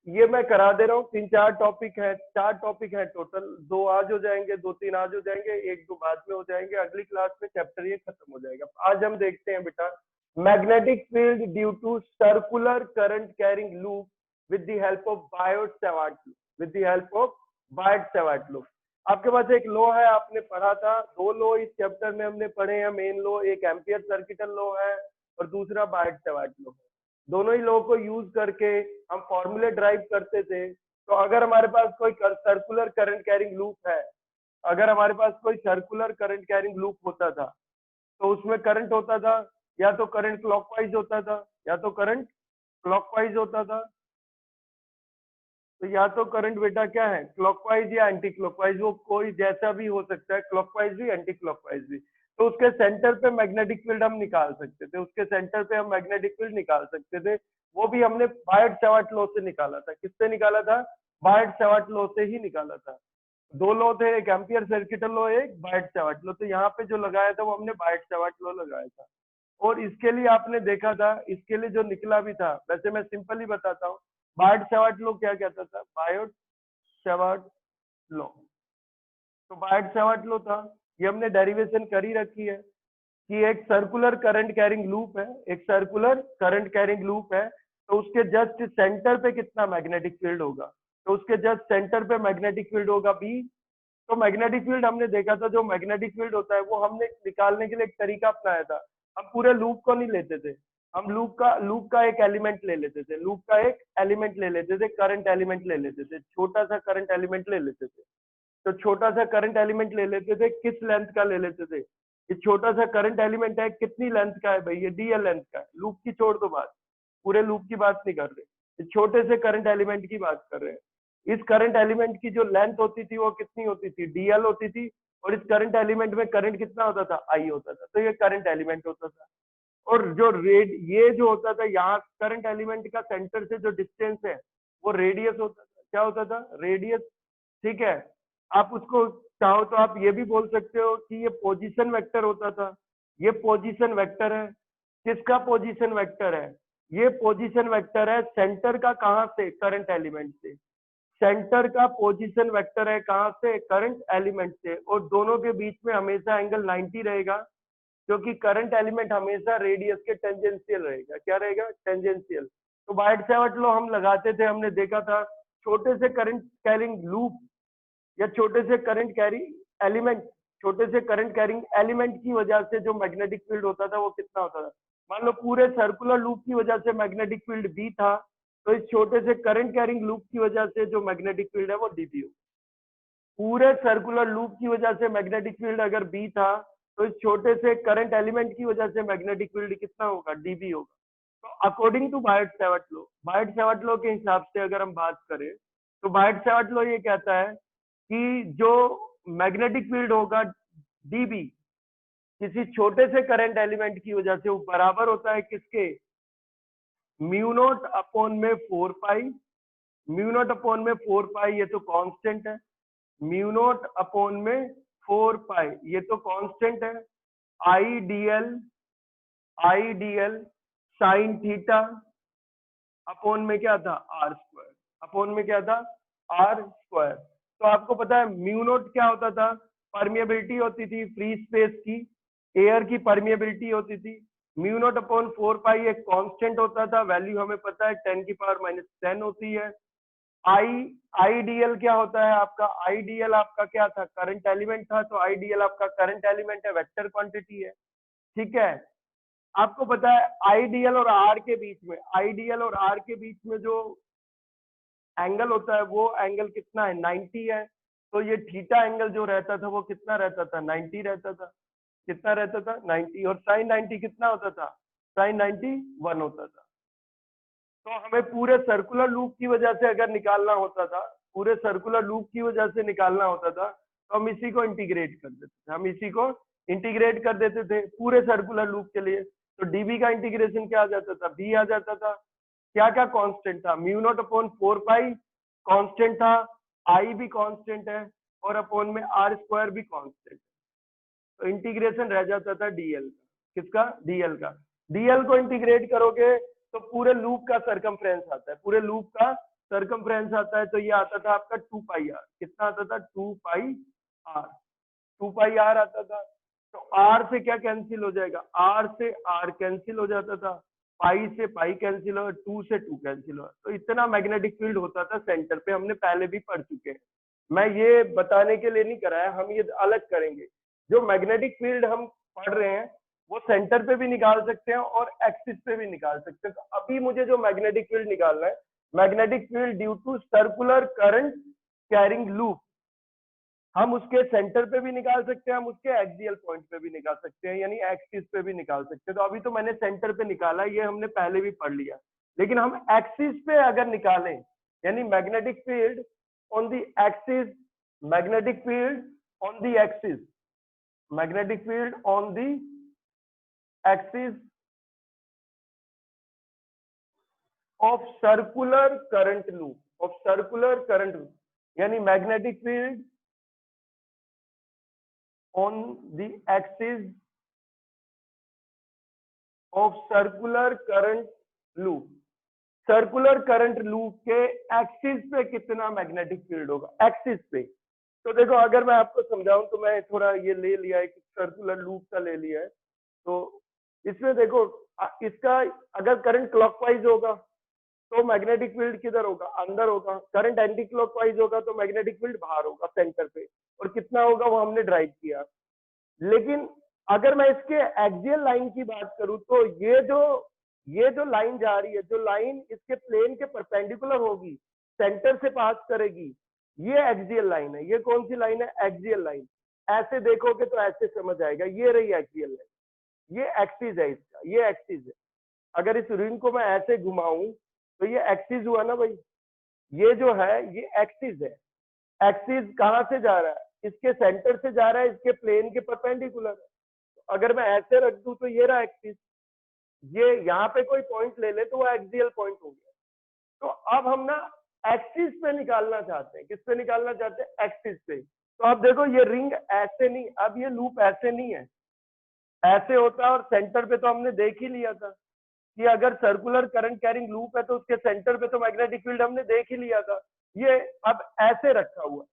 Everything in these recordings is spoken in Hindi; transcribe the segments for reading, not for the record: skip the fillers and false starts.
ये मैं करा दे रहा हूँ, 3-4 टॉपिक है, 4 टॉपिक है टोटल, 2 आज हो जाएंगे, 2-3 आज हो जाएंगे, 1-2 बाद में हो जाएंगे, अगली क्लास में चैप्टर ये खत्म हो जाएगा। आज हम देखते हैं बेटा magnetic field due to circular current carrying loop with the help of Biot Savart law, with the help of Biot Savart law. आपके पास एक लॉ है, आपने पढ़ा था, 2 लॉ इस चैप्टर में हमने पढ़े हैं मेन लॉ, एक एम्पियर सर्किटल लॉ है और दूसरा बायोट-सावर्ट लॉ है। दोनों ही लॉ को यूज करके हम फॉर्मूले ड्राइव करते थे। तो अगर हमारे पास कोई सर्कुलर करंट कैरिंग लूप है, अगर हमारे पास कोई सर्कुलर करंट कैरिंग लूप होता था, तो उसमें करंट होता था, या तो करंट क्लॉकवाइज होता था, या तो करंट क्लॉकवाइज होता था। तो या तो करंट बेटा क्या है, क्लॉकवाइज या एंटी क्लॉकवाइज, वो कोई जैसा भी हो सकता है, क्लॉकवाइज भी एंटी क्लॉकवाइज भी। तो उसके सेंटर पे मैग्नेटिक फील्ड हम निकाल सकते थे, उसके सेंटर पे हम मैग्नेटिक फील्ड निकाल सकते थे। वो भी हमने बायोट-सावर्ट लॉ से निकाला था। किससे निकाला था? बायोट-सावर्ट लॉ से ही निकाला था। 2 लॉ थे, एक एम्पियर सर्किटल लॉ, एक बायोट-सावर्ट लॉ। तो यहाँ पे जो लगाया था वो हमने बायोट-सावर्ट लॉ लगाया था। और इसके लिए आपने देखा था, इसके लिए जो निकला भी था, वैसे मैं सिंपल ही बताता हूँ, बायोट-सावर्ट लॉ क्या कहता था? बायोट-सावर्ट लॉ, तो बायोट-सावर्ट लॉ था, ये हमने डेरिवेशन कर ही रखी है कि एक सर्कुलर करंट कैरिंग लूप है, एक सर्कुलर करंट कैरिंग लूप है, तो उसके जस्ट सेंटर पे कितना मैग्नेटिक फील्ड होगा? तो उसके जस्ट सेंटर पे मैग्नेटिक फील्ड होगा बी। तो मैग्नेटिक फील्ड हमने देखा था, जो मैग्नेटिक फील्ड होता है वो हमने निकालने के लिए एक तरीका अपनाया था। हम पूरे लूप को नहीं लेते थे, हम लूप का एक एलिमेंट ले लेते थे, लूप का एक एलिमेंट ले लेते थे, करंट एलिमेंट ले लेते थे, छोटा सा करंट एलिमेंट ले लेते थे। तो छोटा सा करंट एलिमेंट ले लेते थे, किस लेंथ का ले लेते थे? ये छोटा सा करंट एलिमेंट है, कितनी लेंथ का है भाई? ये डीएल लेंथ का है। लूप की छोड़ दो बात, पूरे लूप की बात नहीं कर रहे, ये छोटे से करंट एलिमेंट की बात कर रहे हैं। इस करंट एलिमेंट की जो लेंथ होती थी वो कितनी होती थी? डीएल होती थी। और इस करंट एलिमेंट में करंट कितना होता था? आई होता था। तो ये करंट एलिमेंट होता था। और जो ये जो होता था, यहाँ करंट एलिमेंट का सेंटर से जो डिस्टेंस है वो रेडियस होता था। क्या होता था? रेडियस। ठीक है, आप उसको चाहो तो आप ये भी बोल सकते हो कि ये पोजीशन वेक्टर होता था। ये पोजीशन वेक्टर है, किसका पोजीशन वेक्टर है? ये पोजीशन वेक्टर है सेंटर का, कहां से? करंट एलिमेंट से। सेंटर का पोजीशन वेक्टर है कहां से? करंट एलिमेंट से। और दोनों के बीच में हमेशा एंगल 90 रहेगा, क्योंकि करंट एलिमेंट हमेशा रेडियस के टेंजेंशियल रहेगा। क्या रहेगा? टेंजेंशियल। तो बायोट-सावर्ट लॉ हम लगाते थे, हमने देखा था छोटे से करंट कैरिंग लूप या छोटे से करंट कैरी एलिमेंट, छोटे से करंट कैरिंग एलिमेंट की वजह से जो मैग्नेटिक फील्ड होता था वो कितना होता था? मान लो पूरे सर्कुलर लूप की वजह से मैग्नेटिक फील्ड बी था, तो इस छोटे से करंट कैरिंग लूप की वजह से जो मैग्नेटिक फील्ड है वो डीबी हो। पूरे सर्कुलर लूप की वजह से मैग्नेटिक फील्ड अगर बी था, तो इस छोटे से करंट एलिमेंट की वजह से मैग्नेटिक फील्ड कितना होगा? डीबी होगा। तो according to Biot Savart law, Biot Savart law के हिसाब से अगर हम बात करें, तो बायोट-सावर्ट लॉ ये कहता है कि जो मैग्नेटिक फील्ड होगा डीबी, किसी छोटे से करंट एलिमेंट की वजह से वो बराबर होता है किसके? म्यू नॉट अपॉन में 4 पाई। म्यू नॉट अपॉन में 4 पाई, ये तो कांस्टेंट है। म्यू नॉट अपॉन में 4 पाई, ये तो कांस्टेंट है। I dl sine theta upon में क्या था? R square. अपॉन में क्या था? R square. तो आपको पता है म्यू नोट क्या होता था? परमिएबिलिटी होती थी फ्री स्पेस की, एयर की परमिएबिलिटी होती थी। म्यू नोट अपॉन 4 पाई एक कांस्टेंट होता था, वैल्यू हमें पता है 10 की पावर -10 होती है। आईडीएल क्या होता है आपका? आईडीएल आपका क्या था? करंट एलिमेंट था, तो आईडीएल आपका करंट एलिमेंट है, वेक्टर क्वांटिटी है। ठीक है, आपको पता है आईडीएल और आर के बीच में, आईडीएल और आर के बीच में जो एंगल होता है वो एंगल कितना है? 90 है। तो ये थीटा एंगल जो रहता था वो कितना रहता था? 90 रहता था। कितना रहता था? 90। और साइन 90 कितना होता था? साइन 91 होता था। तो हमें पूरे सर्कुलर लूप की वजह से अगर निकालना होता था, पूरे सर्कुलर लूप की वजह से निकालना होता था, तो हम इसी को इंटीग्रेट कर देते थे, हम इसी को इंटीग्रेट कर देते थे पूरे सर्कुलर लूप के लिए। तो डीबी का इंटीग्रेशन क्या आ जाता था? बी आ जाता था। क्या क्या कांस्टेंट था? म्यू नॉट अपॉन 4 पाई कांस्टेंट था, आई भी कांस्टेंट है, और अपॉन में आर स्क्वायर भी कांस्टेंट। तो इंटीग्रेशन रह जाता था डीएल का। किसका? डीएल का। डीएल को इंटीग्रेट करोगे तो पूरे लूप का सरकमफ्रेंस आता है, पूरे लूप का सर्कमफ्रेंस आता है तो ये आता था आपका 2 पाई आर। कितना आता था? 2 पाई आर। 2 पाई आर आता था। तो आर से क्या कैंसिल हो जाएगा? आर से आर कैंसिल हो जाता था, पाई से पाई कैंसिल हो, 2 से 2 कैंसिल हो। तो इतना मैग्नेटिक फील्ड होता था सेंटर पे, हमने पहले भी पढ़ चुके हैं। मैं ये बताने के लिए नहीं कराया, हम ये अलग करेंगे। जो मैग्नेटिक फील्ड हम पढ़ रहे हैं वो सेंटर पे भी निकाल सकते हैं और एक्सिस पे भी निकाल सकते हैं। तो अभी मुझे जो मैग्नेटिक फील्ड निकालना है, magnetic field due to circular current carrying loop, हम उसके सेंटर पे भी निकाल सकते हैं, हम उसके एक्सियल पॉइंट पे भी निकाल सकते हैं, यानी एक्सिस पे भी निकाल सकते हैं। तो अभी तो मैंने सेंटर पे निकाला, ये हमने पहले भी पढ़ लिया। लेकिन हम एक्सिस पे अगर निकालें, यानी magnetic field on the axis, magnetic field on the axis, magnetic field on the axis of circular current loop, of circular current loop, यानी magnetic field on the axis of circular current loop, circular current loop के एक्सिस पे कितना मैग्नेटिक फील्ड होगा? एक्सिस पे। तो देखो अगर मैं आपको समझाऊं तो मैं थोड़ा ये ले लिया है, सर्कुलर लूप का ले लिया है। तो इसमें देखो इसका अगर करंट क्लॉकवाइज होगा तो मैग्नेटिक फील्ड किधर होगा? अंदर होगा। करंट एंटी क्लॉकवाइज होगा तो मैग्नेटिक फील्ड बाहर होगा सेंटर पे। और कितना होगा वो हमने ड्राइव किया। लेकिन अगर मैं इसके एक्सियल लाइन की बात करूं तो ये जो लाइन जा रही है, जो लाइन इसके प्लेन के परपेंडिकुलर होगी, सेंटर से पास करेगी, ये एक्सियल लाइन है। ये कौन सी लाइन है? Axial line. ऐसे देखोगे तो ऐसे समझ आएगा, ये रही एक्सियल लाइन, ये एक्सिस है इसका, ये एक्सिस है। अगर इस रिंग को मैं ऐसे घुमाऊं तो ये एक्सिस हुआ ना भाई, ये जो है ये एक्सिस है। एक्सिस कहां से जा रहा है? इसके सेंटर से जा रहा है, इसके प्लेन के परपेंडिकुलर। अगर मैं ऐसे रख दूं तो ये रहा एक्सिस, ये यहाँ पे कोई पॉइंट ले ले तो वो एक्सियल पॉइंट हो गया। तो अब हम ना एक्सिस पे निकालना चाहते हैं। किस पे निकालना चाहते हैं? एक्सिस पे। तो अब देखो ये रिंग ऐसे नहीं, अब ये लूप ऐसे नहीं है, ऐसे होता है। और सेंटर पे तो हमने देख ही लिया था कि अगर सर्कुलर करंट कैरिंग लूप है तो उसके सेंटर पे तो मैग्नेटिक फील्ड हमने देख ही लिया था। ये अब ऐसे रखा हुआ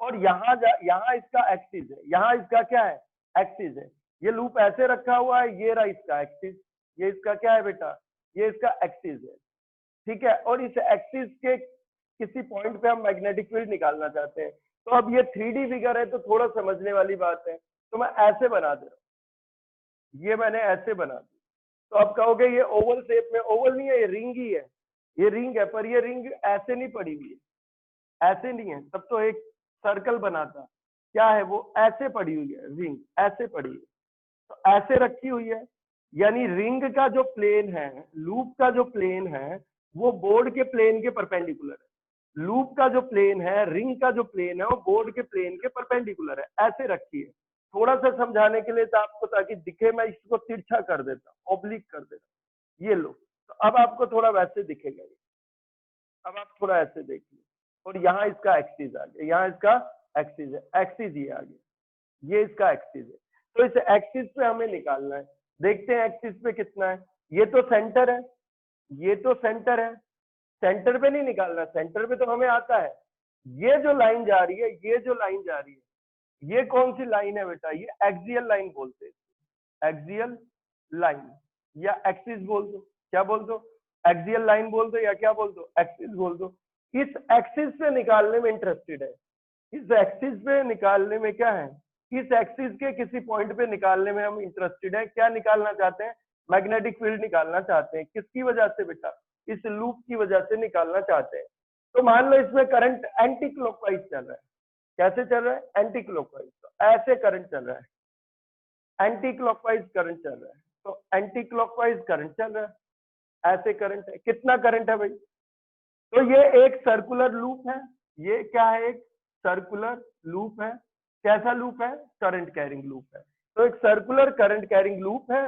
और यहाँ इसका एक्सिस है, यहाँ इसका क्या है? एक्सिस है। ये लूप ऐसे रखा हुआ है, ये रहा इसका एक्सिस, ये इसका क्या है बेटा? ये इसका एक्सिस है। ठीक है। और इस एक्सिस के किसी पॉइंट पे हम मैग्नेटिक फील्ड निकालना चाहते हैं। तो अब ये 3D फिगर है तो थोड़ा समझने वाली बात है। तो मैं ऐसे बना दे रहा हूँ, ये मैंने ऐसे बना दी। तो अब कहोगे ये ओवल शेप में, ओवल नहीं है, ये रिंग ही है, ये रिंग है। पर ये रिंग ऐसे नहीं पड़ी हुई है, ऐसे नहीं है, तब तो एक सर्कल बना था। क्या है वो? ऐसे पड़ी हुई है रिंग, ऐसे पड़ी है। तो ऐसे रखी हुई है, यानी रिंग का जो प्लेन है, लूप का जो प्लेन है, वो बोर्ड के प्लेन के परपेंडिकुलर है। लूप का जो प्लेन है, रिंग का जो प्लेन है, वो बोर्ड के प्लेन के परपेंडिकुलर है। ऐसे रखी है। थोड़ा सा समझाने के लिए तो आपको ताकि दिखे, मैं इसको तिरछा कर देता हूँ, ऑब्लिक कर देता हूँ। ये लो, तो अब आपको थोड़ा वैसे दिखेगा ये। अब आप थोड़ा ऐसे देखिए, और यहाँ इसका एक्सिस आ गया, यहाँ इसका एक्सिस है, एक्सिस ये आ गया, ये इसका एक्सिस है। तो इस एक्सिस पे हमें निकालना है। देखते हैं एक्सिस पे कितना है। ये तो सेंटर है, ये तो सेंटर है, सेंटर पे नहीं निकालना, सेंटर पे तो हमें आता है। ये जो लाइन जा रही है, ये जो लाइन जा रही है, ये कौन सी लाइन है बेटा? ये एक्सियल लाइन बोलते हैं, एक्सियल लाइन या एक्सिस बोल दो, क्या बोल दो? एक्सियल लाइन बोल दो या क्या बोल दो? एक्सिस बोल दो। इस एक्सिस पे निकालने में इंटरेस्टेड है, इस एक्सिस पे निकालने में क्या है? इस एक्सिस के किसी पॉइंट पे निकालने में हम इंटरेस्टेड है। क्या निकालना चाहते हैं? मैग्नेटिक फील्ड निकालना चाहते हैं। किसकी वजह से बेटा? इस लूप की वजह से निकालना चाहते हैं। तो मान लो इसमें करंट एंटी क्लॉकवाइज चल रहा है। कैसे चल रहा है? Anti clockwise. तो ऐसे करंट चल रहा है, एंटी क्लॉकवाइज करंट चल रहा है। तो एंटी क्लॉकवाइज करंट चल रहा है, ऐसे करंट है। कितना करंट है भाई? तो ये एक सर्कुलर लूप है। ये क्या है? एक सर्कुलर लूप है। कैसा लूप है? करंट कैरिंग लूप है। तो एक सर्कुलर करंट कैरिंग लूप है,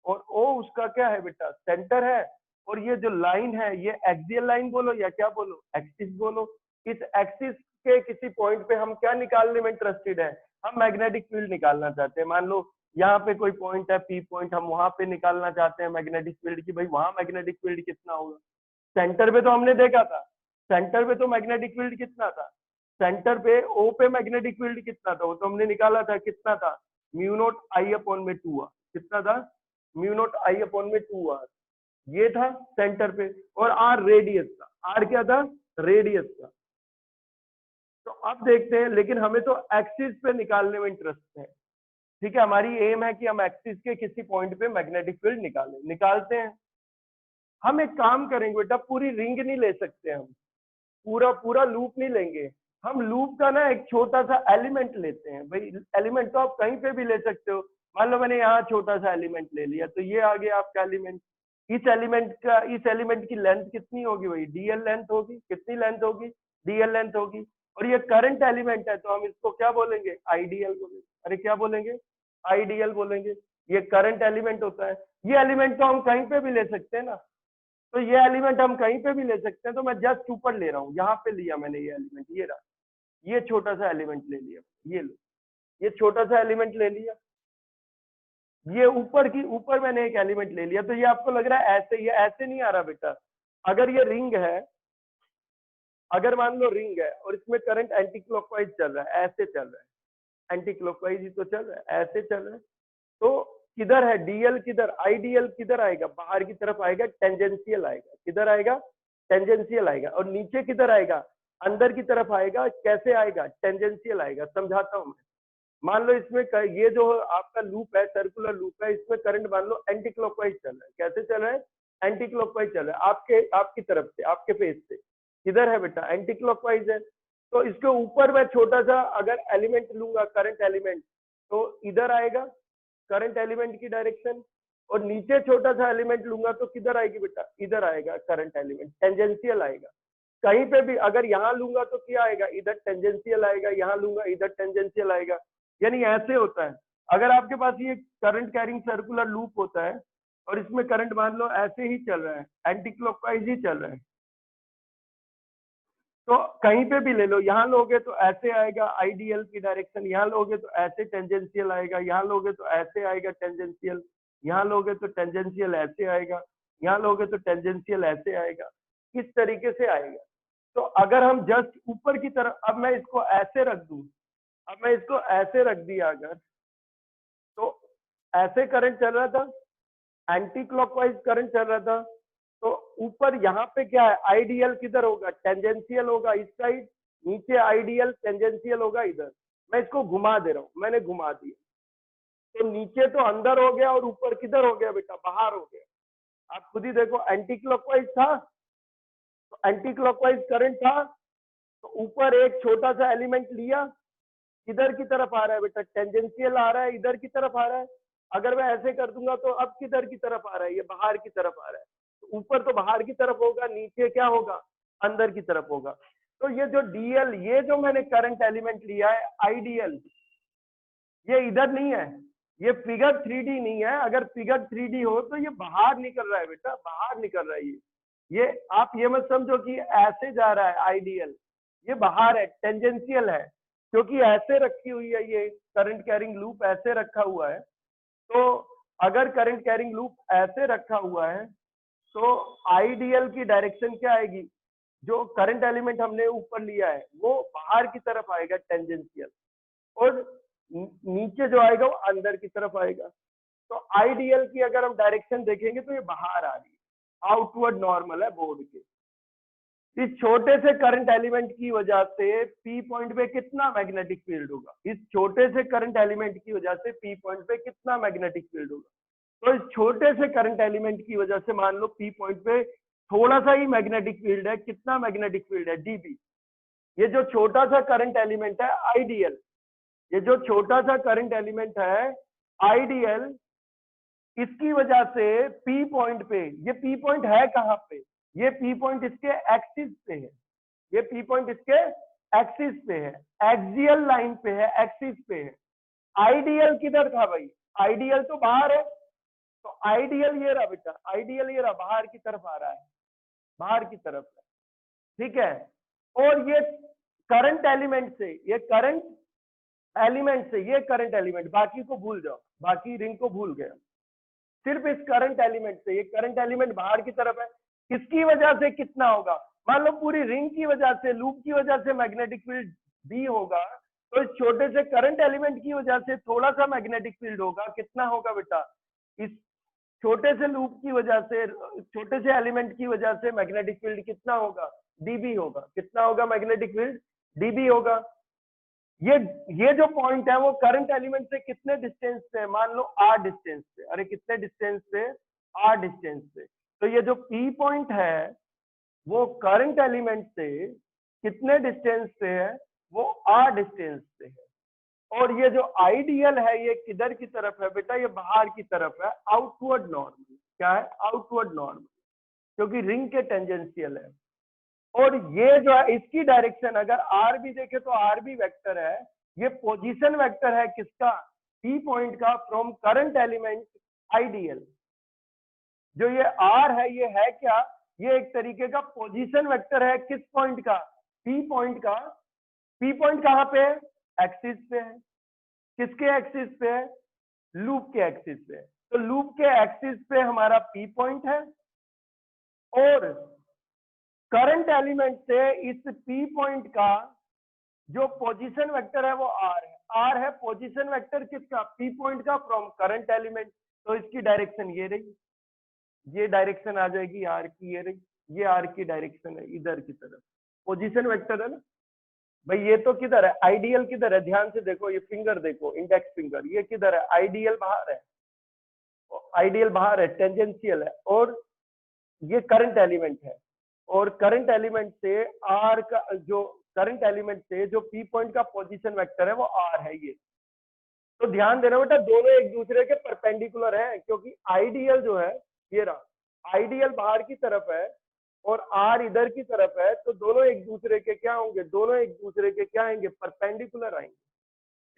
और ओ उसका क्या है बेटा? सेंटर है। और ये जो लाइन है, ये एक्सियल लाइन बोलो या क्या बोलो? एक्सिस बोलो। इस एक्सिस के किसी पॉइंट पे हम क्या निकालने में इंटरेस्टेड है? हम मैग्नेटिक फील्ड निकालना चाहते हैं। मान लो यहाँ पे कोई पॉइंट है, पी पॉइंट, हम वहां पे निकालना चाहते हैं मैग्नेटिक फील्ड की। भाई वहां मैग्नेटिक फील्ड कितना होगा? सेंटर पे तो हमने देखा था, सेंटर पे तो मैग्नेटिक फील्ड कितना था, सेंटर पे ओ पे मैग्नेटिक फील्ड कितना था, वो तो हमने निकाला था, कितना था, म्यू नॉट आई अपॉन में 2 आर, कितना था, म्यू नॉट आई अपॉन में 2 आर, ये था सेंटर पे, और आर रेडियस था, आर क्या था, रेडियस था। तो अब देखते हैं, लेकिन हमें तो एक्सिस पे निकालने में इंटरेस्ट है, ठीक है, हमारी एम है कि हम एक्सिस के किसी पॉइंट पे मैग्नेटिक फील्ड निकालें, निकालते हैं। हम एक काम करेंगे बेटा, पूरी रिंग नहीं ले सकते हम, पूरा पूरा लूप नहीं लेंगे हम, लूप का ना एक छोटा सा एलिमेंट लेते हैं भाई, एलिमेंट तो आप कहीं पे भी ले सकते हो, मान लो मैंने यहाँ छोटा सा एलिमेंट ले लिया, तो ये आ गया आपका एलिमेंट, इस एलिमेंट की लेंथ कितनी होगी भाई, डीएल लेंथ होगी, कितनी लेंथ होगी, डीएल लेंथ होगी, और ये करंट एलिमेंट है तो हम इसको क्या बोलेंगे, आईडीएल बोलेंगे, अरे क्या बोलेंगे, आईडीएल बोलेंगे, ये करंट एलिमेंट होता है। ये एलिमेंट तो हम कहीं पे भी ले सकते हैं ना, तो ये एलिमेंट हम कहीं पे भी ले सकते हैं, तो मैं जस्ट ऊपर ले रहा हूँ, यहाँ पे लिया मैंने ये एलिमेंट, ये रहा, ये छोटा सा एलिमेंट ले लिया, ये लो, ये छोटा सा एलिमेंट ले लिया, ये ऊपर मैंने एक एलिमेंट ले लिया, तो ये आपको लग रहा है ऐसे, ये ऐसे नहीं आ रहा बेटा, अगर ये रिंग है, अगर मान लो रिंग है और इसमें करंट एंटी क्लॉकवाइज चल रहा है, ऐसे चल रहा है, एंटी क्लॉकवाइज ही तो चल रहा है, ऐसे चल रहा है, तो किधर है डीएल, किधर आईडीएल, किधर आएगा, बाहर की तरफ आएगा, टेंजेंशियल आएगा, किधर आएगा, टेंजेंशियल आएगा, और नीचे किधर आएगा, अंदर की तरफ आएगा, कैसे आएगा, टेंजेंशियल आएगा, समझाता हूं मैं। मान लो इसमें ये जो आपका लूप है, सर्कुलर लूप है, इसमें करंट मान लो एंटी क्लॉकवाइज चल रहा है, कैसे चल रहा है, एंटी क्लॉकवाइज चल रहा है, आपकी तरफ से, आपके फेस से, किधर है बेटा, एंटी क्लॉकवाइज है, तो इसके ऊपर मैं छोटा सा अगर एलिमेंट लूंगा, करंट एलिमेंट, तो इधर आएगा करंट एलिमेंट की डायरेक्शन, और नीचे छोटा सा एलिमेंट लूंगा तो किधर आएगी बेटा, इधर आएगा करंट एलिमेंट, टेंजेंशियल आएगा, कहीं पे भी अगर यहाँ लूंगा तो क्या आएगा, इधर टेंजेंशियल आएगा, यहाँ लूंगा इधर टेंजेंशियल आएगा, यानी ऐसे होता है। अगर आपके पास ये करंट कैरिंग सर्कुलर लूप होता है और इसमें करंट मान लो ऐसे ही चल रहा है, एंटी क्लॉकवाइज ही चल रहा है, तो कहीं पे भी ले लो, यहाँ लोगे तो ऐसे आएगा आईडीएल की डायरेक्शन, यहाँ लोगे तो ऐसे टेंजेंशियल आएगा, यहाँ लोगे तो ऐसे आएगा टेंजेंशियल, यहाँ लोगे तो टेंजेंशियल ऐसे आएगा, यहाँ लोगे तो टेंजेंशियल ऐसे आएगा, किस तरीके से आएगा। तो अगर हम जस्ट ऊपर की तरफ, अब मैं इसको ऐसे रख दूं, अब मैं इसको ऐसे रख दिया अगर, तो ऐसे करंट चल रहा था, एंटी क्लॉकवाइज करंट चल रहा था, तो ऊपर यहाँ पे क्या है, आईडीएल किधर होगा, टेंजेंशियल होगा इस साइड, नीचे आईडीएल टेंजेंशियल होगा इधर, मैं इसको घुमा दे रहा हूँ, मैंने घुमा दिया, तो नीचे तो अंदर हो गया और ऊपर किधर हो गया बेटा, बाहर हो गया। आप खुद ही देखो, एंटी क्लॉकवाइज था तो एंटी क्लॉकवाइज करंट था, तो ऊपर एक छोटा सा एलिमेंट लिया, किधर की तरफ आ रहा है बेटा, टेंजेंशियल आ रहा है, इधर की तरफ आ रहा है, अगर मैं ऐसे कर दूंगा तो अब किधर की तरफ आ रहा है, ये बाहर की तरफ आ रहा है, तो ऊपर तो बाहर की तरफ होगा, नीचे क्या होगा, अंदर की तरफ होगा। तो ये जो डीएल, ये जो मैंने करंट एलिमेंट लिया है आईडीएल, ये इधर नहीं है, ये फिगर 3D नहीं है, अगर फिगर 3D हो तो ये बाहर निकल रहा है बेटा, बाहर निकल रहा है ये आप ये मत समझो कि ऐसे जा रहा है आईडीएल, ये बाहर है, टेंजेंशियल है, क्योंकि ऐसे रखी हुई है, ये करंट कैरिंग लूप ऐसे रखा हुआ है, तो अगर करंट कैरिंग लूप ऐसे रखा हुआ है तो आईडीएल की डायरेक्शन क्या आएगी, जो करंट एलिमेंट हमने ऊपर लिया है वो बाहर की तरफ आएगा टेंजेंशियल, और नीचे जो आएगा वो अंदर की तरफ आएगा। तो आईडीएल की अगर हम डायरेक्शन देखेंगे तो ये बाहर आ रही है, आउटवर्ड नॉर्मल है बोर्ड के। इस छोटे से करंट एलिमेंट की वजह से पी पॉइंट पे कितना मैग्नेटिक फील्ड होगा, इस छोटे से करंट एलिमेंट की वजह से पी पॉइंट पे कितना मैग्नेटिक फील्ड होगा। तो इस छोटे से करंट एलिमेंट की वजह से मान लो पी पॉइंट पे थोड़ा सा ही मैग्नेटिक फील्ड है, कितना मैग्नेटिक फील्ड है, डीबी। ये जो छोटा सा करंट एलिमेंट है आईडीएल, ये जो छोटा सा करंट एलिमेंट है आईडीएल, इसकी वजह से पी पॉइंट पे, ये पी पॉइंट है कहां पे, ये पी पॉइंट इसके एक्सिस पे है, ये पी पॉइंट इसके एक्सिस पे है, एक्सियल लाइन पे है, एक्सिस पे है। आईडीएल किधर था भाई, आईडीएल तो बाहर है, तो आईडीएल ये रहा बेटा, आईडीएल ये रहा, बाहर की तरफ आ रहा है, बाहर की तरफ है, ठीक है। और ये करंट एलिमेंट से, ये करंट एलिमेंट से, ये करंट एलिमेंट, बाकी को भूल जाओ, बाकी रिंग को भूल गया, सिर्फ इस करंट एलिमेंट से, ये करंट एलिमेंट बाहर की तरफ है, किसकी वजह से कितना होगा, मान लो पूरी रिंग की वजह से, लूप की वजह से मैग्नेटिक फील्ड बी होगा, तो इस छोटे से करंट एलिमेंट की वजह से थोड़ा सा मैग्नेटिक फील्ड होगा, कितना होगा बेटा, इस छोटे से लूप की वजह से, छोटे से एलिमेंट की वजह से मैग्नेटिक फील्ड कितना होगा, डीबी होगा, कितना होगा मैग्नेटिक फील्ड, डीबी होगा। ये जो पॉइंट है वो करंट एलिमेंट से कितने डिस्टेंस पे है, मान लो आर डिस्टेंस पे, अरे कितने डिस्टेंस पे, आर डिस्टेंस पे। तो ये जो पी पॉइंट है वो करंट एलिमेंट से कितने डिस्टेंस पे है, वो आर डिस्टेंस पे है। और ये जो आइडियल है ये किधर की तरफ है बेटा, ये बाहर की तरफ है, आउटवर्ड नॉर्मल, क्या है, आउटवर्ड नॉर्मल, क्योंकि रिंग के टेंजेंशियल है। और ये जो है इसकी डायरेक्शन अगर आर भी देखे तो आर भी वेक्टर है, ये पोजीशन वेक्टर है किसका, पी पॉइंट का, फ्रॉम करंट एलिमेंट आइडियल। जो ये आर है ये है क्या, ये एक तरीके का पोजीशन वेक्टर है, किस पॉइंट का, पी पॉइंट का। पी पॉइंट कहाँ पे है, एक्सिस पे है, किसके एक्सिस पे है, लूप के एक्सिस पे। तो लूप के एक्सिस पे हमारा पी पॉइंट है, और करंट एलिमेंट से इस पी पॉइंट का जो पोजीशन वेक्टर है वो आर है, आर है पोजीशन वेक्टर किसका, पी पॉइंट का, फ्रॉम करंट एलिमेंट। तो इसकी डायरेक्शन ये रही, ये डायरेक्शन आ जाएगी आर की, ये रही, ये आर की डायरेक्शन है इधर की तरफ, पोजीशन वेक्टर है ना भाई। ये तो किधर है, आइडियल किधर है, ध्यान से देखो, ये फिंगर देखो, इंडेक्स फिंगर, ये किधर है, आइडियल बाहर है, आइडियल बाहर है, टेंजेंशियल है, और ये करंट एलिमेंट है। और करंट एलिमेंट से आर का जो, करंट एलिमेंट से जो पी पॉइंट का पोजीशन वेक्टर है वो आर है ये। तो ध्यान देना बेटा, दोनों एक दूसरे के परपेंडिकुलर हैं, क्योंकि आइडियल जो है ये रहा, आइडियल बाहर की तरफ है और आर इधर की तरफ है, तो दोनों एक दूसरे के क्या होंगे, दोनों एक दूसरे के क्या आएंगे, परपेंडिकुलर आएंगे,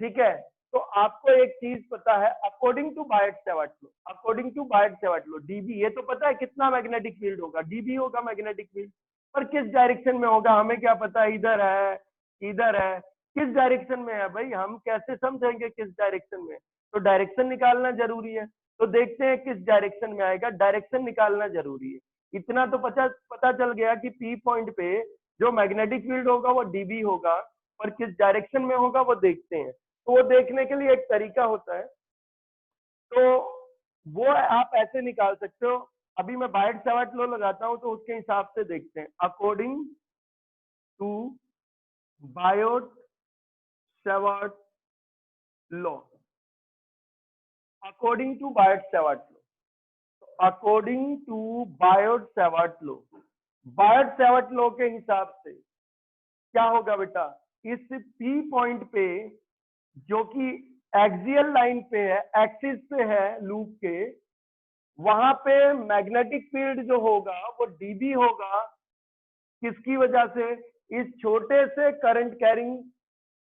ठीक है। तो आपको एक चीज पता है, according to Biot Savart law, according to Biot Savart law, dB, ये तो पता है कितना मैग्नेटिक फील्ड होगा, डीबी होगा मैग्नेटिक फील्ड, पर किस डायरेक्शन में होगा हमें क्या पता है, इधर है, इधर है, किस डायरेक्शन में है भाई, हम कैसे समझेंगे किस डायरेक्शन में, तो डायरेक्शन निकालना जरूरी है। तो देखते हैं किस डायरेक्शन में आएगा, डायरेक्शन निकालना जरूरी है। इतना तो पता चल गया कि पी पॉइंट पे जो मैग्नेटिक फील्ड होगा वो डीबी होगा, पर किस डायरेक्शन में होगा वो देखते हैं। तो वो देखने के लिए एक तरीका होता है, तो वो आप ऐसे निकाल सकते हो। अभी मैं बायट-सैवर्ट लॉ लगाता हूं तो उसके हिसाब से देखते हैं, according to Biot Savart law, according to Biot Savart law, according to Biot Savart law, Biot Savart law के हिसाब से क्या होगा बेटा, इस पी पॉइंट पे जो कि एक्सियल लाइन पे है, एक्सिस पे है लूप के, वहां पे मैग्नेटिक फील्ड जो होगा वो डीबी होगा, किसकी वजह से, इस छोटे से करंट कैरिंग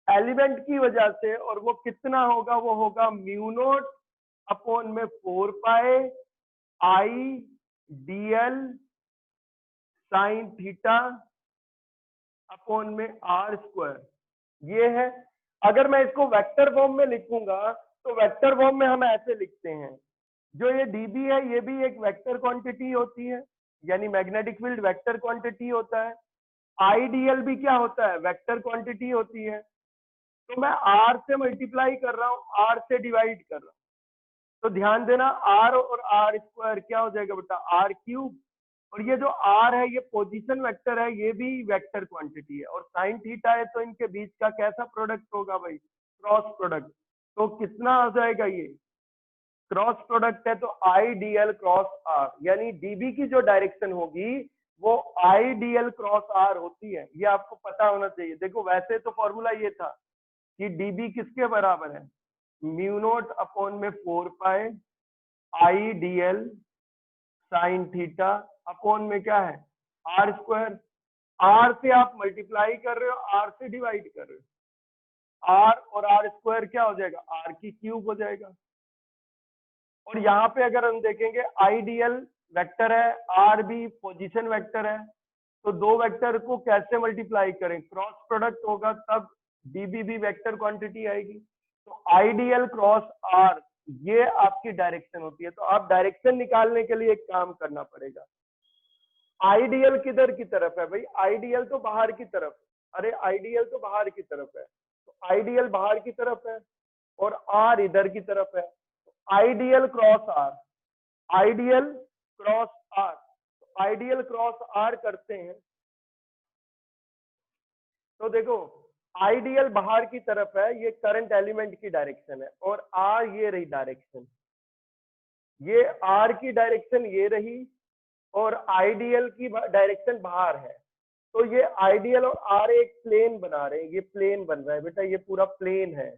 एलिमेंट की वजह से, और वो कितना होगा, वो होगा म्यू नॉट अपॉन में 4 पाए आई डीएल साइन थीटा अपॉन में आर स्क्वायर, ये है। अगर मैं इसको वेक्टर फॉर्म में लिखूंगा तो वेक्टर फॉर्म में हम ऐसे लिखते हैं, जो ये डीबी है ये भी एक वेक्टर क्वांटिटी होती है, यानी मैग्नेटिक फील्ड वेक्टर क्वांटिटी होता है, आईडीएल भी क्या होता है, वेक्टर क्वांटिटी होती है। तो मैं आर से मल्टीप्लाई कर रहा हूँ, आर से डिवाइड कर रहा हूँ, तो ध्यान देना आर और आर स्क्वायर क्या हो जाएगा बेटा, आर क्यूब। और ये जो आर है ये पोजीशन वेक्टर है, ये भी वेक्टर क्वांटिटी है, और साइन थीटा है तो इनके बीच का कैसा प्रोडक्ट होगा भाई, क्रॉस प्रोडक्ट। तो कितना आ जाएगा, ये क्रॉस प्रोडक्ट है, तो आई डीएल क्रॉस आर, यानी डीबी की जो डायरेक्शन होगी वो आई डीएल क्रॉस आर होती है, ये आपको पता होना चाहिए। देखो वैसे तो फॉर्मूला ये था कि डीबी किसके बराबर है, म्यू नॉट अपॉन में 4 पाए आई डीएल साइन थीटा अपॉन में क्या है, आर स्क्वायर। आर से आप मल्टीप्लाई कर रहे हो, आर से डिवाइड कर रहे हो, आर और आर स्क्वायर क्या हो जाएगा, आर की क्यूब हो जाएगा। और यहाँ पे अगर हम देखेंगे आईडीएल वेक्टर है, आर भी पोजीशन वेक्टर है, तो दो वेक्टर को कैसे मल्टीप्लाई करें, क्रॉस प्रोडक्ट होगा तब डीबी भी वेक्टर क्वांटिटी आएगी। तो आईडीएल क्रॉस आर ये आपकी डायरेक्शन होती है। तो आप डायरेक्शन निकालने के लिए एक काम करना पड़ेगा, आइडियल किधर की तरफ है भाई? आइडियल तो बाहर की तरफ। अरे आइडियल तो बाहर की तरफ है, तो आइडियल बाहर की तरफ है और आर इधर की तरफ है। I dl cross r, I dl cross r, I dl cross r करते हैं तो देखो आइडियल बाहर की तरफ है, ये करंट एलिमेंट की डायरेक्शन है, और आर ये रही डायरेक्शन, ये आर की डायरेक्शन ये रही और आइडियल की डायरेक्शन बाहर है। तो ये आइडियल और आर एक प्लेन बना रहे हैं, ये प्लेन बन रहा है बेटा, ये पूरा प्लेन है।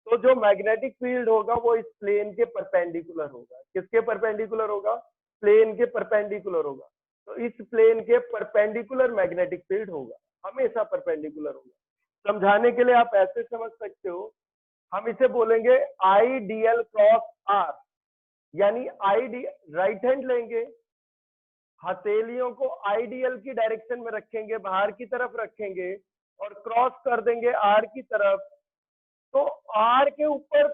तो जो मैग्नेटिक फील्ड होगा वो इस प्लेन के परपेंडिकुलर होगा। किसके परपेंडिकुलर होगा? प्लेन के परपेंडिकुलर होगा। तो इस प्लेन के परपेंडिकुलर मैग्नेटिक फील्ड होगा, हमेशा परपेंडिकुलर होगा। समझाने के लिए आप ऐसे समझ सकते हो, हम इसे बोलेंगे आइडियल क्रॉस आर, यानी राइट हैंड लेंगे, हथेलियों को आइडियल की डायरेक्शन में रखेंगे, बाहर की तरफ रखेंगे और क्रॉस कर देंगे आर की तरफ। तो आर के ऊपर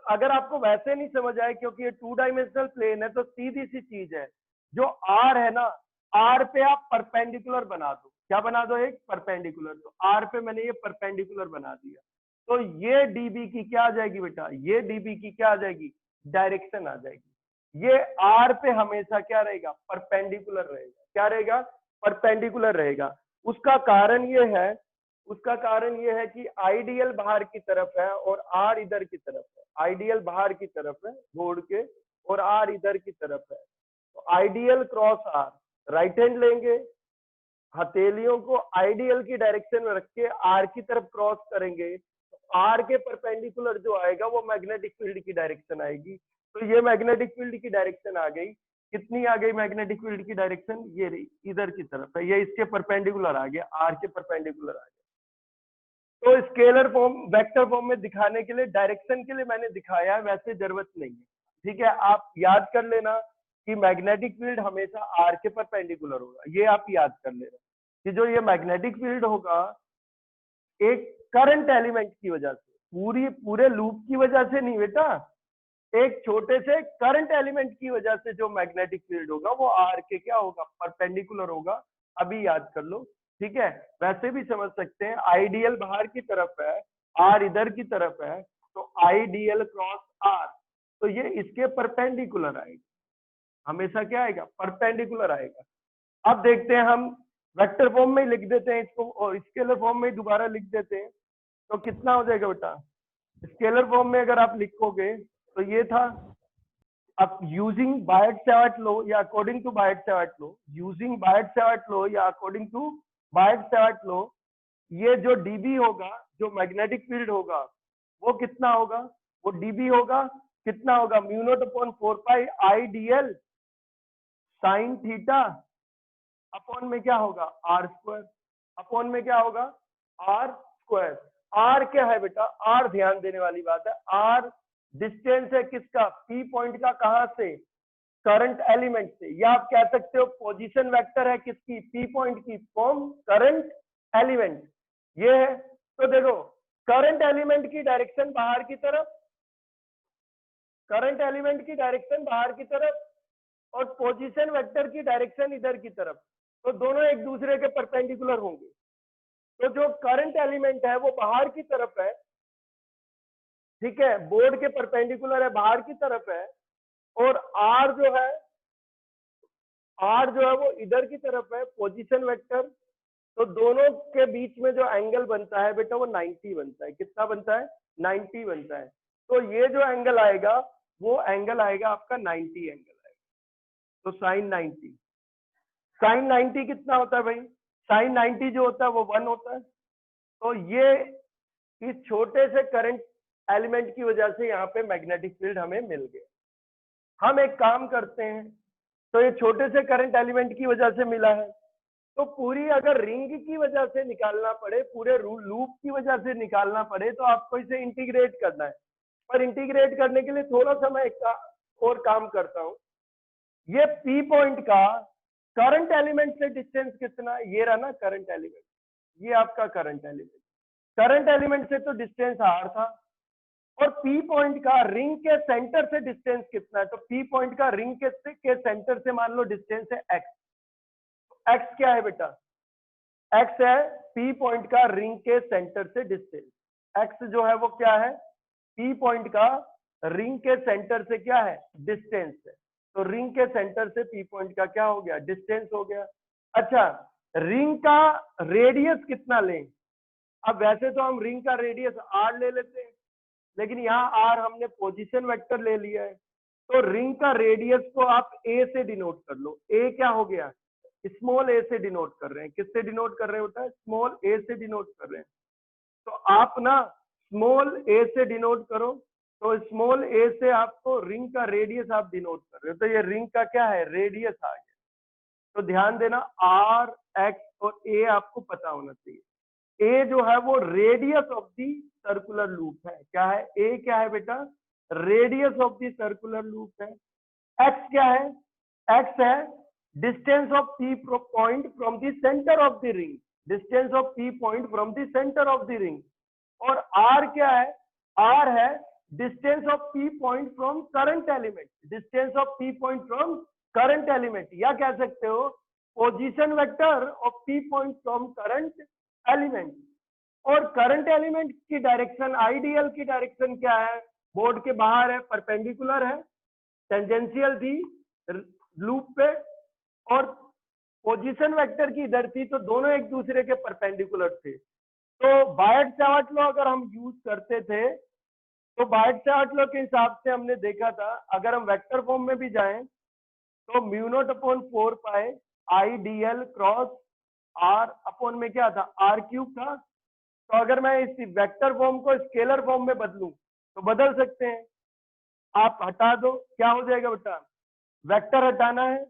अगर आपको वैसे नहीं समझ आए क्योंकि ये 2 डायमेंशनल प्लेन है, तो सीधी सी चीज है, जो आर है ना, आर पे आप परपेंडिकुलर बना दो। क्या बना दो? एक परपेंडिकुलर। तो आर पे मैंने ये परपेंडिकुलर बना दिया, तो ये डीबी की क्या आ जाएगी बेटा? ये डीबी की क्या आ जाएगी? डायरेक्शन आ जाएगी। ये आर पे हमेशा क्या रहेगा? परपेंडिकुलर रहेगा। क्या रहेगा? परपेंडिकुलर रहेगा। उसका कारण ये है, उसका कारण ये है कि आइडियल बाहर की तरफ है और आर इधर की तरफ है। आइडियल बाहर की तरफ है बोर्ड के और आर इधर की तरफ है। तो I dl cross r, right hand लेंगे, हथेलियों को आइडियल की डायरेक्शन में रख के आर की तरफ क्रॉस करेंगे, तो आर के परपेंडिकुलर जो आएगा वो मैग्नेटिक फील्ड की डायरेक्शन आएगी। तो ये मैग्नेटिक फील्ड की डायरेक्शन आ गई। कितनी आ गई मैग्नेटिक फील्ड की डायरेक्शन? ये रही, इधर की तरफ है, ये इसके परपेंडिकुलर आ गया, आर के परपेंडिकुलर आ गया। तो स्केलर फॉर्म, वेक्टर फॉर्म में दिखाने के लिए, डायरेक्शन के लिए मैंने दिखाया है, वैसे जरूरत नहीं है। ठीक है, आप याद कर लेना कि मैग्नेटिक फील्ड हमेशा आर के परपेंडिकुलर होगा, ये आप याद कर लेना कि जो ये मैग्नेटिक फील्ड होगा एक करंट एलिमेंट की वजह से, पूरे लूप की वजह से नहीं बेटा, एक छोटे से करंट एलिमेंट की वजह से जो मैग्नेटिक फील्ड होगा वो आर के क्या होगा? परपेंडिकुलर होगा। अभी याद कर लो। ठीक है, वैसे भी समझ सकते हैं, आइडियल बाहर की तरफ है, आर इधर की तरफ है, तो आइडियल क्रॉस आर, तो ये इसके परपेंडिकुलर आएगा, हमेशा क्या आएगा? परपेंडिकुलर आएगा। अब देखते हैं, हम वेक्टर फॉर्म में ही लिख देते हैं इसको और स्केलर फॉर्म में ही दोबारा लिख देते हैं, तो कितना हो जाएगा बेटा? स्केलर फॉर्म में अगर आप लिखोगे तो ये था, अब यूजिंग बायट-सैवर्ट लॉ या according to Biot Savart law, using Biot Savart law या अकॉर्डिंग टू बायट-सैवर्ट लॉ, ये जो डीबी होगा, जो मैग्नेटिक फील्ड होगा, वो कितना होगा? वो डीबी होगा, कितना होगा? म्यू नॉट अपॉन 4 पाई आई डीएल साइन थीटा अपॉन में क्या होगा? Are square. अपॉन में क्या होगा? Are square. आर क्या है बेटा? आर ध्यान देने वाली बात है, आर डिस्टेंस है किसका? पी पॉइंट का। कहां से? करंट एलिमेंट से, या आप कह सकते हो पोजीशन वेक्टर है किसकी? पी पॉइंट की, फ्रॉम करंट एलिमेंट। ये है, तो देखो करंट एलिमेंट की डायरेक्शन बाहर की तरफ, करंट एलिमेंट की डायरेक्शन बाहर की तरफ और पोजीशन वेक्टर की डायरेक्शन इधर की तरफ, तो दोनों एक दूसरे के परपेंडिकुलर होंगे। तो जो करंट एलिमेंट है वो बाहर की तरफ है, ठीक है, बोर्ड के परपेंडिकुलर है, बाहर की तरफ है, और आर जो है, आर जो है वो इधर की तरफ है, पोजीशन वेक्टर। तो दोनों के बीच में जो एंगल बनता है बेटा वो 90 बनता है। कितना बनता है? 90 बनता है। तो ये जो एंगल आएगा वो एंगल आएगा आपका 90 एंगल आएगा, तो साइन 90। साइन 90 कितना होता है भाई? साइन 90 जो होता है वो 1 होता है। तो ये इस छोटे से करंट एलिमेंट की वजह से यहाँ पे मैग्नेटिक फील्ड हमें मिल गया। हम एक काम करते हैं, तो ये छोटे से करंट एलिमेंट की वजह से मिला है, तो पूरी अगर रिंग की वजह से निकालना पड़े, पूरे लूप की वजह से निकालना पड़े, तो आपको इसे इंटीग्रेट करना है। पर इंटीग्रेट करने के लिए थोड़ा सा मैं एक और काम करता हूं। ये पी पॉइंट का करंट एलिमेंट से डिस्टेंस कितना? ये रहा ना करंट एलिमेंट, ये आपका करंट एलिमेंट। करंट एलिमेंट से तो डिस्टेंस आर था, और पी पॉइंट का रिंग के सेंटर से डिस्टेंस कितना है? तो पी पॉइंट का रिंग के सेंटर से मान लो डिस्टेंस है एक्स। एक्स क्या है बेटा, एक्स है पी पॉइंट का रिंग के सेंटर से डिस्टेंस। एक्स जो है वो क्या है, पी पॉइंट का रिंग के सेंटर से क्या है, डिस्टेंस है। तो रिंग के सेंटर से पी पॉइंट का क्या हो गया, डिस्टेंस हो गया। अच्छा, रिंग का रेडियस कितना लें, अब वैसे तो हम रिंग का रेडियस आर ले लेते हैं, लेकिन यहाँ आर हमने पोजीशन वेक्टर ले लिया है, तो रिंग का रेडियस को आप ए से डिनोट कर लो। ए क्या हो गया, स्मॉल ए से डिनोट कर रहे हैं। किससे डिनोट कर रहे होता है, स्मॉल ए से डिनोट कर रहे हैं। तो आप ना स्मॉल ए से डिनोट करो, तो स्मॉल ए से आपको रिंग का रेडियस आप डिनोट कर रहे हो, तो ये रिंग का क्या है, रेडियस आ गया। तो ध्यान देना, आर, एक्स और ए आपको पता होना चाहिए। ए जो है वो radius of the circular loop है। क्या है, ए क्या है बेटा, radius of the circular loop है। एक्स क्या है, एक्स है distance of P point from the centre of the ring, distance of P point from the centre of the ring. और आर क्या है, आर है distance of P point from current element, distance of P point from current element, या कह सकते हो position vector of P point from current element. और करंट एलिमेंट की डायरेक्शन, आईडीएल की डायरेक्शन क्या है, बोर्ड के बाहर है, परपेंडिकुलर है, टेंजेंशियल थी लूप पे, और पोजीशन वेक्टर की इधर थी, तो दोनों एक दूसरे के परपेंडिकुलर थे। तो बायट-सैवर्ट लॉ अगर हम यूज करते थे, तो बायट-सैवर्ट लॉ के हिसाब से हमने देखा था, अगर हम वेक्टर फॉर्म में भी जाएं तो mu naught upon 4 pi I D l cross r upon में क्या था, आर क्यूब था। तो अगर मैं इस वेक्टर फॉर्म को स्केलर फॉर्म में बदलूं तो बदल सकते हैं। आप हटा दो, क्या हो जाएगा बेटा, वेक्टर हटाना है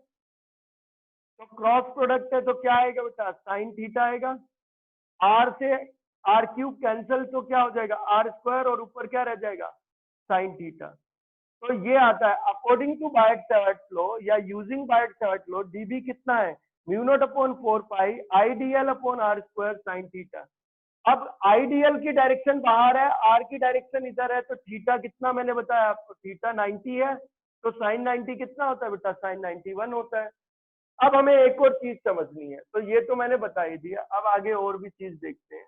तो क्रॉस प्रोडक्ट है, तो क्या आएगा बेटा, साइन थीटा आएगा। आर से आर क्यूब कैंसिल, तो क्या हो जाएगा, आर स्क्वायर, और ऊपर क्या रह जाएगा, साइन थीटा। तो ये आता है अकॉर्डिंग टू बायट-सैवर्ट लॉ या यूजिंग बायट-सैवर्ट लॉ, डीबी कितना है, mu naught upon 4 pi I dl upon r square sine theta. अब आईडीएल की डायरेक्शन बाहर है, आर की डायरेक्शन इधर है, तो थीटा कितना मैंने बताया आपको, थीटा 90 है, तो साइन 90 कितना होता है बेटा, साइन 91 होता है। अब हमें एक और चीज समझनी है, तो ये तो मैंने बता ही दिया, अब आगे और भी चीज देखते हैं।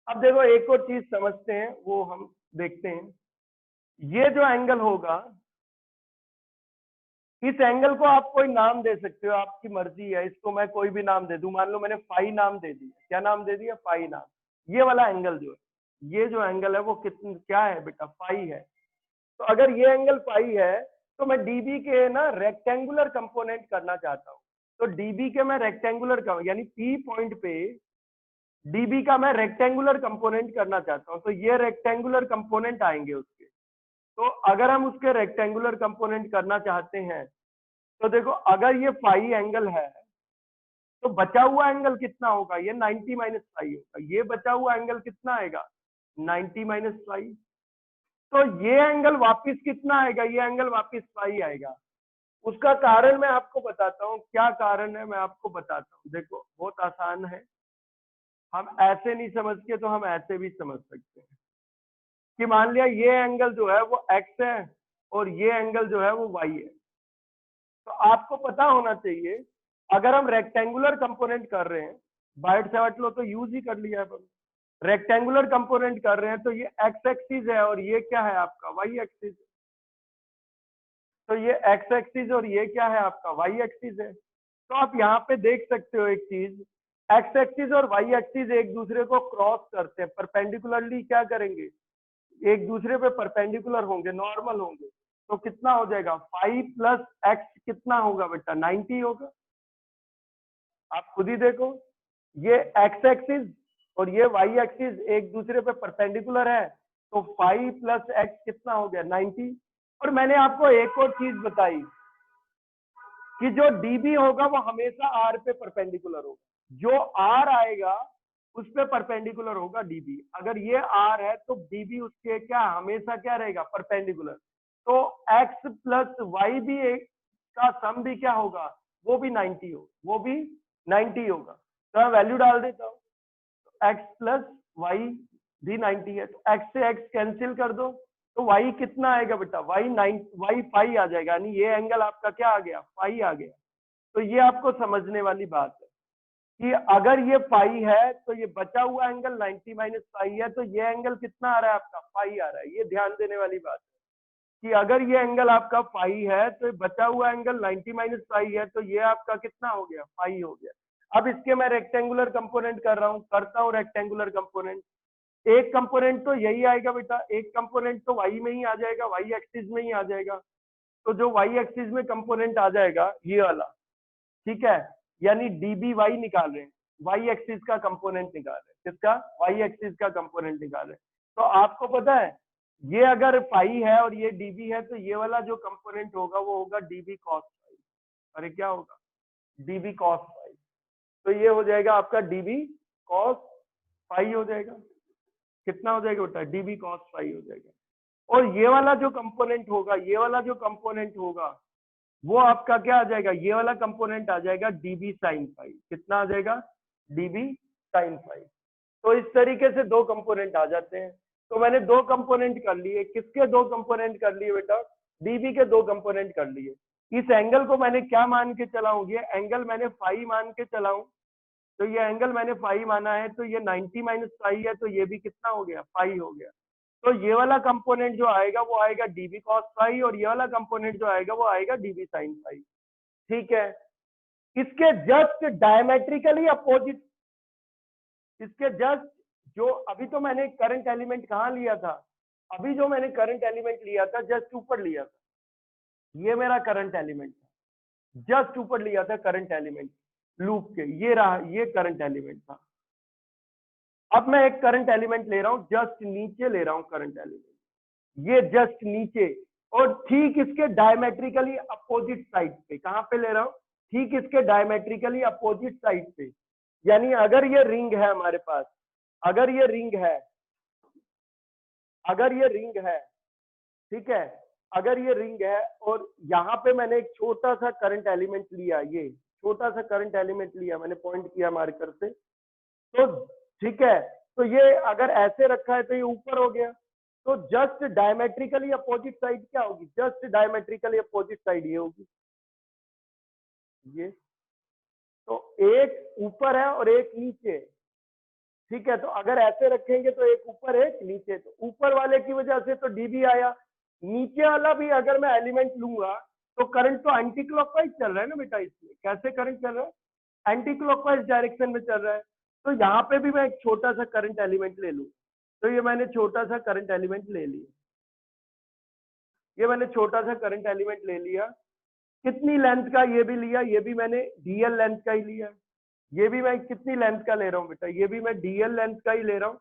अब देखो एक और चीज समझते हैं, वो हम देखते हैं। ये जो एंगल होगा, इस एंगल को आप कोई नाम दे सकते हो, आपकी मर्जी है, इसको मैं कोई भी नाम दे दूं। मान लो मैंने फाई नाम दे दिया, क्या नाम दे दिया, फाई नाम। ये वाला एंगल जो है, ये जो एंगल है वो कितना क्या है बेटा, फाई है। तो अगर ये एंगल फाई है, तो मैं डीबी के ना रेक्टेंगुलर कंपोनेंट करना चाहता हूँ। तो डीबी के मैं रेक्टेंगुलर का यानी पी पॉइंट पे डीबी का मैं रेक्टेंगुलर कंपोनेंट करना चाहता हूँ, तो ये रेक्टेंगुलर कंपोनेंट आएंगे उसके। तो अगर हम उसके रेक्टेंगुलर कंपोनेंट करना चाहते हैं, तो देखो अगर ये फाई एंगल है, तो बचा हुआ एंगल कितना होगा, ये 90 माइनस फाई होगा। ये बचा हुआ एंगल कितना आएगा, 90 माइनस फाई। तो ये एंगल वापिस कितना आएगा, ये एंगल वापिस फाई आएगा। उसका कारण मैं आपको बताता हूँ, क्या कारण है मैं आपको बताता हूँ। देखो बहुत आसान है, हम ऐसे नहीं समझ के तो हम ऐसे भी समझ सकते हैं कि मान लिया ये एंगल जो है वो एक्स है और ये एंगल जो है वो वाई है। तो आपको पता होना चाहिए, अगर हम रेक्टेंगुलर कंपोनेंट कर रहे हैं, बायट-सैवर्ट लॉ तो यूज ही कर लिया है, रेक्टेंगुलर कंपोनेंट कर रहे हैं, तो ये एक्स एक्सिस है और ये क्या है आपका, वाई एक्सिस। तो ये एक्स एक्सिस और ये क्या है आपका, वाई एक्सिस है। तो आप यहाँ पे देख सकते हो एक चीज, एक्स एक्सिस और वाई एक्सिस एक दूसरे को क्रॉस करते हैं, परपेंडिकुलरली क्या करेंगे, एक दूसरे पे परपेंडिकुलर होंगे, नॉर्मल होंगे। तो कितना हो जाएगा, 5 प्लस एक्स कितना होगा बेटा, 90 होगा। आप खुद ही देखो, ये एक्स एक्सिस और ये वाई एक्सिस एक दूसरे पे परपेंडिकुलर है, तो 5 प्लस एक्स कितना हो गया, 90। और मैंने आपको एक और चीज बताई कि जो डीबी होगा वो हमेशा आर पे परपेंडिकुलर होगा, जो आर आएगा उस पे परपेंडिकुलर होगा डीबी। अगर ये आर है तो डीबी उसके क्या हमेशा क्या रहेगा, परपेंडिकुलर। तो एक्स प्लस वाई भी का सम भी क्या होगा, वो भी 90 हो, वो भी 90 होगा। तो मैं वैल्यू डाल देता हूँ, एक्स प्लस वाई भी 90 है, तो एक्स से एक्स कैंसिल कर दो, तो वाई कितना आएगा बेटा, वाई 9 वाई फाई आ जाएगा, यानी ये एंगल आपका क्या आ गया, फाई आ गया। तो ये आपको समझने वाली बात है कि अगर ये फाई है तो ये बचा हुआ एंगल 90 माइनस फाई है, तो ये एंगल कितना आ रहा है आपका, फाई आ रहा है। ये ध्यान देने वाली बात है कि अगर ये एंगल आपका फाई है तो बचा हुआ एंगल 90 माइनस फाई है, तो ये आपका कितना हो गया, फाई हो गया। अब इसके मैं रेक्टेंगुलर कंपोनेंट कर रहा हूं, करता हूं रेक्टेंगुलर कंपोनेंट। एक कंपोनेंट तो यही आएगा बेटा, एक कंपोनेंट तो वाई में ही आ जाएगा, वाई एक्सिस में ही आ जाएगा। तो जो वाई एक्सिस में कंपोनेंट आ जाएगा ये वाला, ठीक है, यानी डीबी वाई निकाल रहे हैं, वाई एक्सिस का कंपोनेंट निकाल रहे हैं, किसका, वाई एक्सिस का कंपोनेंट निकाल रहे हैं। तो आपको पता है ये अगर फाई है और ये डीबी है, तो ये वाला जो कंपोनेंट होगा वो होगा डीबी कॉस फाई। अरे क्या होगा, डीबी कॉस फाई। तो ये हो जाएगा आपका डीबी कॉस फाई हो जाएगा। कितना हो जाएगा बेटा, डीबी कॉस फाई हो जाएगा। और ये वाला जो कंपोनेंट होगा, ये वाला जो कंपोनेंट होगा वो आपका क्या आ जाएगा, ये वाला कंपोनेंट आ जाएगा डीबी साइन फाई। कितना आ जाएगा, डीबी साइन फाई। तो इस तरीके से दो कंपोनेंट आ जाते हैं। तो मैंने दो कंपोनेंट कर लिए, किसके दो कंपोनेंट कर लिए बेटा, डीबी के दो कंपोनेंट कर लिए। इस एंगल को मैंने क्या मान के चलाऊं, ये एंगल मैंने फाई मान के चलाऊं। तो ये एंगल मैंने फाई माना है, तो ये 90 माइनस फाई है, तो ये भी कितना हो गया, फाई हो गया। तो ये वाला कंपोनेंट जो आएगा वो आएगा डीबी कॉस फाई, और ये वाला कंपोनेंट जो आएगा वो आएगा डीबी साइन फाई। ठीक है, इसके जस्ट डायमेट्रिकली अपोजिट, इसके जस्ट जो अभी तो मैंने करंट एलिमेंट कहाँ लिया था, अभी जो मैंने करंट एलिमेंट लिया था जस्ट ऊपर लिया था, ये मेरा करंट एलिमेंट था, जस्ट ऊपर लिया था करंट एलिमेंट लूप के, ये रहा, ये करंट एलिमेंट था। अब मैं एक करंट एलिमेंट ले रहा हूं, जस्ट नीचे ले रहा हूं करंट एलिमेंट, ये जस्ट नीचे, और ठीक इसके डायमेट्रिकली अपोजिट साइड पे, कहां पे ले रहा हूं, ठीक इसके डायमेट्रिकली अपोजिट साइड पे। यानी अगर ये रिंग है हमारे पास, अगर ये रिंग है, अगर ये रिंग है, ठीक है, अगर ये रिंग है और यहाँ पे मैंने एक छोटा सा करंट एलिमेंट लिया, ये छोटा सा करंट एलिमेंट लिया मैंने, पॉइंट किया मार्कर से, तो ठीक है, तो ये अगर ऐसे रखा है तो ये ऊपर हो गया। तो जस्ट डायमेट्रिकली अपोजिट साइड क्या होगी, जस्ट डायमेट्रिकली अपोजिट साइड ये होगी, ये। तो एक ऊपर है और एक नीचे, ठीक है, तो अगर ऐसे रखेंगे तो एक ऊपर एक नीचे, तो ऊपर वाले की वजह से तो डीबी आया, नीचे वाला भी अगर मैं एलिमेंट लूंगा तो करंट तो एंटी क्लॉकवाइज चल रहा है ना बेटा, इसमें कैसे करंट चल रहा है, एंटी क्लॉकवाइज डायरेक्शन में चल रहा है। तो यहाँ पे भी मैं एक छोटा सा करंट एलिमेंट ले लूं, तो ये मैंने छोटा सा करंट एलिमेंट ले लिया, ये मैंने छोटा सा करंट एलिमेंट ले लिया। कितनी लेंथ का, ये भी लिया, ये भी मैंने डीएल लेंथ का ही लिया, ये भी मैं कितनी लेंथ का ले रहा हूँ बेटा, ये भी मैं डीएल लेंथ का ही ले रहा हूँ,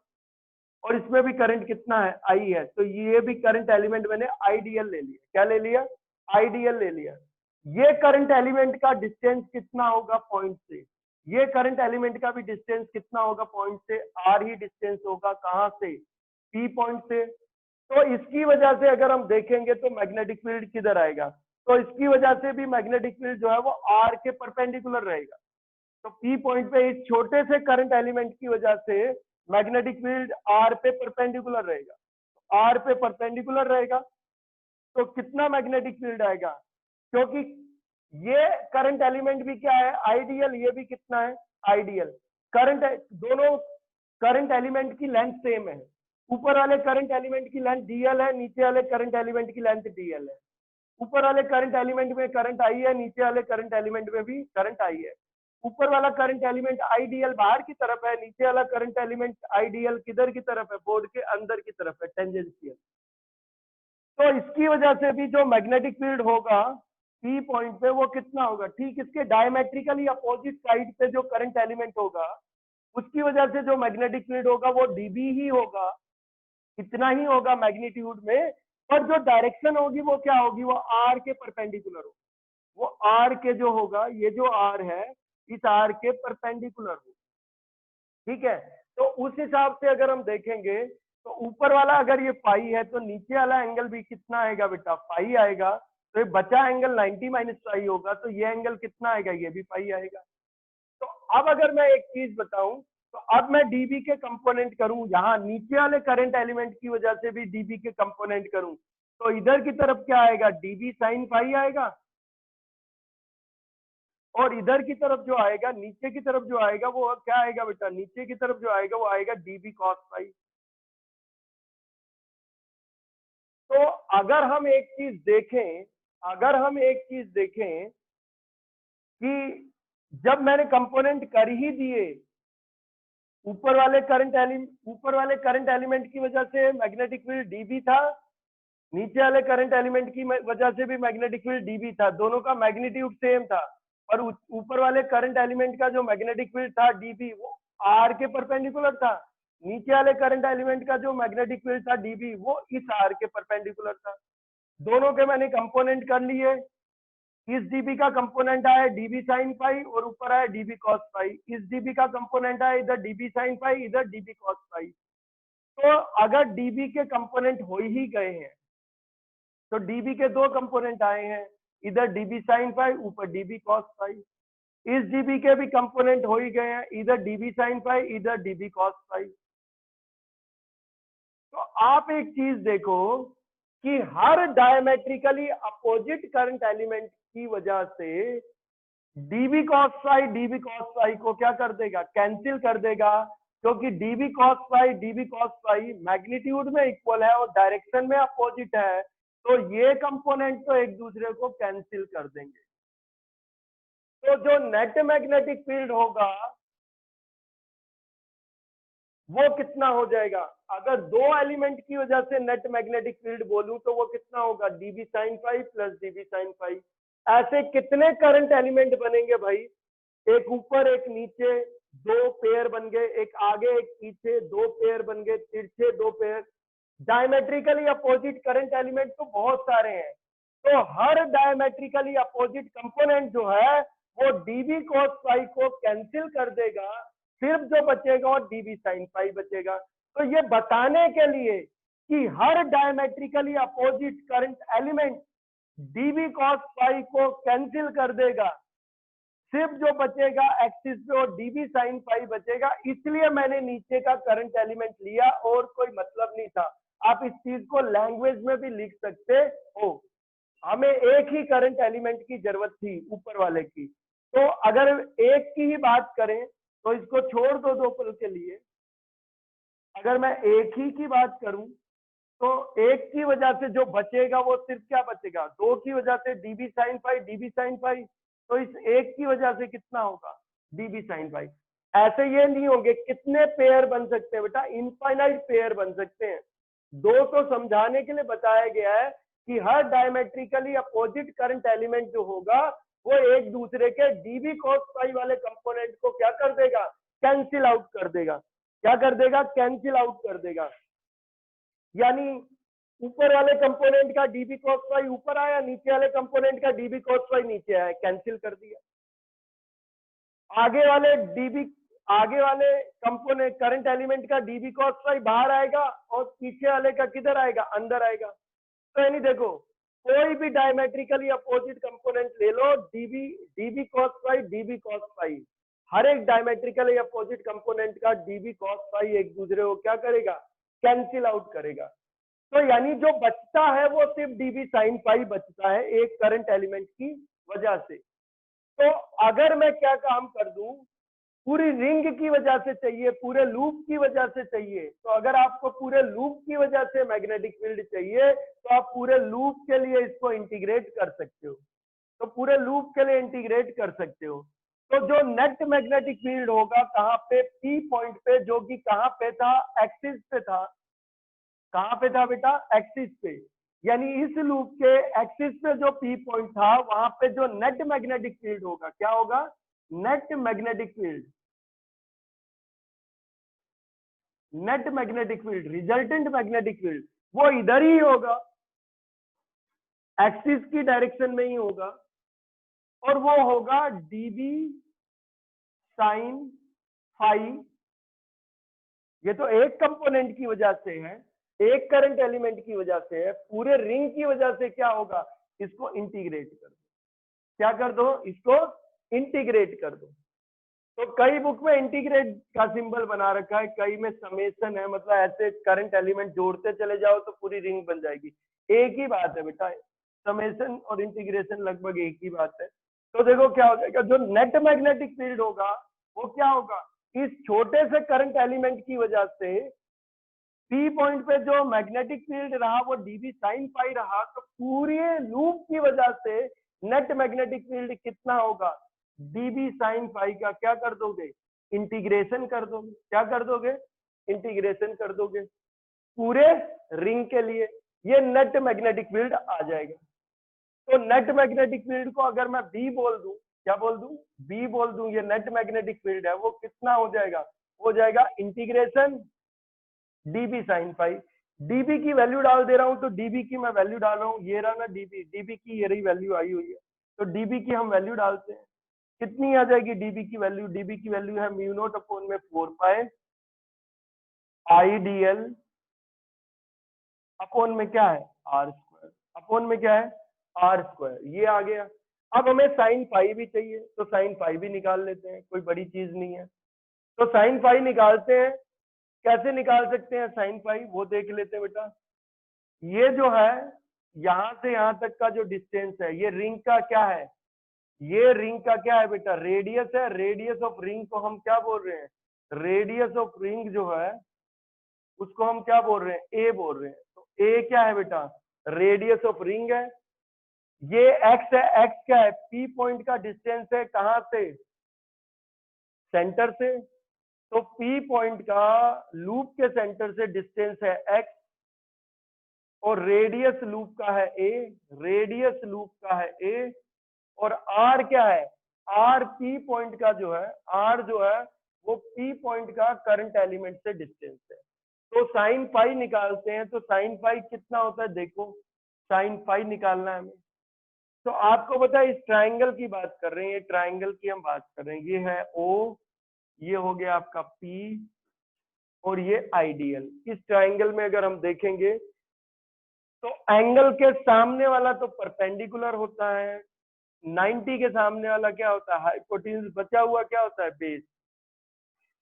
और इसमें भी करंट कितना है, आई है, तो ये भी करंट एलिमेंट मैंने आईडीएल ले लिया। क्या ले लिया, आईडीएल ले लिया। ये करंट एलिमेंट का डिस्टेंस कितना होगा पॉइंट से, ये करंट एलिमेंट का भी डिस्टेंस कितना होगा पॉइंट से, आर ही डिस्टेंस होगा, कहां से, पी पॉइंट से। तो इसकी वजह से अगर हम देखेंगे तो मैग्नेटिक फील्ड किधर आएगा, तो इसकी वजह से भी मैग्नेटिक फील्ड जो है वो आर के परपेंडिकुलर रहेगा। तो पी पॉइंट पे इस छोटे से करंट एलिमेंट की वजह से मैग्नेटिक फील्ड आर पे परपेंडिकुलर रहेगा, आर पे परपेंडिकुलर रहेगा, तो कितना मैग्नेटिक फील्ड आएगा, क्योंकि ये करंट एलिमेंट भी क्या है, आइडियल, ये भी कितना है, आइडियल। करंट, दोनों करंट एलिमेंट की लेंथ सेम है, ऊपर वाले करंट एलिमेंट की लेंथ डीएल है, नीचे वाले करंट एलिमेंट की लेंथ डीएल है। ऊपर वाले करंट एलिमेंट में करंट आई है, नीचे वाले करंट एलिमेंट में भी करंट आई है। ऊपर वाला करंट एलिमेंट आईडीएल बाहर की तरफ है, नीचे वाला करंट एलिमेंट आईडीएल किधर की तरफ है, बोर्ड के अंदर की तरफ है, टेंजेंशियल। तो इसकी वजह से भी जो मैग्नेटिक फील्ड होगा पी पॉइंट पे वो कितना होगा, ठीक इसके डायमेट्रिकली अपोजिट साइड पे जो करंट एलिमेंट होगा उसकी वजह से जो मैग्नेटिक फील्ड होगा वो डीबी ही होगा, इतना ही होगा मैग्नीट्यूड में। पर जो डायरेक्शन होगी वो क्या होगी, वो आर के परपेंडिकुलर होगी, वो आर के जो होगा, ये जो आर है इस आर के परपेंडिकुलर होगा, ठीक है। तो उस हिसाब से अगर हम देखेंगे तो ऊपर वाला अगर ये पाई है तो नीचे वाला एंगल भी कितना आएगा बेटा, पाई आएगा। तो ये बचा एंगल 90 माइनस पाई होगा, तो ये एंगल कितना आएगा, ये भी पाई आएगा। तो अब अगर मैं एक चीज बताऊं, तो अब मैं डीबी के कंपोनेंट करूं, यहाँ नीचे वाले करंट एलिमेंट की वजह से भी डीबी के कंपोनेंट करूं, तो इधर की तरफ क्या आएगा, डीबी साइन फाई आएगा, और इधर की तरफ जो आएगा, नीचे की तरफ जो आएगा वो क्या आएगा बेटा, नीचे की तरफ जो आएगा वो आएगा डीबी कॉस फाई। तो अगर हम एक चीज देखें, अगर हम एक चीज देखें कि जब मैंने कंपोनेंट कर ही दिए, ऊपर वाले करंट एलिमेंट की वजह से मैग्नेटिक फील्ड डीबी था, नीचे वाले करंट एलिमेंट की वजह से भी मैग्नेटिक फील्ड डीबी था, दोनों का मैग्नीट्यूड सेम था। और ऊपर वाले करंट एलिमेंट का जो मैग्नेटिक फील्ड था डीबी वो आर के परपेंडिकुलर था, नीचे वाले करंट एलिमेंट का जो मैग्नेटिक फील्ड था डीबी वो इस आर के परपेंडिकुलर था। दोनों के मैंने कंपोनेंट कर लिए। इस डीबी का कंपोनेंट आया डीबी साइन फाई और ऊपर आया डीबी कॉस फाई। इस डीबी का कंपोनेंट आया इधर डीबी साइन फाई, इधर डीबी कॉस फाई। तो अगर डीबी के कंपोनेंट हो ही गए हैं तो डीबी के दो कंपोनेंट आए हैं, इधर डीबी साइन फाई, ऊपर डीबी कॉस फाई। इस डीबी के भी कंपोनेंट हो ही गए हैं, इधर डीबी साइन फाई, इधर डीबी कॉस फाई। तो आप एक चीज देखो कि हर डायमेट्रिकली अपोजिट करंट एलिमेंट की वजह से डीबी कॉस फाई को क्या कर देगा, कैंसिल कर देगा, क्योंकि डीबी कॉस फाई मैग्नीट्यूड में इक्वल है और डायरेक्शन में अपोजिट है, तो ये कंपोनेंट तो एक दूसरे को कैंसिल कर देंगे। तो जो नेट मैग्नेटिक फील्ड होगा वो कितना हो जाएगा, अगर दो एलिमेंट की वजह से नेट मैग्नेटिक फील्ड बोलूं तो वो कितना होगा, dB sine phi plus dB sine phi. ऐसे कितने करंट एलिमेंट बनेंगे भाई, एक ऊपर एक नीचे, दो पेयर बन गए, एक आगे एक पीछे, दो पेयर बन गए, तिरछे दो pair. Diametrically opposite current element तो बहुत सारे हैं, तो हर डायमेट्रिकली अपोजिट कंपोनेंट जो है वो डीबी कॉस फाई को कैंसिल कर देगा, सिर्फ जो बचेगा और डीबी साइन फाई बचेगा। तो ये बताने के लिए कि हर diametrically opposite current element dB cos phi को कैंसिल कर देगा, सिर्फ जो बचेगा एक्सिस पे और डीबी साइन फाई बचेगा। इसलिए मैंने नीचे का करंट एलिमेंट लिया और कोई मतलब नहीं था। आप इस चीज को लैंग्वेज में भी लिख सकते हो, हमें एक ही करंट एलिमेंट की जरूरत थी ऊपर वाले की। तो अगर एक की ही बात करें तो इसको छोड़ दो दो पल के लिए, अगर मैं एक ही की बात करूं तो एक की वजह से जो बचेगा वो सिर्फ क्या बचेगा, दो की वजह से dB sine phi, dB sine phi, तो इस एक की वजह से कितना होगा, डीबी साइन फाई। ऐसे ये नहीं होंगे, कितने पेयर बन सकते हैं बेटा, इनफाइनाइट पेयर बन सकते हैं। दो तो समझाने के लिए बताया गया है कि हर डायमेट्रिकली अपोजिट करंट एलिमेंट जो होगा वो एक दूसरे के डीबी कॉस फाई वाले कंपोनेंट को क्या कर देगा, कैंसिल आउट कर देगा। क्या कर देगा, कैंसिल आउट कर देगा। यानी ऊपर वाले कंपोनेंट का डीबी कॉस फाई ऊपर आया, नीचे वाले कंपोनेंट का डीबी कॉस फाई नीचे आया, कैंसिल कर दिया। आगे वाले कंपोनेंट करंट एलिमेंट का डीबी कॉस फाई बाहर आएगा और पीछे वाले का किधर आएगा, अंदर आएगा। तो यानी देखो कोई भी डायमेट्रिकली अपोजिट कंपोनेंट ले लो, dB cos phi, dB cos phi, हर एक डायमेट्रिकली अपोजिट कंपोनेंट का डीबी कॉस फाई एक दूसरे को क्या करेगा, कैंसिल आउट करेगा। तो यानी जो बचता है वो सिर्फ डीबी साइन फाई बचता है एक करंट एलिमेंट की वजह से। तो अगर मैं क्या काम कर दूं, पूरी रिंग की वजह से चाहिए, पूरे लूप की वजह से चाहिए, तो अगर आपको पूरे लूप की वजह से मैग्नेटिक फील्ड चाहिए तो आप पूरे लूप के लिए इसको इंटीग्रेट कर सकते हो, तो पूरे लूप के लिए इंटीग्रेट कर सकते हो। तो जो नेट मैग्नेटिक फील्ड होगा कहाँ पे, पी पॉइंट पे, जो कि कहाँ पे था, एक्सिस पे था। कहाँ पे था बेटा, एक्सिस पे। यानी इस लूप के एक्सिस पे जो पी पॉइंट था वहां पे जो नेट मैग्नेटिक फील्ड होगा क्या होगा, net magnetic field, net magnetic field, resultant magnetic field वो इधर ही होगा, एक्सिस की डायरेक्शन में ही होगा, और वो होगा डीबी साइन फाई। ये तो एक कंपोनेंट की वजह से है, एक करंट एलिमेंट की वजह से है, पूरे रिंग की वजह से क्या होगा, इसको इंटीग्रेट कर दो। क्या कर दो, इसको इंटीग्रेट कर दो। तो कई बुक में इंटीग्रेट का सिंबल बना रखा है, कई में समेशन है, मतलब ऐसे करंट एलिमेंट जोड़ते चले जाओ तो पूरी रिंग बन जाएगी। एक ही बात है बेटा, समेशन और इंटीग्रेशन लगभग एक ही बात है। तो देखो क्या हो जाएगा, जो नेट मैग्नेटिक फील्ड होगा वो क्या होगा, इस छोटे से करंट एलिमेंट की वजह से पी पॉइंट पे जो मैग्नेटिक फील्ड रहा वो डीबी साइन पाई रहा, तो पूरे लूप की वजह से नेट मैग्नेटिक फील्ड कितना होगा, डीबी साइन पाई का क्या कर दोगे, इंटीग्रेशन कर दोगे, क्या कर दोगे, इंटीग्रेशन कर दोगे पूरे रिंग के लिए, ये नेट मैग्नेटिक फील्ड आ जाएगा। तो नेट मैग्नेटिक फील्ड को अगर मैं बी बोल दूं, क्या बोल दूं, बी बोल दूं, ये नेट मैग्नेटिक फील्ड है, वो कितना हो जाएगा, हो जाएगा integration dB sine phi. DB की वैल्यू डाल दे रहा हूं, तो डीबी की मैं वैल्यू डाल रहा हूं, ये रहा ना डीबी, डीबी की ये रही वैल्यू आई हुई है, तो डीबी की हम वैल्यू डालते हैं, कितनी आ जाएगी डीबी की वैल्यू, डीबी की वैल्यू है म्यू नॉट अपॉन में 4 pi I D L upon में क्या है आर स्क्वायर, अपॉन में क्या है आर स्क्वायर, ये आ गया। अब हमें साइन फाई भी चाहिए, तो साइन फाई भी निकाल लेते हैं, कोई बड़ी चीज नहीं है। तो साइन फाई निकालते हैं, कैसे निकाल सकते हैं साइन फाई, वो देख लेते हैं बेटा। ये जो है यहां से यहां तक का जो डिस्टेंस है, ये रिंग का क्या है, ये रिंग का क्या है बेटा, रेडियस है। रेडियस ऑफ रिंग को हम क्या बोल रहे हैं, रेडियस ऑफ रिंग जो है उसको हम क्या बोल रहे हैं, ए बोल रहे हैं। तो ए क्या है बेटा, रेडियस ऑफ रिंग है। ये एक्स है, एक्स क्या है, पी पॉइंट का डिस्टेंस है कहां से, सेंटर से। तो पी पॉइंट का लूप के सेंटर से डिस्टेंस है एक्स, और रेडियस लूप का है ए, रेडियस लूप का है ए, और आर क्या है, आर पी पॉइंट का जो है, आर जो है वो पी पॉइंट का करंट एलिमेंट से डिस्टेंस है। तो साइन फाई निकालते हैं, तो साइन फाई कितना होता है, देखो साइन फाई निकालना है हमें। तो आपको पता है इस ट्राइंगल की बात कर रहे हैं, ये ट्राइंगल की हम बात कर रहे हैं, ये है ओ, ये हो गया आपका पी, और ये आइडियल। इस ट्राइंगल में अगर हम देखेंगे तो एंगल के सामने वाला तो परपेंडिकुलर होता है, 90 के सामने वाला क्या होता है हाइपोटेन्यूज, बचा हुआ क्या होता है बेस।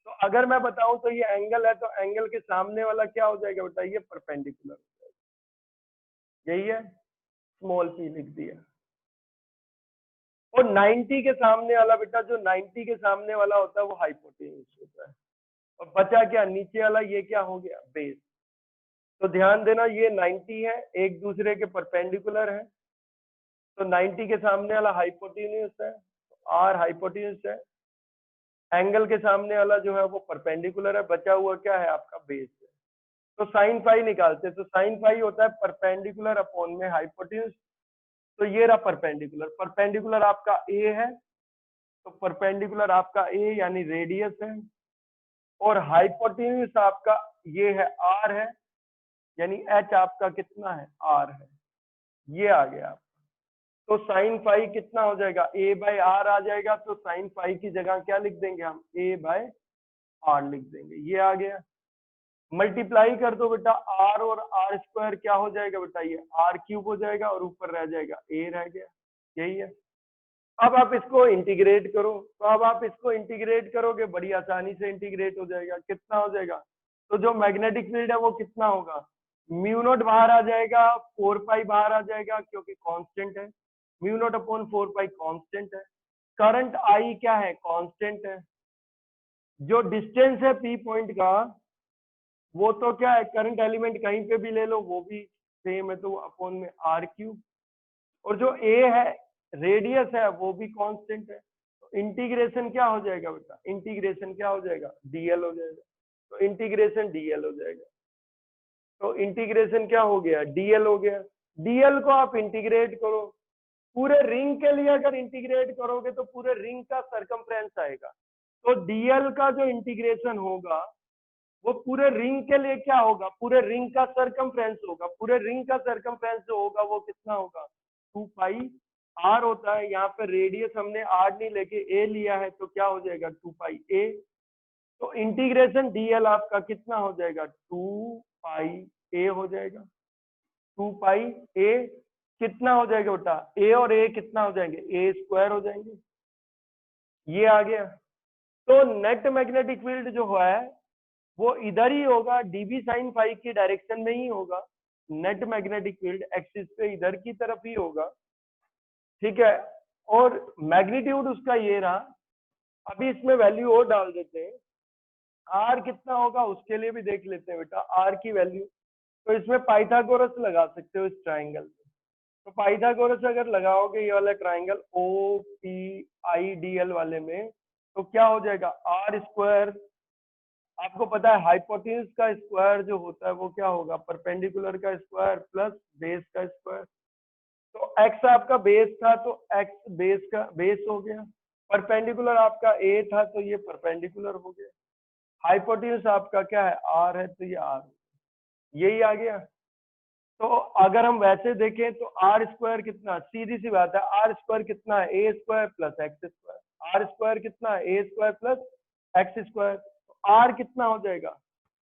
तो अगर मैं बताऊं तो ये एंगल है, तो एंगल के सामने वाला क्या हो जाएगा बेटा, ये परपेंडिकुलर हो जाएगा, यही है, स्मॉल पी लिख दिया। और 90 के सामने वाला बेटा, जो 90 के सामने वाला होता है वो हाइपोटेन्यूज होता है, और बचा क्या नीचे वाला, ये क्या हो गया बेस। तो ध्यान देना ये 90 है, एक दूसरे के परपेंडिकुलर है, तो 90 के सामने वाला हाइपोटेन्यूज है, आर हाइपोटेन्यूज है, एंगल के सामने वाला जो है वो परपेंडिकुलर है, बचा हुआ क्या है आपका बेस है। तो साइन फाई निकालते हैं, तो साइन फाई होता है परपेंडिकुलर अपॉन में हाइपोटेन्यूज। तो ये रहा परपेंडिकुलर, परपेंडिकुलर आपका ए है, तो परपेंडिकुलर आपका ए यानी रेडियस है, और हाइपोटेन्यूज आपका ये है आर है, यानी एच आपका कितना है आर है, ये आ गया। तो साइन फाई कितना हो जाएगा, ए बाय आर आ जाएगा, तो साइन फाई की जगह क्या लिख देंगे हम, ए बाय आर लिख देंगे, ये आ गया। मल्टीप्लाई कर दो बेटा, आर और आर स्क्वायर क्या हो जाएगा बेटा, ये आर क्यूब हो जाएगा, और ऊपर रह जाएगा ए रह गया, यही है। अब आप इसको इंटीग्रेट करो, तो अब आप इसको इंटीग्रेट करोगे, बड़ी आसानी से इंटीग्रेट हो जाएगा, कितना हो जाएगा, तो जो मैग्नेटिक फील्ड है वो कितना होगा, म्यू नॉट बाहर आ जाएगा, 4 पाई बाहर आ जाएगा क्योंकि कांस्टेंट है, म्यू नॉट अपॉन 4 पाई कांस्टेंट है, करंट आई क्या है कांस्टेंट है, जो डिस्टेंस है पी पॉइंट का वो तो क्या है, करंट एलिमेंट कहीं पे भी ले लो वो भी सेम है, तो अपॉन में आर क्यूब, और जो ए है रेडियस है वो भी कांस्टेंट है, तो इंटीग्रेशन क्या हो जाएगा बेटा, इंटीग्रेशन क्या हो जाएगा डीएल हो जाएगा, तो इंटीग्रेशन डीएल हो जाएगा। तो इंटीग्रेशन क्या हो गया डीएल हो गया, डीएल को आप इंटीग्रेट करो, पूरे रिंग के लिए अगर इंटीग्रेट करोगे तो पूरे रिंग का सरकमफ्रेंस आएगा, तो डीएल का जो इंटीग्रेशन होगा वो पूरे रिंग के लिए क्या होगा, पूरे रिंग का सरकमफ्रेंस होगा, पूरे रिंग का सरकमफ्रेंस जो होगा वो कितना होगा 2 पाई आर होता है, यहाँ पे रेडियस हमने आर नहीं लेके ए लिया है, तो क्या हो जाएगा 2 पाई ए। तो इंटीग्रेशन डीएल आपका कितना हो जाएगा 2 पाई ए हो जाएगा, 2 पाई ए कितना हो जाएगा बेटा, ए और ए कितना हो जाएंगे, ए स्क्वायर हो जाएंगे, ये आ गया। तो नेट मैग्नेटिक फील्ड जो है वो इधर ही होगा, डीबी साइन फाई की डायरेक्शन में ही होगा, नेट मैग्नेटिक फील्ड एक्सिस पे इधर की तरफ ही होगा, ठीक है। और मैग्नीट्यूड उसका ये रहा। अभी इसमें वैल्यू और डाल देते हैं, आर कितना होगा उसके लिए भी देख लेते हैं बेटा, आर की वैल्यू। तो इसमें पाइथागोरस लगा सकते हो इस ट्राइंगल में। तो पाइथागोरस अगर लगाओगे ये वाला triangle O P I D L वाले में, तो क्या हो जाएगा, आर स्क्वायर। आपको पता है हाइपोटेन्यूज का स्क्वायर जो होता है वो क्या होगा, परपेंडिकुलर का स्क्वायर प्लस बेस का स्क्वायर। तो एक्स आपका बेस था तो एक्स बेस का बेस हो गया, परपेंडिकुलर आपका ए था तो ये परपेंडिकुलर हो गया, हाइपोटेन्यूज आपका क्या है, आर है तो ये आर, यही आ गया। तो अगर हम वैसे देखें तो आर स्क्वायर कितना, सीधी सी बात है, आर स्क्वायर कितना है, A square plus X square. R square कितना है, A square plus X square. तो आर कितना हो जाएगा,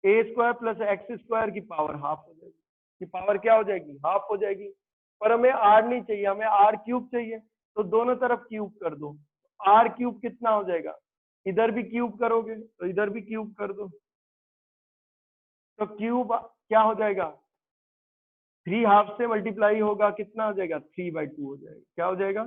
A square plus X square की पावर हाफ हो जाएगी, की पावर क्या हो जाएगी, हाफ हो जाएगी। पर हमें आर नहीं चाहिए, हमें आर क्यूब चाहिए, तो दोनों तरफ क्यूब कर दो। आर क्यूब कितना हो जाएगा, इधर भी क्यूब करोगे तो इधर भी क्यूब कर दो, तो क्यूब क्या हो जाएगा, 3 हाफ से मल्टीप्लाई होगा कितना हो जाएगा, 3/2 हो जाएगा। क्या हो जाएगा,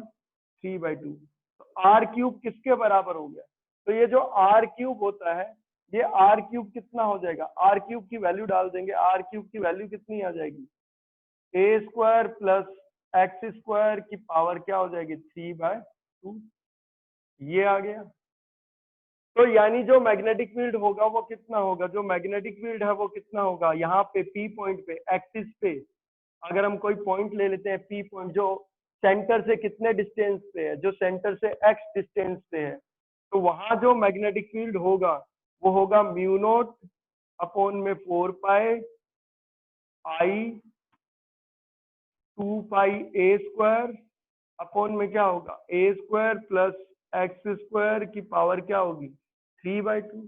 3/2। तो आर क्यूब किसके बराबर हो गया, तो ये जो आर क्यूब होता है, ये आर क्यूब कितना हो जाएगा, आर क्यूब की वैल्यू डाल देंगे, आर क्यूब की वैल्यू कितनी आ जाएगी, ए स्क्वायर प्लस एक्स स्क्वायर की पावर क्या हो जाएगी, 3/2। ये आ गया। तो यानी जो मैग्नेटिक फील्ड होगा वो कितना होगा, जो मैग्नेटिक फील्ड है वो कितना होगा, यहाँ पे पी पॉइंट पे एक्सिस पे, अगर हम कोई पॉइंट ले लेते हैं पी पॉइंट, जो सेंटर से कितने डिस्टेंस पे है, जो सेंटर से एक्स डिस्टेंस पे है, तो वहां जो मैग्नेटिक फील्ड होगा वो होगा म्यू नॉट अपॉन में 4 पाई आई 2 पाई ए स्क्वायर अपॉन में क्या होगा, ए स्क्वायर प्लस एक्स स्क्वायर की पावर क्या होगी, 3/2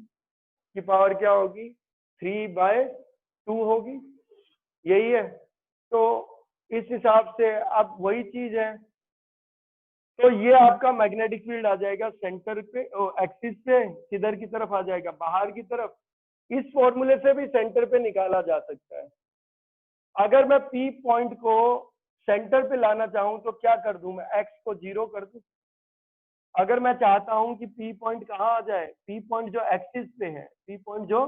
की पावर क्या होगी, 3/2 होगी, यही है। तो इस हिसाब से अब वही चीज है, तो ये आपका मैग्नेटिक फील्ड आ जाएगा सेंटर पे, एक्सिस पे किधर की तरफ आ जाएगा, बाहर की तरफ। इस फॉर्मूले से भी सेंटर पे निकाला जा सकता है। अगर मैं पी पॉइंट को सेंटर पे लाना चाहूं तो क्या कर दूं, मैं एक्स को 0 कर दूं। अगर मैं चाहता हूं कि पी पॉइंट कहाँ आ जाए, पी पॉइंट जो एक्सिस पे है, पी पॉइंट जो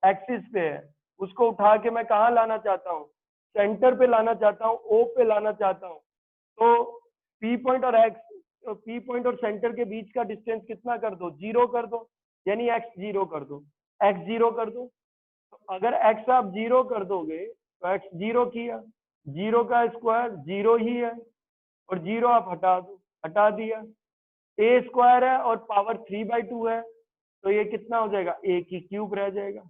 एक्सिस पे है उसको उठा के मैं कहाँ लाना चाहता हूँ, सेंटर पे लाना चाहता हूँ, ओ पे लाना चाहता हूँ। तो पी पॉइंट और एक्स, पी पॉइंट और सेंटर के बीच का डिस्टेंस कितना कर दो, 0 कर दो, यानी एक्स 0 कर दो, एक्स 0 कर दो। तो अगर एक्स आप 0 कर दोगे तो एक्स 0 किया, 0 का स्क्वायर 0 ही है, और 0 आप हटा दो, हटा दिया, ए स्क्वायर है और पावर 3/2 है, तो ये कितना हो जाएगा, ए की क्यूब रह जाएगा।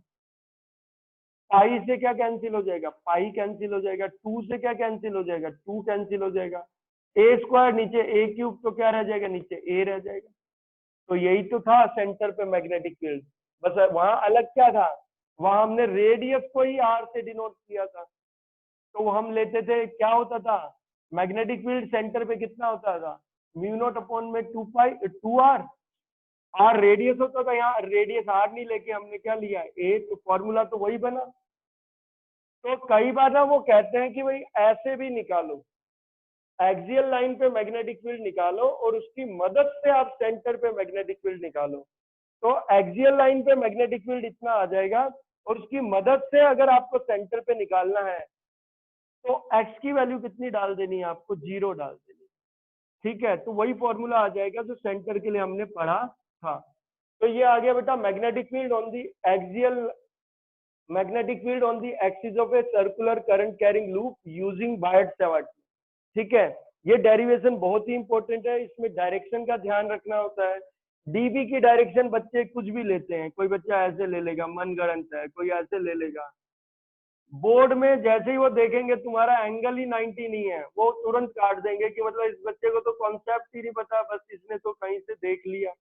पाई से क्या कैंसिल हो जाएगा, पाई कैंसिल हो जाएगा, 2 से क्या कैंसिल हो जाएगा, 2 कैंसिल हो जाएगा, ए स्क्वायर नीचे ए क्यूब तो क्या रह जाएगा, नीचे ए रह जाएगा। तो यही तो था सेंटर पे मैग्नेटिक फील्ड, बस वहां अलग क्या था, वहां हमने रेडियस को ही आर से डिनोट किया था। तो हम लेते थे, क्या होता था, मैग्नेटिक फील्ड सेंटर पे कितना होता था, म्यू नॉट अपॉन में 2 आर, आर रेडियस होता था, यहाँ रेडियस आर नहीं लेके हमने क्या लिया, ए, तो फॉर्मूला तो वही बना। तो कई बार ना वो कहते हैं कि भाई ऐसे भी निकालो, एक्सियल लाइन पे मैग्नेटिक फील्ड निकालो और उसकी मदद से आप सेंटर पे मैग्नेटिक फील्ड निकालो। तो एक्सियल लाइन पे मैग्नेटिक फील्ड इतना आ जाएगा, और उसकी मदद से अगर आपको सेंटर पे निकालना है तो एक्स की वैल्यू कितनी डाल देनी है, आपको 0 डाल देनी है। ठीक है, तो वही फॉर्मूला आ जाएगा जो सेंटर के लिए हमने पढ़ा था। तो ये आ गया बेटा magnetic field on the axial, magnetic field on the axis of a circular current carrying loop using Biot Savart. ठीक है, ये डेरिवेशन बहुत ही इंपॉर्टेंट है, इसमें डायरेक्शन का ध्यान रखना होता है। डीबी की डायरेक्शन बच्चे कुछ भी लेते हैं, कोई बच्चा ऐसे ले लेगा, मनगढ़ंत है, कोई ऐसे ले लेगा। बोर्ड में जैसे ही वो देखेंगे तुम्हारा एंगल ही 90 नहीं है, वो तुरंत काट देंगे कि मतलब इस बच्चे को तो कॉन्सेप्ट ही नहीं पता, बस इसने तो कहीं से देख लिया।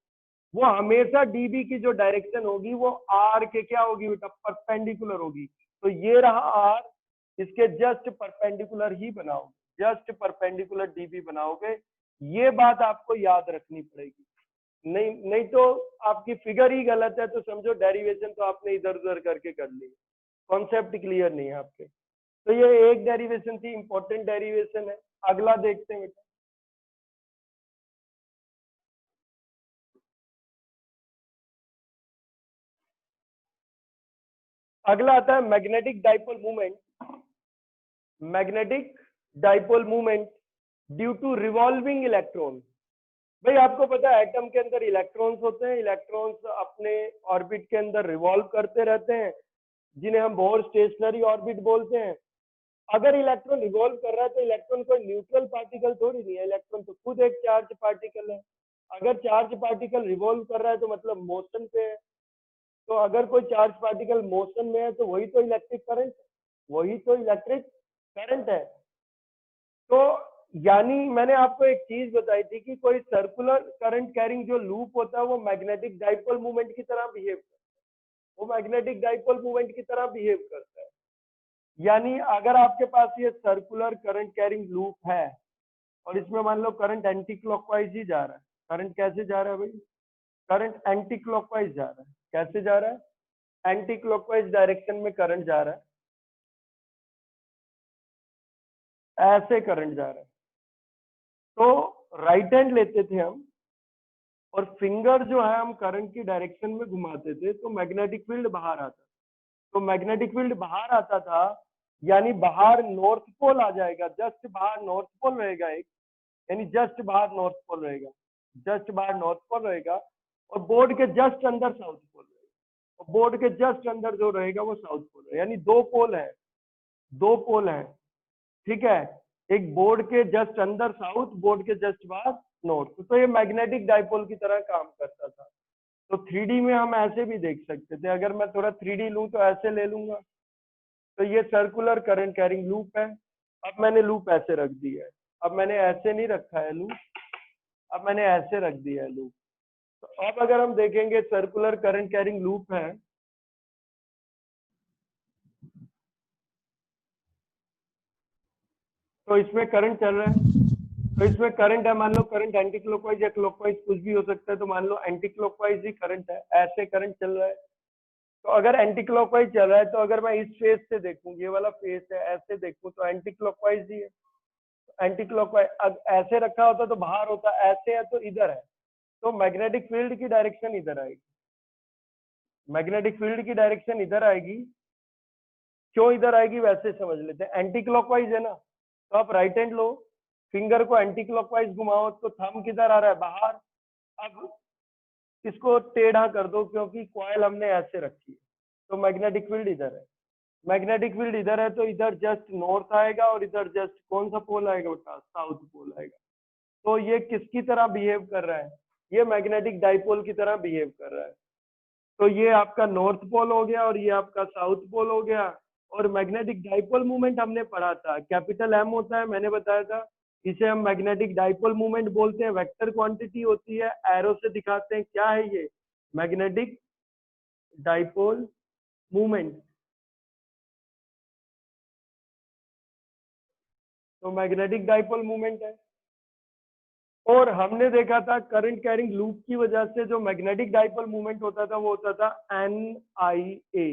वो हमेशा डीबी की जो डायरेक्शन होगी वो आर के क्या होगी बेटा, परपेंडिकुलर होगी। तो ये रहा आर, इसके जस्ट परपेंडिकुलर ही बनाओगे, जस्ट परपेंडिकुलर डीबी बनाओगे। ये बात आपको याद रखनी पड़ेगी, नहीं नहीं तो आपकी फिगर ही गलत है तो समझो डेरिवेशन तो आपने इधर उधर करके कर ली, कॉन्सेप्ट क्लियर नहीं है आपके। तो ये एक डेरिवेशन थी, इंपॉर्टेंट डेरिवेशन है। अगला देखते हैं बेटा, अगला आता है magnetic dipole movement. Magnetic dipole movement due to revolving electron. भाई आपको पता है एटम के अंदर इलेक्ट्रॉन्स होते हैं, इलेक्ट्रॉन्स अपने ऑर्बिट के अंदर रिवॉल्व करते रहते हैं, जिन्हें हम बोर स्टेशनरी ऑर्बिट बोलते हैं। अगर इलेक्ट्रॉन रिवॉल्व कर रहा है तो इलेक्ट्रॉन कोई न्यूट्रल पार्टिकल थोड़ी नहीं है, इलेक्ट्रॉन तो खुद एक चार्ज पार्टिकल है। अगर चार्ज पार्टिकल रिवॉल्व कर रहा है तो मतलब मोशन पे है। तो अगर कोई चार्ज पार्टिकल मोशन में है तो वही तो इलेक्ट्रिक करंट, वही तो इलेक्ट्रिक करंट है। तो यानी मैंने आपको एक चीज बताई थी कि कोई सर्कुलर करंट कैरिंग जो लूप होता है वो मैग्नेटिक डाइपोल मूवमेंट की तरह बिहेव करता है, वो मैग्नेटिक डाइपोल मूवमेंट की तरह बिहेव करता है। यानी अगर आपके पास ये सर्कुलर करंट कैरिंग लूप है और इसमें मान लो करंट एंटी क्लॉकवाइज ही जा रहा है, करंट कैसे जा रहा है भाई, करंट एंटी क्लॉकवाइज जा रहा है। कैसे जा रहा है, एंटी क्लॉकवाइज डायरेक्शन में करंट जा रहा है, ऐसे करंट जा रहा है। तो राइट हैंड लेते थे हम और फिंगर जो है हम करंट की डायरेक्शन में घुमाते थे तो मैग्नेटिक फील्ड बाहर आता। तो मैग्नेटिक फील्ड बाहर आता था, यानी बाहर नॉर्थ पोल आ जाएगा, जस्ट बाहर नॉर्थ पोल रहेगा एक, यानी जस्ट बाहर नॉर्थ पोल रहेगा, जस्ट बाहर नॉर्थ पोल रहेगा। और बोर्ड के जस्ट अंदर साउथ पोल रहेगा, और बोर्ड के जस्ट अंदर जो रहेगा वो साउथ पोल है, यानी दो पोल है, दो पोल है, ठीक है। एक बोर्ड के जस्ट अंदर साउथ, बोर्ड के जस्ट बाहर नॉर्थ। तो ये मैग्नेटिक डाइपोल की तरह काम करता था। तो 3D में हम ऐसे भी देख सकते थे, अगर मैं थोड़ा 3D लूं तो ऐसे ले लूंगा। तो ये सर्कुलर करंट कैरिंग लूप है। अब मैंने लूप ऐसे रख दिया है, अब मैंने ऐसे नहीं रखा है लूप, अब मैंने ऐसे रख दिया है लूप। तो अब अगर हम देखेंगे सर्कुलर करंट कैरिंग लूप है, तो इसमें करंट चल रहा है, तो इसमें करंट है, मान लो करंट एंटी क्लॉकवाइज या क्लॉकवाइज कुछ भी हो सकता है, तो मान लो एंटी क्लॉकवाइज ही करंट है, ऐसे करंट चल रहा है। तो अगर एंटी क्लॉकवाइज चल रहा है तो अगर मैं इस फेस से देखूं, ये वाला फेस है, ऐसे देखूं तो एंटी क्लॉकवाइज ही है। एंटी क्लॉकवाइज ऐसे रखा होता तो बाहर होता, ऐसे है तो इधर है। तो मैग्नेटिक फील्ड की डायरेक्शन इधर आएगी, मैग्नेटिक फील्ड की डायरेक्शन इधर आएगी। क्यों इधर आएगी वैसे समझ लेते हैं। एंटी क्लॉकवाइज है ना, तो आप राइट हैंड लो, फिंगर को एंटी क्लॉकवाइज घुमाओ तो थंब किधर आ रहा है, बाहर। अब इसको टेढ़ा कर दो क्योंकि कॉइल हमने ऐसे रखी है, तो मैग्नेटिक फील्ड इधर है। मैग्नेटिक फील्ड इधर है तो इधर जस्ट नॉर्थ आएगा और इधर जस्ट कौन सा पोल आएगा बेटा, साउथ पोल आएगा। तो ये किसकी तरह बिहेव कर रहा है, ये मैग्नेटिक डाइपोल की तरह बिहेव कर रहा है। तो ये आपका नॉर्थ पोल हो गया और ये आपका साउथ पोल हो गया। और मैग्नेटिक डाइपोल मूवमेंट हमने पढ़ा था, कैपिटल एम होता है, मैंने बताया था। इसे हम मैग्नेटिक डाइपोल मूवमेंट बोलते हैं, वेक्टर क्वांटिटी होती है, एरो से दिखाते हैं क्या है ये, मैग्नेटिक डाइपोल मूवमेंट। तो मैग्नेटिक डाइपोल मूवमेंट है। और हमने देखा था करंट कैरिंग लूप की वजह से जो मैग्नेटिक डाइपोल मूवमेंट होता था वो होता था NIA।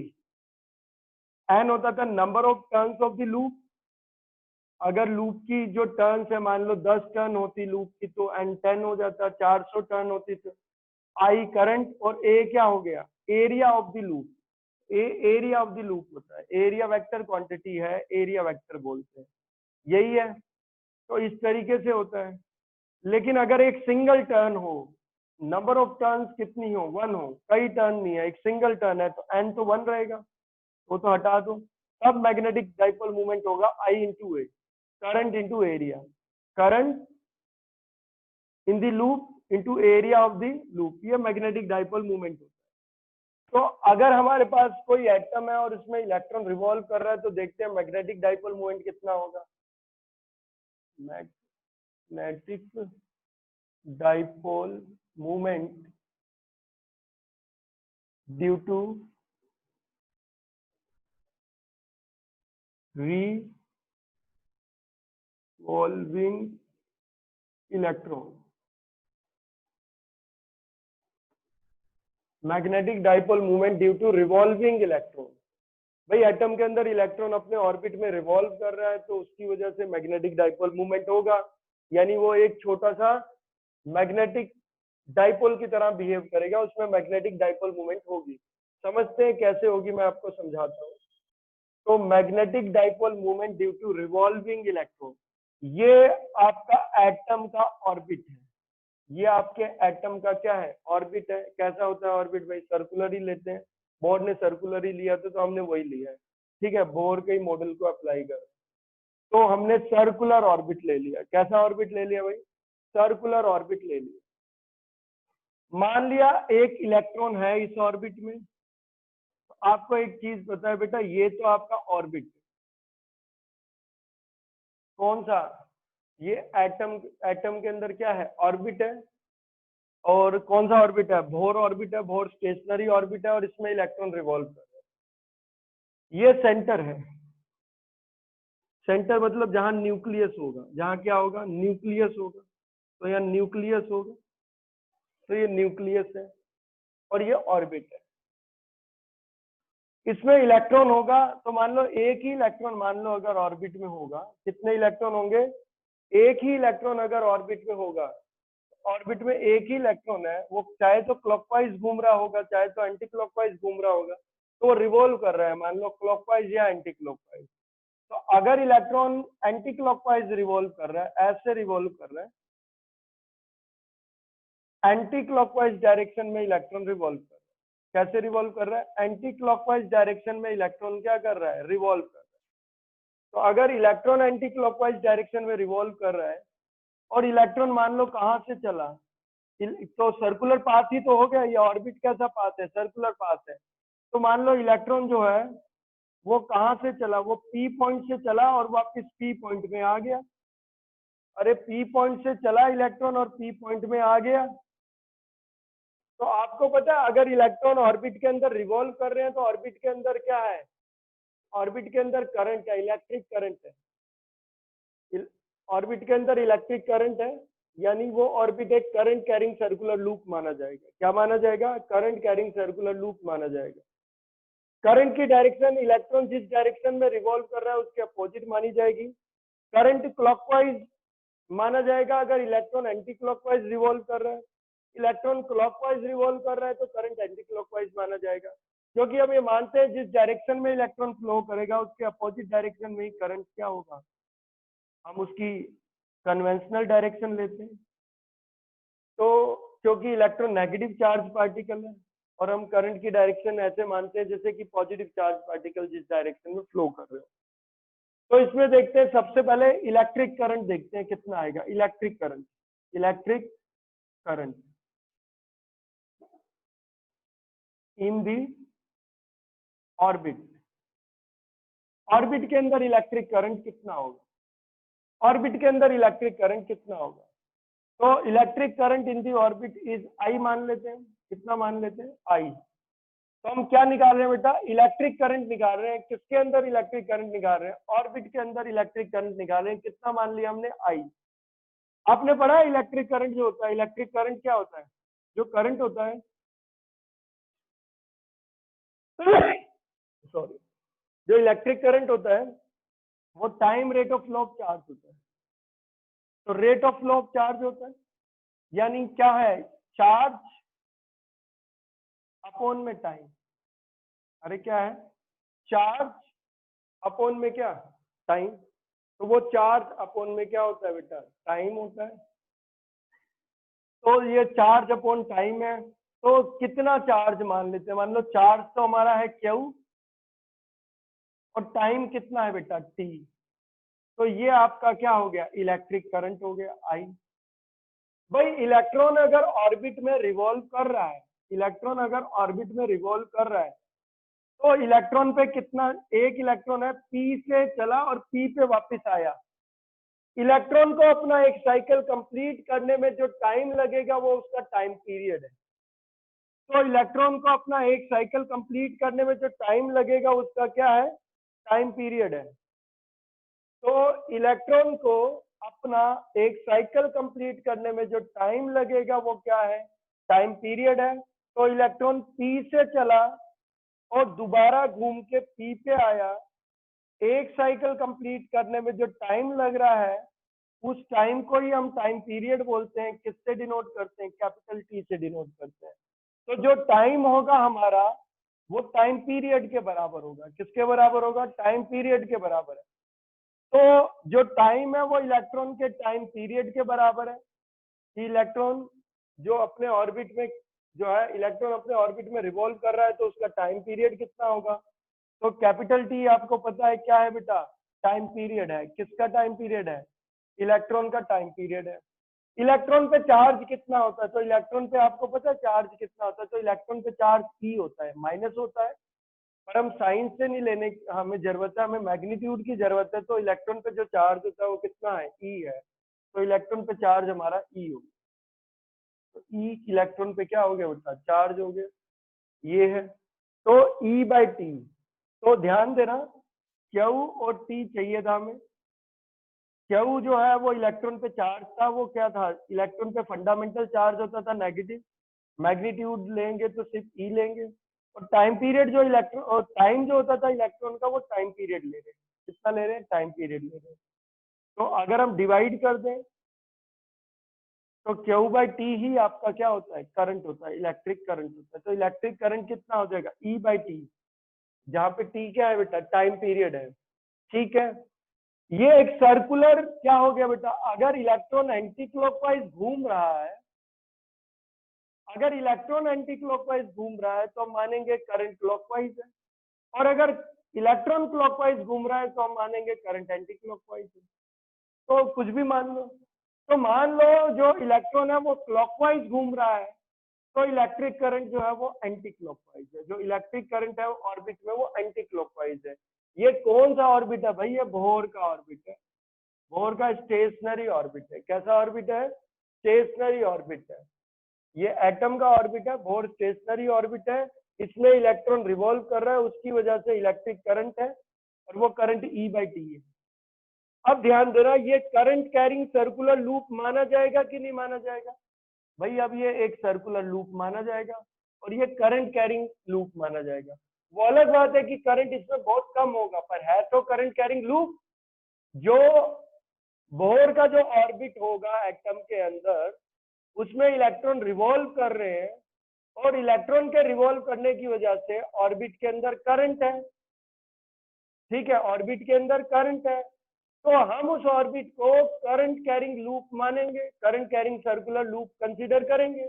एन होता था number of turns of the loop. अगर लूप की जो टर्न्स है मान लो 10 टर्न होती लूप की तो एन 10 हो जाता, 400 टर्न होती तो आई करंट। और ए क्या हो गया, area of the loop. A area of the loop होता है, एरिया वेक्टर क्वांटिटी है, एरिया वेक्टर बोलते हैं, यही है। तो इस तरीके से होता है। लेकिन अगर एक सिंगल टर्न हो, नंबर ऑफ टर्न्स कितनी हो, 1 हो, कई टर्न नहीं है, एक सिंगल टर्न है, तो एन तो 1 रहेगा, वो तो हटा दो। तब मैग्नेटिक डाइपोल मूवमेंट होगा I into A, current into area, current in the loop into area of the loop, ये मैग्नेटिक डाइपोल मूवमेंट होता है। तो अगर हमारे पास कोई एटम है और इसमें इलेक्ट्रॉन रिवॉल्व कर रहा है तो देखते हैं मैग्नेटिक डाइपोल मूवमेंट कितना होगा। Magnetic dipole movement due to revolving electron. Magnetic dipole movement due to revolving electron. भाई एटम के अंदर इलेक्ट्रॉन अपने ऑर्बिट में रिवॉल्व कर रहा है तो उसकी वजह से मैग्नेटिक डाइपोल मूवमेंट होगा, यानी वो एक छोटा सा मैग्नेटिक डाइपोल की तरह बिहेव करेगा, उसमें मैग्नेटिक डाइपोल मूवमेंट होगी। समझते हैं कैसे होगी, मैं आपको समझाता हूँ। तो magnetic dipole movement due to revolving electron, ये आपका एटम का ऑर्बिट है। ये आपके एटम का क्या है, ऑर्बिट है। कैसा होता है ऑर्बिट भाई, सर्कुलर ही लेते हैं। बोर ने सर्कुलर ही लिया था तो हमने वही लिया है, ठीक है। बोर के ही मॉडल को अप्लाई कर, तो हमने सर्कुलर ऑर्बिट ले लिया। कैसा ऑर्बिट ले लिया भाई, सर्कुलर ऑर्बिट ले लिया। मान लिया एक इलेक्ट्रॉन है इस ऑर्बिट में। तो आपको एक चीज पता है बेटा, ये तो आपका ऑर्बिट कौन सा, ये एटम, एटम के अंदर क्या है, ऑर्बिट है। और कौन सा ऑर्बिट है, बोर ऑर्बिट है। बोर स्टेशनरी ऑर्बिट है और इसमें इलेक्ट्रॉन रिवॉल्व कर रहा है। ये सेंटर है। सेंटर मतलब जहां न्यूक्लियस होगा, जहां क्या होगा, न्यूक्लियस होगा। तो यहाँ न्यूक्लियस होगा, तो ये न्यूक्लियस है और ये ऑर्बिट है। इसमें इलेक्ट्रॉन होगा, तो मान लो एक ही इलेक्ट्रॉन, मान लो अगर ऑर्बिट में होगा, कितने इलेक्ट्रॉन होंगे, एक ही इलेक्ट्रॉन अगर ऑर्बिट में होगा। ऑर्बिट में एक ही इलेक्ट्रॉन है, वो चाहे तो क्लॉकवाइज घूम रहा होगा, चाहे तो एंटी क्लॉकवाइज घूम रहा होगा। तो वो रिवॉल्व कर रहा है, मान लो क्लॉकवाइज या एंटी क्लॉकवाइज। तो अगर इलेक्ट्रॉन एंटी क्लॉकवाइज रिवॉल्व कर रहा है, ऐसे रिवॉल्व कर रहा है, एंटी क्लॉकवाइज डायरेक्शन में इलेक्ट्रॉन रिवॉल्व कर रहा है। कैसे रिवॉल्व कर रहा है, एंटी क्लॉकवाइज डायरेक्शन में इलेक्ट्रॉन क्या कर रहा है, रिवॉल्व कर रहा है। तो अगर इलेक्ट्रॉन एंटी क्लॉकवाइज डायरेक्शन में रिवॉल्व कर रहा है और इलेक्ट्रॉन मान लो कहां से चला, तो सर्कुलर पाथ ही तो हो गया। ये ऑर्बिट कैसा पाथ है, सर्कुलर पाथ है। तो मान लो इलेक्ट्रॉन जो है वो कहां से चला, वो पी पॉइंट से चला और वापस पी पॉइंट में आ गया। अरे पी पॉइंट से चला इलेक्ट्रॉन और पी पॉइंट में आ गया। तो आपको पता है अगर इलेक्ट्रॉन ऑर्बिट के अंदर रिवॉल्व कर रहे हैं तो ऑर्बिट के अंदर क्या है, ऑर्बिट के अंदर करंट है, इलेक्ट्रिक करंट है। ऑर्बिट के अंदर इलेक्ट्रिक करंट है, यानी वो ऑर्बिट एक करंट कैरिंग सर्कुलर लूप माना जाएगा। क्या माना जाएगा, करंट कैरिंग सर्कुलर लूप माना जाएगा। करंट की डायरेक्शन, इलेक्ट्रॉन जिस डायरेक्शन में रिवॉल्व कर रहा है उसके अपोजिट मानी जाएगी। करंट क्लॉकवाइज माना जाएगा अगर इलेक्ट्रॉन एंटी क्लॉकवाइज रिवॉल्व कर रहा है। इलेक्ट्रॉन क्लॉकवाइज रिवॉल्व कर रहा है तो करंट एंटी क्लॉकवाइज माना जाएगा। क्योंकि हम ये मानते हैं जिस डायरेक्शन में इलेक्ट्रॉन फ्लो करेगा उसके अपोजिट डायरेक्शन में ही करंट क्या होगा, हम उसकी कन्वेंशनल डायरेक्शन लेते हैं। तो क्योंकि इलेक्ट्रॉन नेगेटिव चार्ज पार्टिकल है और हम करंट की डायरेक्शन ऐसे मानते हैं जैसे कि पॉजिटिव चार्ज पार्टिकल जिस डायरेक्शन में फ्लो कर रहे हो। तो इसमें देखते हैं, सबसे पहले इलेक्ट्रिक करंट देखते हैं कितना आएगा। Electric current, electric current in the orbit. Orbit के अंदर इलेक्ट्रिक करंट कितना होगा, ऑर्बिट के अंदर इलेक्ट्रिक करंट कितना होगा। तो electric current in the orbit is I मान लेते हैं। कितना मान लेते हैं, आई। तो हम क्या निकाल रहे हैं बेटा, इलेक्ट्रिक करंट निकाल रहे हैं। किसके अंदर इलेक्ट्रिक करंट निकाल रहे हैं, ऑर्बिट के अंदर इलेक्ट्रिक करंट निकाल रहे हैं। कितना मान लिया हमने, आई। आपने पढ़ा है इलेक्ट्रिक करंट जो होता है, इलेक्ट्रिक करंट क्या होता है, जो करंट होता है सॉरी, जो इलेक्ट्रिक करंट होता है वो time rate of flow of charge होता है। तो rate of flow of charge होता है, यानी क्या है, चार्ज अपॉन में टाइम। अरे क्या है, चार्ज अपॉन में क्या, टाइम। तो वो चार्ज अपॉन में क्या होता है बेटा, टाइम होता है। तो ये चार्ज अपॉन टाइम है। तो कितना चार्ज मान लेते हैं, मान लो चार्ज तो हमारा है क्यू और टाइम कितना है बेटा, टी। तो ये आपका क्या हो गया, इलेक्ट्रिक करंट हो गया, आई। भाई इलेक्ट्रॉन अगर ऑर्बिट में रिवॉल्व कर रहा है, इलेक्ट्रॉन अगर ऑर्बिट में रिवॉल्व कर रहा है तो इलेक्ट्रॉन पे कितना, एक इलेक्ट्रॉन है, पी से चला और पी पे वापस आया। इलेक्ट्रॉन को अपना एक साइकिल कंप्लीट करने में जो टाइम लगेगा वो उसका टाइम पीरियड है। तो इलेक्ट्रॉन को अपना एक साइकिल कंप्लीट करने में जो टाइम लगेगा उसका क्या है, टाइम पीरियड है। तो इलेक्ट्रॉन को अपना एक साइकिल कंप्लीट करने में जो टाइम लगेगा वो क्या है, टाइम पीरियड है। तो इलेक्ट्रॉन पी से चला और दोबारा घूम के पी पे आया। एक साइकिल कंप्लीट करने में जो टाइम लग रहा है उस टाइम को ही हम टाइम पीरियड बोलते हैं। किससे डिनोट करते हैं, कैपिटल टी से डिनोट करते हैं। तो जो टाइम होगा हमारा वो टाइम पीरियड के बराबर होगा। किसके बराबर होगा? टाइम पीरियड के बराबर है। तो जो टाइम है वो इलेक्ट्रॉन के टाइम पीरियड के बराबर है कि इलेक्ट्रॉन जो अपने ऑर्बिट में जो है इलेक्ट्रॉन अपने ऑर्बिट में रिवॉल्व कर रहा है तो उसका टाइम पीरियड कितना होगा? तो कैपिटल टी आपको पता है क्या है बेटा? टाइम पीरियड है। किसका टाइम पीरियड है? इलेक्ट्रॉन का टाइम पीरियड है। इलेक्ट्रॉन पे चार्ज कितना होता है? तो इलेक्ट्रॉन पे आपको पता है चार्ज कितना होता है? तो इलेक्ट्रॉन पे चार्ज ई होता है, माइनस होता है। पर हम साइंस से नहीं लेने हमें जरूरत है, हमें मैग्नीट्यूड की जरूरत है। तो इलेक्ट्रॉन पे जो चार्ज होता है वो कितना है? ई है। तो इलेक्ट्रॉन पे चार्ज हमारा ई होगा। तो ई इलेक्ट्रॉन पे क्या हो गया बेटा? चार्ज हो गया। ये है तो ई बाई टी। तो ध्यान देना क्यू और टी चाहिए था हमें। क्यू जो है वो इलेक्ट्रॉन पे चार्ज था, वो क्या था? इलेक्ट्रॉन पे फंडामेंटल चार्ज होता था नेगेटिव। मैग्नीट्यूड लेंगे तो सिर्फ ई लेंगे। और टाइम पीरियड जो इलेक्ट्रॉन और टाइम जो होता था इलेक्ट्रॉन का वो टाइम पीरियड ले रहे हैं। कितना ले रहे हैं? टाइम पीरियड ले रहे हैं। तो अगर हम डिवाइड कर दें तो क्यू बाई टी ही आपका क्या होता है? करंट होता है, इलेक्ट्रिक करंट होता है। तो इलेक्ट्रिक करंट कितना हो जाएगा? ई बाई टी, जहां पे टी क्या है बेटा? टाइम पीरियड है। ठीक है, ये एक सर्कुलर क्या हो गया बेटा? अगर इलेक्ट्रॉन एंटी क्लॉकवाइज घूम रहा है, अगर इलेक्ट्रॉन एंटी क्लॉकवाइज घूम रहा है तो हम मानेंगे करंट क्लॉकवाइज है। और अगर इलेक्ट्रॉन क्लॉकवाइज घूम रहा है तो हम मानेंगे करंट एंटी क्लॉकवाइज है। तो कुछ भी मान लो। तो मान लो जो इलेक्ट्रॉन है वो क्लॉकवाइज घूम रहा है तो इलेक्ट्रिक करंट जो है वो एंटी क्लॉकवाइज है। जो इलेक्ट्रिक करंट है ऑर्बिट में वो एंटी क्लॉकवाइज है। ये कौन सा ऑर्बिट है भाई? ये बोहर का ऑर्बिट है। बोहर का स्टेशनरी ऑर्बिट है। कैसा ऑर्बिट है? स्टेशनरी ऑर्बिट है। ये एटम का ऑर्बिट है, बोहर स्टेशनरी ऑर्बिट है। इसमें इलेक्ट्रॉन रिवॉल्व कर रहा है, उसकी वजह से इलेक्ट्रिक करंट है और वो करंट ई बाई टी है। अब ध्यान देना, ये करंट कैरिंग सर्कुलर लूप माना जाएगा कि नहीं माना जाएगा? भाई अब ये एक सर्कुलर लूप माना जाएगा और ये करंट कैरिंग लूप माना जाएगा। वो अलग बात है कि करंट इसमें बहुत कम होगा, पर है तो करंट कैरिंग लूप। जो बोहर का जो ऑर्बिट होगा एटम के अंदर, उसमें इलेक्ट्रॉन रिवॉल्व कर रहे हैं और इलेक्ट्रॉन के रिवॉल्व करने की वजह से ऑर्बिट के अंदर करंट है। ठीक है, ऑर्बिट के अंदर करंट है तो हम उस ऑर्बिट को करंट कैरिंग लूप मानेंगे, current carrying circular loop consider करेंगे।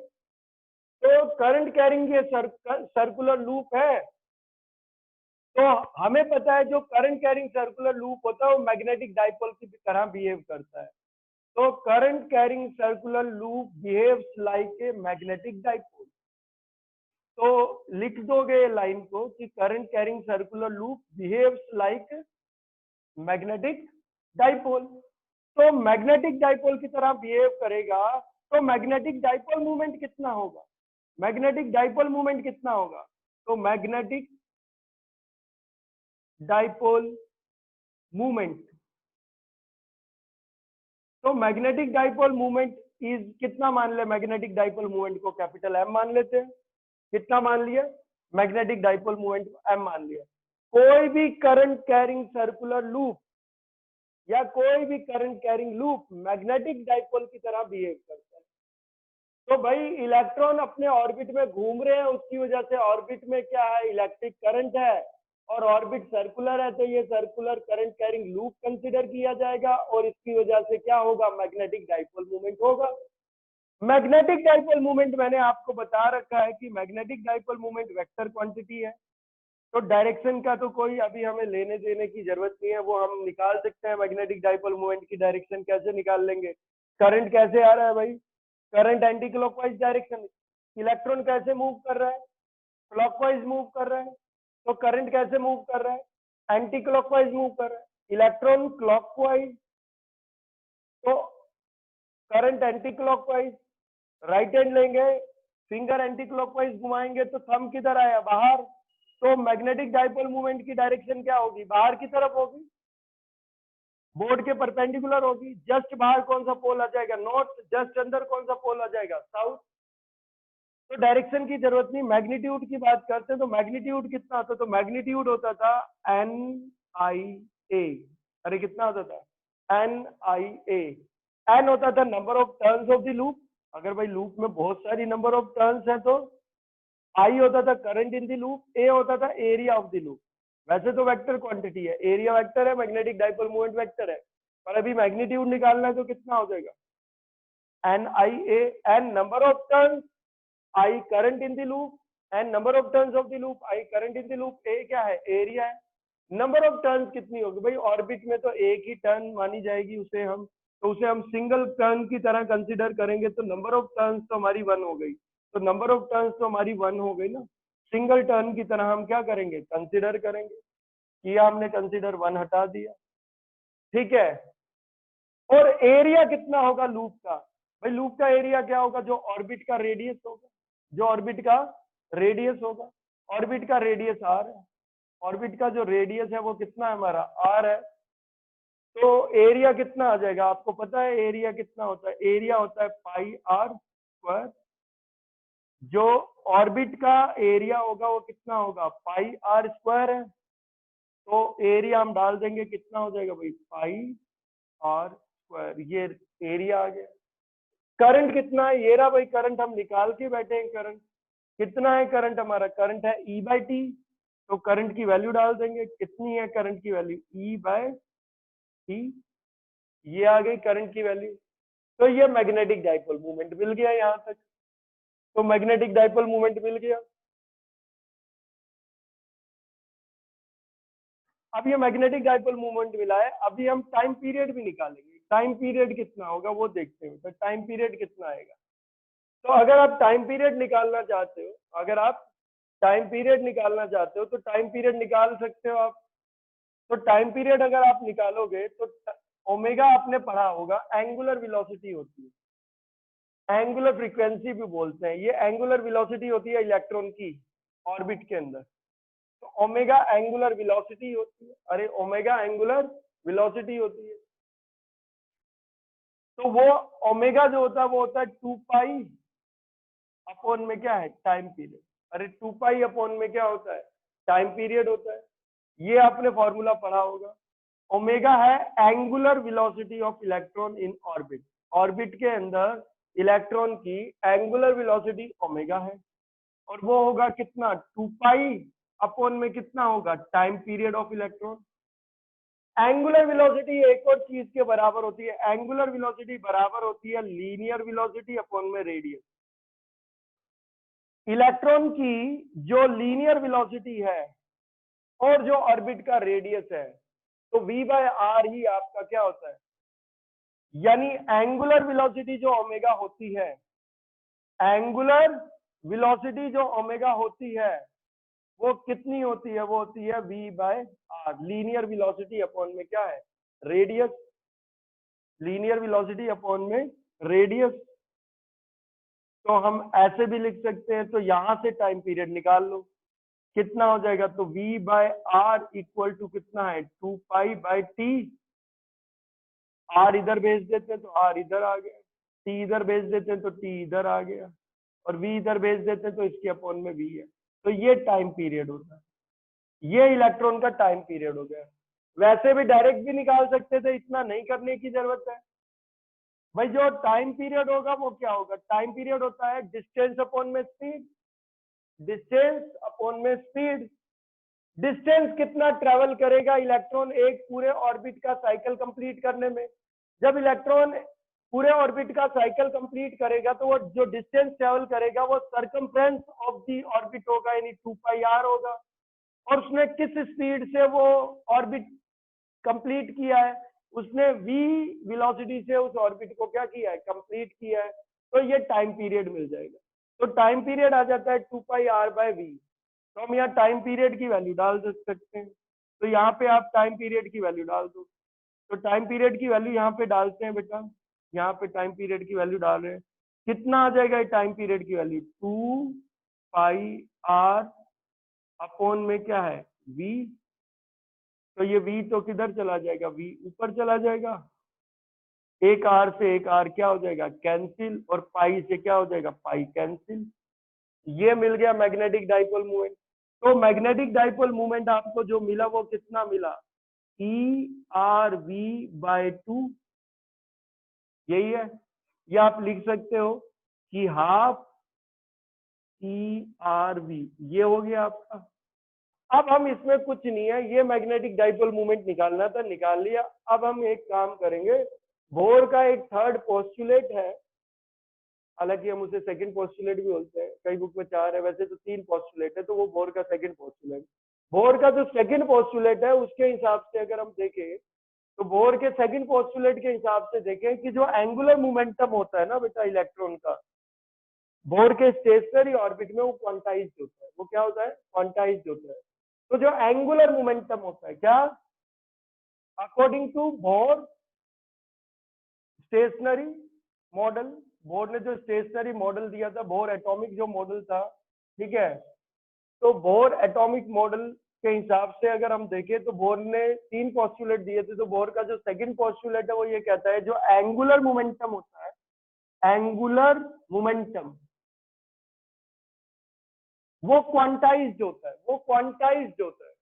तो करंट कैरिंग ये सर्कुलर लूप है। तो हमें पता है जो करंट कैरिंग सर्कुलर लूप होता है वो मैग्नेटिक डाइपोल की तरह बिहेव करता है। तो current carrying circular loop behaves like a magnetic dipole. तो लिख दोगे लाइन को कि current carrying circular loop behaves like magnetic dipole. तो मैग्नेटिक डाइपोल की तरह बिहेव करेगा तो मैग्नेटिक डाइपोल मूवमेंट कितना होगा? मैग्नेटिक डाइपोल मूवमेंट कितना होगा? तो मैग्नेटिक डाइपोल मूवमेंट, तो मैग्नेटिक डाइपोल मूवमेंट इज कितना मान ले? मैग्नेटिक डाइपोल मूवमेंट को कैपिटल एम मान लेते हैं। कितना मान लिया? मैग्नेटिक डाइपोल मूवमेंट को एम मान लिया। कोई भी करंट कैरिंग सर्कुलर लूप या कोई भी current carrying loop magnetic dipole की तरह बिहेव करता है। तो भाई इलेक्ट्रॉन अपने ऑर्बिट में घूम रहे हैं, उसकी वजह से ऑर्बिट में क्या है? इलेक्ट्रिक करंट है और ऑर्बिट सर्कुलर है तो ये circular current carrying loop consider किया जाएगा और इसकी वजह से क्या होगा? मैग्नेटिक डाइपोल मूवमेंट होगा। मैग्नेटिक डाइपोल मूवमेंट मैंने आपको बता रखा है कि magnetic dipole movement vector quantity है। तो डायरेक्शन का तो कोई अभी हमें लेने देने की जरूरत नहीं है, वो हम निकाल सकते हैं। मैग्नेटिक डाइपोल मूवमेंट की डायरेक्शन कैसे निकाल लेंगे? करंट कैसे आ रहा है भाई? Current anti clockwise direction. Electron कैसे मूव कर रहा है? क्लॉकवाइज मूव कर रहा है। तो करंट कैसे मूव कर रहा है? एंटी क्लॉकवाइज मूव कर रहा है। इलेक्ट्रॉन क्लॉकवाइज तो current anti clockwise. Right hand लेंगे, फिंगर एंटी क्लॉकवाइज घुमाएंगे तो थंब किधर आया? बाहर। तो मैग्नेटिक डाइपोल मूवमेंट की डायरेक्शन क्या होगी? बाहर की तरफ होगी, बोर्ड के परपेंडिकुलर होगी। जस्ट बाहर कौन सा पोल आ जाएगा? नॉर्थ। जस्ट अंदर कौन सा पोल आ जाएगा? साउथ। तो डायरेक्शन की जरूरत नहीं। मैग्नीट्यूड की बात करते हैं तो मैग्नीट्यूड कितना होता? तो मैग्नीट्यूड होता था एन आई ए। अरे कितना होता था? N I A. एन होता था number of turns of the loop. अगर भाई लूप में बहुत सारी नंबर ऑफ टर्न्स है तो आई होता था करंट इन द लूप, ए होता था एरिया ऑफ द लूप। वैसे तो वेक्टर क्वांटिटी है, एरिया वेक्टर है, मैग्नेटिक डाइपोल मोमेंट वेक्टर है, पर अभी मैग्नीट्यूड निकालना है तो कितना हो जाएगा, N I A, N number of turns, I current in the loop, N number of turns of the loop, I current in the loop, A क्या है, एरिया है। नंबर ऑफ टर्न्स कितनी होगी भाई, ऑर्बिट में तो एक ही टर्न मानी जाएगी, उसे हम सिंगल टर्न की तरह कंसिडर करेंगे, तो नंबर ऑफ टर्न्स तो हमारी 1 हो गई, तो नंबर ऑफ टर्न्स तो हमारी 1 हो गई ना, सिंगल टर्न की तरह हम क्या करेंगे, कंसिडर करेंगे, किया हमने कंसिडर, 1 हटा दिया, ठीक है। और एरिया कितना होगा लूप का, भाई लूप का एरिया क्या होगा, जो ऑर्बिट का रेडियस होगा, जो ऑर्बिट का रेडियस होगा, ऑर्बिट का रेडियस आर है, ऑर्बिट का जो रेडियस है वो कितना है हमारा, आर है, तो एरिया कितना आ जाएगा, आपको पता है एरिया कितना होता है, एरिया होता है पाई आर स्क्वायर, जो ऑर्बिट का एरिया होगा वो कितना होगा, पाई आर स्क्वायर है, तो एरिया हम डाल देंगे, कितना हो जाएगा भाई, पाई आर स्क्वायर, ये एरिया आ गया। करंट कितना है, ये रहा भाई करंट, हम निकाल के बैठे हैं करंट, कितना है करंट हमारा, करंट है ई बाई टी, तो करंट की वैल्यू डाल देंगे, कितनी है करंट की वैल्यू, ई बाय टी, ये आ गई करंट की वैल्यू। तो ये मैग्नेटिक डाइपोल मूवमेंट मिल गया यहां तक, तो मैग्नेटिक डाइपोल मूवमेंट मिल गया। अब ये मैग्नेटिक डाइपोल मूवमेंट मिला है, अभी हम टाइम पीरियड भी निकालेंगे, टाइम पीरियड कितना होगा वो देखते हैं, तो टाइम पीरियड कितना आएगा। तो अगर आप टाइम पीरियड निकालना चाहते हो, अगर आप टाइम पीरियड निकालना चाहते हो तो टाइम पीरियड निकाल सकते हो आप। तो टाइम पीरियड अगर आप निकालोगे तो ओमेगा आपने पढ़ा होगा, एंगुलर वेलोसिटी होती है, एंगुलर फ्रीक्वेंसी भी बोलते हैं, ये एंगुलर वेलोसिटी होती है इलेक्ट्रॉन की ऑर्बिट के अंदर, तो ओमेगा एंगुलर वेलोसिटी होती है, अरे ओमेगा एंगुलर वेलोसिटी होती है, तो वो ओमेगा जो होता है वो होता है 2 पाई अपॉन में क्या है, टाइम पीरियड, अरे 2 पाई अपॉन में क्या होता है, टाइम पीरियड होता है, ये आपने फॉर्मूला पढ़ा होगा। ओमेगा है angular velocity of electron in orbit, orbit के अंदर इलेक्ट्रॉन की एंगुलर वेलोसिटी ओमेगा है, और वो होगा कितना, 2 पाई अपॉन में कितना होगा, time period of electron. Angular velocity एक और चीज के बराबर होती है, एंगुलर वेलोसिटी बराबर होती है लीनियर वेलोसिटी अपॉन में रेडियस। इलेक्ट्रॉन की जो लीनियर वेलोसिटी है और जो ऑर्बिट का रेडियस है, तो v बाय आर ही आपका क्या होता है, यानी एंगुलर वेलोसिटी जो ओमेगा होती है, एंगुलर वेलोसिटी जो ओमेगा होती है वो कितनी होती है, वो होती है v by R, linear velocity upon में क्या है, रेडियस, लीनियर वेलोसिटी अपॉन में रेडियस। तो हम ऐसे भी लिख सकते हैं, तो यहां से टाइम पीरियड निकाल लो, कितना हो जाएगा, तो v by R equal to कितना है, 2 पाई बाय टी, आर इधर भेज देते हैं तो आर इधर आ गया, टी इधर भेज देते हैं तो टी इधर आ गया, और v इधर भेज देते हैं तो इसके अपॉन में v है, तो ये टाइम पीरियड होता है, ये इलेक्ट्रॉन का टाइम पीरियड हो गया। वैसे भी डायरेक्ट भी निकाल सकते थे, इतना नहीं करने की जरूरत है भाई। जो टाइम पीरियड होगा वो क्या होगा, टाइम पीरियड होता है डिस्टेंस अपॉन में स्पीड, डिस्टेंस अपॉन में स्पीड, डिस्टेंस कितना ट्रेवल करेगा इलेक्ट्रॉन एक पूरे ऑर्बिट का साइकिल कंप्लीट करने में। जब इलेक्ट्रॉन पूरे ऑर्बिट का साइकिल कंप्लीट करेगा तो वो जो डिस्टेंस ट्रेवल करेगा वो सर्कमफ्रेंस ऑफ द ऑर्बिट होगा, यानी 2 पाई आर होगा, और उसने किस स्पीड से वो ऑर्बिट कंप्लीट किया है, उसने v वेलोसिटी से उस ऑर्बिट को क्या किया है, कंप्लीट किया है, तो ये टाइम पीरियड मिल जाएगा। तो टाइम पीरियड आ जाता है 2 पाई आर बाय वी, तो हम यहाँ टाइम पीरियड की वैल्यू डाल सकते हैं, तो यहाँ पे आप टाइम पीरियड की वैल्यू डाल दो, तो टाइम पीरियड की वैल्यू यहाँ पे डालते हैं बेटा, यहाँ पे टाइम पीरियड की वैल्यू डाल रहे हैं, कितना आ जाएगा टाइम पीरियड की वैल्यू, 2 पाई आर अपॉन में क्या है, v, तो ये v तो किधर चला जाएगा, v ऊपर चला जाएगा, एक आर से एक आर क्या हो जाएगा, कैंसिल, और पाई से क्या हो जाएगा, पाई कैंसिल, ये मिल गया मैग्नेटिक डाइपोल मूवमेंट। तो मैग्नेटिक डाइपोल मूवमेंट आपको जो मिला वो कितना मिला, ई आर वी बाय 2, यही है। या आप लिख सकते हो कि हाफ ERV, ये हो गया आपका। अब हम इसमें कुछ नहीं है, ये मैग्नेटिक डाइपोल मोमेंट निकालना था, निकाल लिया। अब हम एक काम करेंगे, बोर का एक थर्ड पोस्टुलेट है, हालांकि हम उसे सेकंड पोस्टुलेट भी बोलते हैं, कई बुक में 4 है, वैसे तो 3 पोस्टुलेट है, तो वो बोर का सेकंड पोस्टुलेट। बोर का जो सेकंड पोस्टुलेट है उसके हिसाब से अगर हम देखें, तो बोर के सेकंड पोस्टुलेट के हिसाब से देखें कि जो एंगुलर मोमेंटम होता है ना बेटा इलेक्ट्रॉन का, बोर के स्टेशनरी ऑर्बिट में वो क्वांटाइज्ड होता है। वो क्या होता है? क्वांटाइज्ड होता है। तो जो एंगुलर मोमेंटम होता है, क्या according to Bohr stationary model, Bohr ने जो स्टेशनरी मॉडल दिया था, बोर एटॉमिक जो मॉडल था, ठीक है, तो बोर एटॉमिक मॉडल के हिसाब से अगर हम देखें तो बोर ने 3 पोस्टुलेट दिए थे। तो बोर का जो सेकंड पोस्टुलेट है वो ये कहता है जो एंगुलर मोमेंटम होता है, एंगुलर मोमेंटम वो क्वांटाइज्ड होता है, वो क्वांटाइज्ड होता है।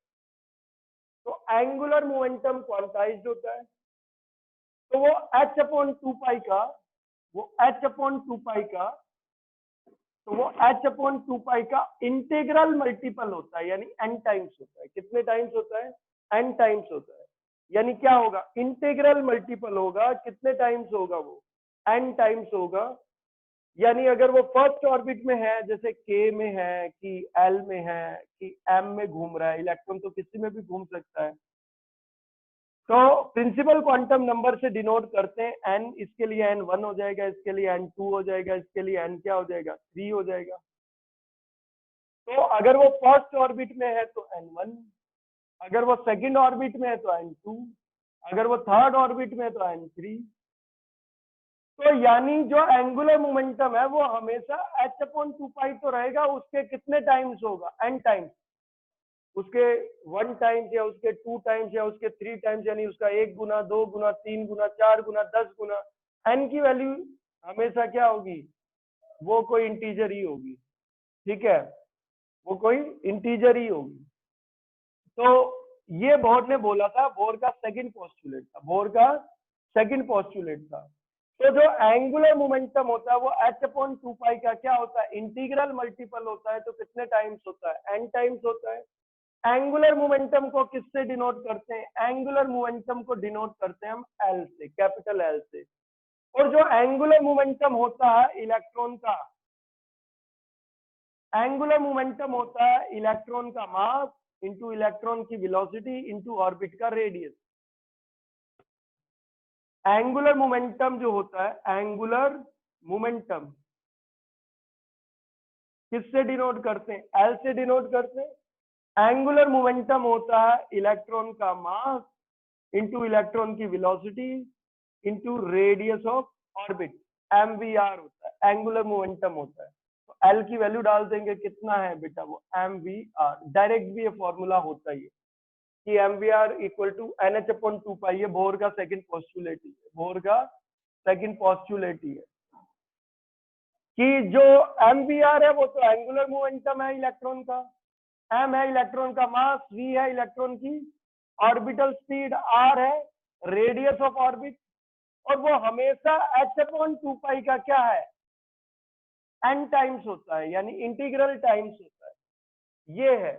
तो एंगुलर मोमेंटम क्वांटाइज्ड होता है, तो वो h अपॉन 2 पाई का, वो h अपॉन 2 पाई का, तो वो h अपॉन 2 पाई का इंटीग्रल मल्टीपल होता है, यानी n टाइम्स होता है। कितने टाइम्स होता है? n टाइम्स होता है। यानी क्या होगा? इंटीग्रल मल्टीपल होगा, कितने टाइम्स होगा? वो n टाइम्स होगा। यानी अगर वो फर्स्ट ऑर्बिट में है, जैसे k में है कि l में है कि m में घूम रहा है, इलेक्ट्रॉन तो किसी में भी घूम सकता है, तो प्रिंसिपल क्वांटम नंबर से डिनोट करते हैं n। इसके लिए n1 हो जाएगा, इसके लिए n2 हो जाएगा, इसके लिए n क्या हो जाएगा? 3 हो जाएगा। तो अगर वो फर्स्ट ऑर्बिट में है तो n1, अगर वो सेकंड ऑर्बिट में है तो n2, अगर वो थर्ड ऑर्बिट में है तो n3। तो यानी जो एंगुलर मोमेंटम है वो हमेशा h अपॉन 2 पाई तो रहेगा, उसके कितने टाइम्स होगा? n टाइम्स, उसके 1 टाइम्स या उसके 2 टाइम्स या उसके 3 टाइम्स, यानी उसका 1 गुना, 2 गुना, 3 गुना, 4 गुना, 10 गुना। n की वैल्यू हमेशा क्या होगी? वो कोई इंटीजर ही होगी, ठीक है, वो कोई इंटीजर ही होगी। तो ये बोर ने बोला था, बोर का सेकंड पोस्टुलेट था, बोर का सेकंड पोस्टुलेट था। तो जो एंगुलर मोमेंटम होता है वो h अपॉन 2 पाई का क्या होता है? इंटीग्रल मल्टीपल होता है। तो कितने टाइम्स होता है? n टाइम्स होता है। एंगुलर मोमेंटम को किससे डिनोट करते हैं? एंगुलर मोमेंटम को डिनोट करते हैं हम L से, कैपिटल L से। और जो एंगुलर मोमेंटम होता है इलेक्ट्रॉन का, एंगुलर मोमेंटम होता है इलेक्ट्रॉन का मास इंटू इलेक्ट्रॉन की वेलोसिटी इंटू ऑर्बिट का रेडियस। एंगुलर मोमेंटम जो होता है, एंगुलर मोमेंटम किससे डिनोट करते हैं? L से डिनोट करते हैं। एंगुलर मोमेंटम होता है इलेक्ट्रॉन का मास इंटू इलेक्ट्रॉन की velocity into radius of orbit, MVR होता है, एंगुलर मोमेंटम होता है। तो L की वैल्यू डाल देंगे, कितना है बेटा? वो MVR। डायरेक्ट भी ये फॉर्मूला होता ही है कि MVR equal to NH upon 2 pi. ये बोर का सेकंड पोस्टुलेट ही है, बोर का सेकंड पोस्टुलेट ही है कि जो MVR है वो तो एंगुलर मोमेंटम है इलेक्ट्रॉन का, m है इलेक्ट्रॉन का मास, v है इलेक्ट्रॉन की ऑर्बिटल स्पीड, r है रेडियस ऑफ ऑर्बिट, और वो हमेशा h अपॉन 2 पाई का क्या है? n टाइम्स होता है, यानी इंटीग्रल टाइम्स होता है। ये है,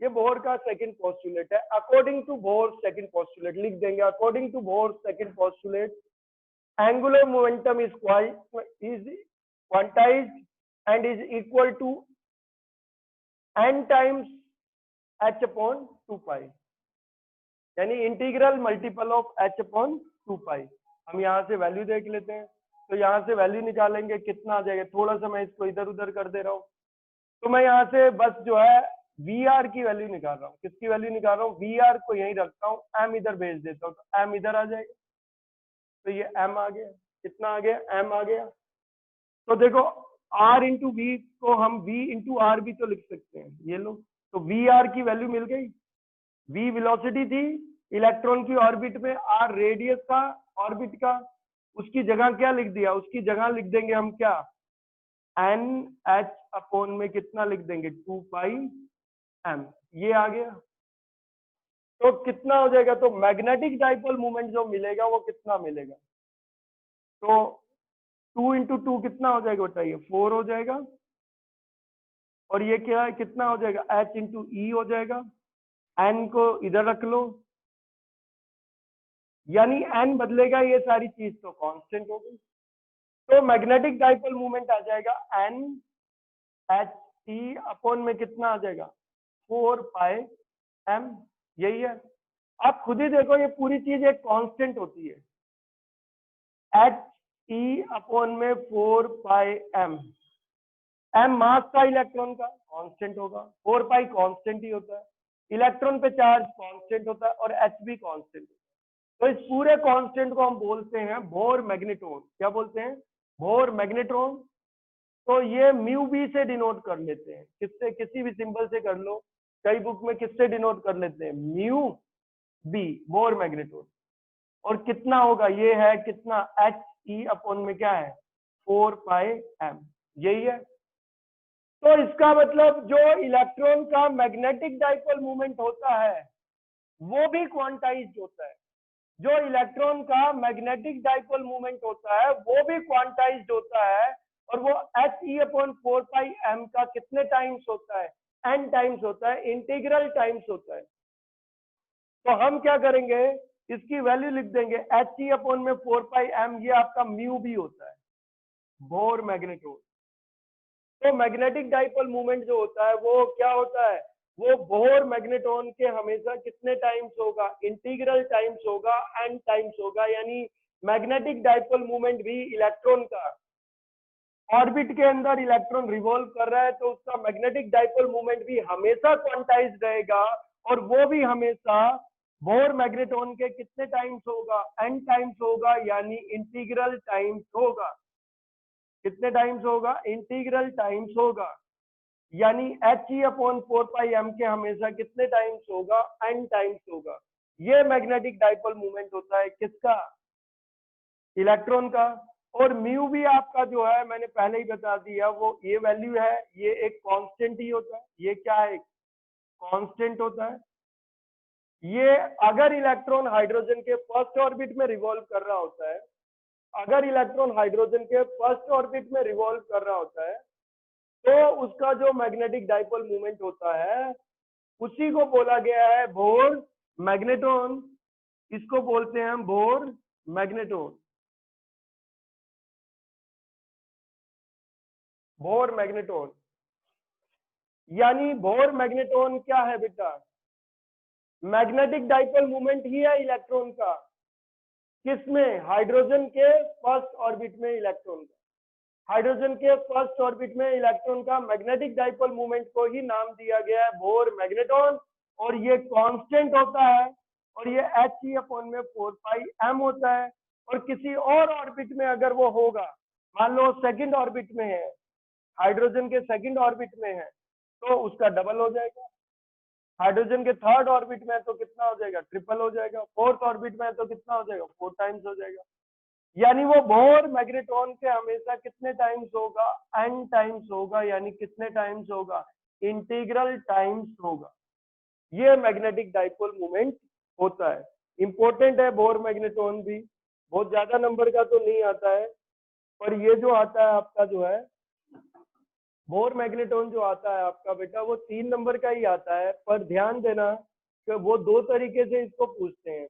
ये बोर का सेकंड पोस्टुलेट है। According to Bohr second postulate लिख देंगे, according to Bohr second postulate angular momentum is quantized and is equal to n times h upon 2 pi, यानी integral multiple of h upon 2 pi. हम यहाँ से वैल्यू देख लेते हैं, तो यहाँ से वैल्यू निकालेंगे, कितना आ जाएगा? थोड़ा सा मैं इसको इधर उधर कर दे रहा हूँ। तो मैं यहाँ से बस जो है VR की वैल्यू निकाल रहा हूँ। किसकी वैल्यू निकाल रहा हूँ? VR को यहीं रखता हूँ, m इधर भेज देता हूँ, तो m इधर आ जाएगा, तो ये m आ गया। कितना आ गया? m आ गया। तो देखो r इंटू वी को हम v इंटू आर भी तो लिख सकते हैं, ये लो, तो VR की वैल्यू मिल गई। v वेलोसिटी थी इलेक्ट्रॉन की ऑर्बिट में, r रेडियस था ऑर्बिट का, उसकी जगह क्या लिख दिया? उसकी जगह लिख देंगे हम क्या? एन एच अपॉन में कितना लिख देंगे? 2 पाई m। ये आ गया। तो कितना हो जाएगा? तो मैग्नेटिक डाइपोल मोमेंट जो मिलेगा वो कितना मिलेगा? तो 2 इंटू 2 कितना हो जाएगा? बताइए, 4 हो जाएगा। और ये क्या है, कितना हो जाएगा, H इंटू ई हो जाएगा। N को इधर रख लो, यानी N बदलेगा, ये सारी चीज तो कांस्टेंट हो गई। तो मैग्नेटिक डाइपोल मूवमेंट आ जाएगा N H E अपॉन में कितना आ जाएगा 4 पाई M, यही है। आप खुद ही देखो, ये पूरी चीज एक कांस्टेंट होती है। H E अपॉन में 4 पाई M, M मास का इलेक्ट्रॉन का कांस्टेंट होगा, 4 पाई कांस्टेंट ही होता है, इलेक्ट्रॉन पे चार्ज कांस्टेंट होता है और H भी कांस्टेंट होता है। तो इस पूरे कांस्टेंट को हम बोलते हैं बोर मैग्नेट्रॉन। क्या बोलते हैं, बोर मैग्नेट्रॉन। तो ये म्यू बी से डिनोट कर लेते हैं, किससे, किसी भी सिंबल से कर लो, कई बुक में किससे डिनोट कर लेते हैं, म्यू बी, बोर मैग्नेट्रॉन। और कितना होगा, ये है कितना, H E अपॉन में क्या है 4 पाई M, यही है। तो इसका मतलब जो इलेक्ट्रॉन का मैग्नेटिक डाइपोल मूवमेंट होता है वो भी क्वांटाइज्ड होता है। जो इलेक्ट्रॉन का मैग्नेटिक डाइपोल मूवमेंट होता है वो भी क्वांटाइज्ड होता है, और वो H E अपॉन 4 पाई M का कितने टाइम्स होता है, n टाइम्स होता है, इंटीग्रल टाइम्स होता है। तो हम क्या करेंगे, इसकी वैल्यू लिख देंगे, H E अपॉन में 4 पाई M, ये आपका म्यू भी होता है, बोर मैग्नेट्रॉन। तो मैग्नेटिक डाइपोल मूवमेंट जो होता है वो क्या होता है, वो बोर मैग्नेट्रॉन के हमेशा कितने टाइम्स होगा, इंटीग्रल टाइम्स होगा, n टाइम्स होगा। यानी मैग्नेटिक डाइपोल मूवमेंट भी इलेक्ट्रॉन का, ऑर्बिट के अंदर इलेक्ट्रॉन रिवॉल्व कर रहा है तो उसका मैग्नेटिक डाइपोल मूवमेंट भी हमेशा क्वांटाइज्ड रहेगा, और वो भी हमेशा बोर मैग्नेट्रॉन के कितने टाइम्स होगा, n टाइम्स होगा, यानी इंटीग्रल टाइम्स होगा। कितने टाइम्स होगा, इंटीग्रल टाइम्स होगा। यानी H E अपॉन 4 पाई M के हमेशा कितने टाइम्स होगा, n टाइम्स होगा। ये मैग्नेटिक डाइपोल मूवमेंट होता है किसका, इलेक्ट्रॉन का। और म्यू भी आपका जो है मैंने पहले ही बता दिया, वो ये वैल्यू है, ये एक कांस्टेंट ही होता है। ये क्या है, कांस्टेंट होता है। ये अगर इलेक्ट्रॉन हाइड्रोजन के फर्स्ट ऑर्बिट में रिवॉल्व कर रहा होता है, अगर इलेक्ट्रॉन हाइड्रोजन के फर्स्ट ऑर्बिट में रिवॉल्व कर रहा होता है तो उसका जो मैग्नेटिक डाइपोल मूवमेंट होता है उसी को बोला गया है बोर मैग्नेट्रॉन। इसको बोलते हैं हम बोर मैग्नेट्रॉन, बोर मैग्नेट्रॉन। यानी बोर मैग्नेट्रॉन क्या है बेटा, मैग्नेटिक डाइपोल मूवमेंट ही है इलेक्ट्रॉन का, किसमें, हाइड्रोजन के फर्स्ट ऑर्बिट में इलेक्ट्रॉन का, हाइड्रोजन के फर्स्ट ऑर्बिट में इलेक्ट्रॉन का मैग्नेटिक डाइपोल मूवमेंट को ही नाम दिया गया है बोर मैग्नेट्रॉन। और ये कांस्टेंट होता है, और ये H E अपॉन में 4 पाई M होता है। और किसी और ऑर्बिट में अगर वो होगा, मान लो सेकंड ऑर्बिट में है, हाइड्रोजन के सेकंड ऑर्बिट में है तो उसका डबल हो जाएगा, हाइड्रोजन के थर्ड ऑर्बिट में है तो कितना हो जाएगा, ट्रिपल हो जाएगा, फोर्थ ऑर्बिट में है तो कितना हो जाएगा, 4 टाइम्स हो जाएगा। यानी वो बोर मैग्नेट्रॉन के हमेशा कितने टाइम्स होगा, n टाइम्स होगा। यानी कितने टाइम्स होगा, इंटीग्रल टाइम्स होगा। ये मैग्नेटिक डाइपोल मूवमेंट होता है, इंपॉर्टेंट है बोर मैग्नेट्रॉन भी, बहुत ज्यादा नंबर का तो नहीं आता है, पर ये जो आता है आपका जो है बोर मैग्नेट्रॉन जो आता है आपका बेटा वो 3 नंबर का ही आता है। पर ध्यान देना कि वो 2 तरीके से इसको पूछते हैं।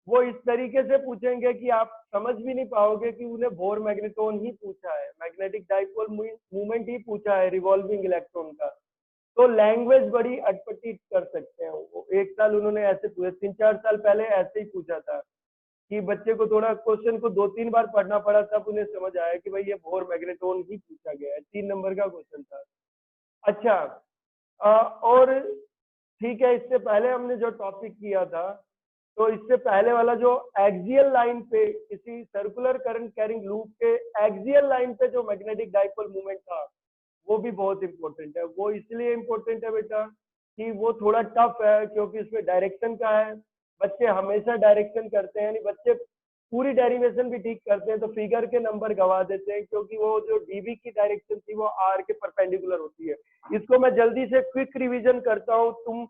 वो इस तरीके से पूछेंगे कि आप समझ भी नहीं पाओगे कि उन्हें बोर मैग्नेट्रॉन ही पूछा है, मैग्नेटिक डाइपोल मूवमेंट ही पूछा है रिवॉल्विंग इलेक्ट्रॉन का। तो लैंग्वेज बड़ी अटपटी कर सकते हैं वो। एक साल उन्होंने ऐसे पूछा, 3-4 साल पहले ऐसे ही पूछा था कि बच्चे को थोड़ा क्वेश्चन को 2-3 बार पढ़ना पड़ा, तब उन्हें समझ आया कि भाई ये बोर मैग्नेट्रॉन ही पूछा गया है। 3 नंबर का क्वेश्चन था। अच्छा, और ठीक है, इससे पहले हमने जो टॉपिक किया था, तो इससे पहले वाला जो एक्सियल लाइन पे, किसी सर्कुलर करंट कैरिंग लूप के एक्सियल लाइन पे जो मैग्नेटिक डाइपोल मूवमेंट था वो भी बहुत इंपॉर्टेंट है। वो इसलिए इंपॉर्टेंट है बेटा कि वो थोड़ा टफ है, क्योंकि इसमें डायरेक्शन का है। बच्चे हमेशा डायरेक्शन करते हैं, यानी बच्चे पूरी डेरिवेशन भी ठीक करते हैं तो फिगर के नंबर गवा देते हैं, क्योंकि वो जो डीबी की डायरेक्शन थी वो आर के परपेंडिकुलर होती है। इसको मैं जल्दी से क्विक रिवीजन करता हूँ, तुम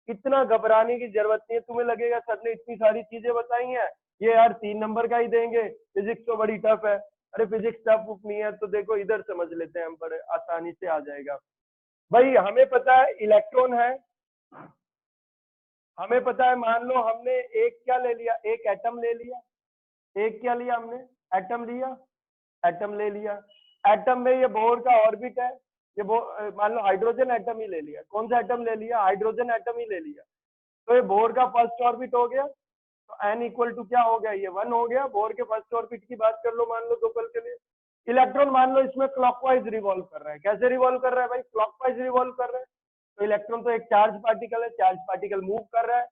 इतना घबराने की जरूरत नहीं है। तुम्हें लगेगा सर ने इतनी सारी चीजें बताई हैं, ये यार 3 नंबर का ही देंगे, फिजिक्स तो बड़ी टफ है। अरे फिजिक्स टफ नहीं है तो देखो इधर समझ लेते हैं हम, बड़े आसानी से आ जाएगा। भाई हमें पता है इलेक्ट्रॉन है, हमें पता है, मान लो हमने एक क्या ले लिया, एक एटम ले लिया, एक क्या लिया हमने, एटम लिया, एटम ले लिया। एटम में ये बोर का ऑर्बिट है, ये मान लो हाइड्रोजन एटम ही ले लिया, कौन सा एटम ले लिया, हाइड्रोजन एटम ही ले लिया। तो ये बोर का फर्स्ट ऑर्बिट हो गया, तो n इक्वल टू क्या हो गया, ये 1 हो गया। बोर के फर्स्ट ऑर्बिट की बात कर लो, मान लो 2 पल के लिए। इलेक्ट्रॉन मान लो इसमें क्लॉकवाइज रिवॉल्व कर रहा है, कैसे रिवॉल्व कर रहा है भाई, क्लॉकवाइज रिवॉल्व कर रहा है। तो इलेक्ट्रॉन तो एक चार्ज पार्टिकल है, चार्ज पार्टिकल मूव कर रहा है,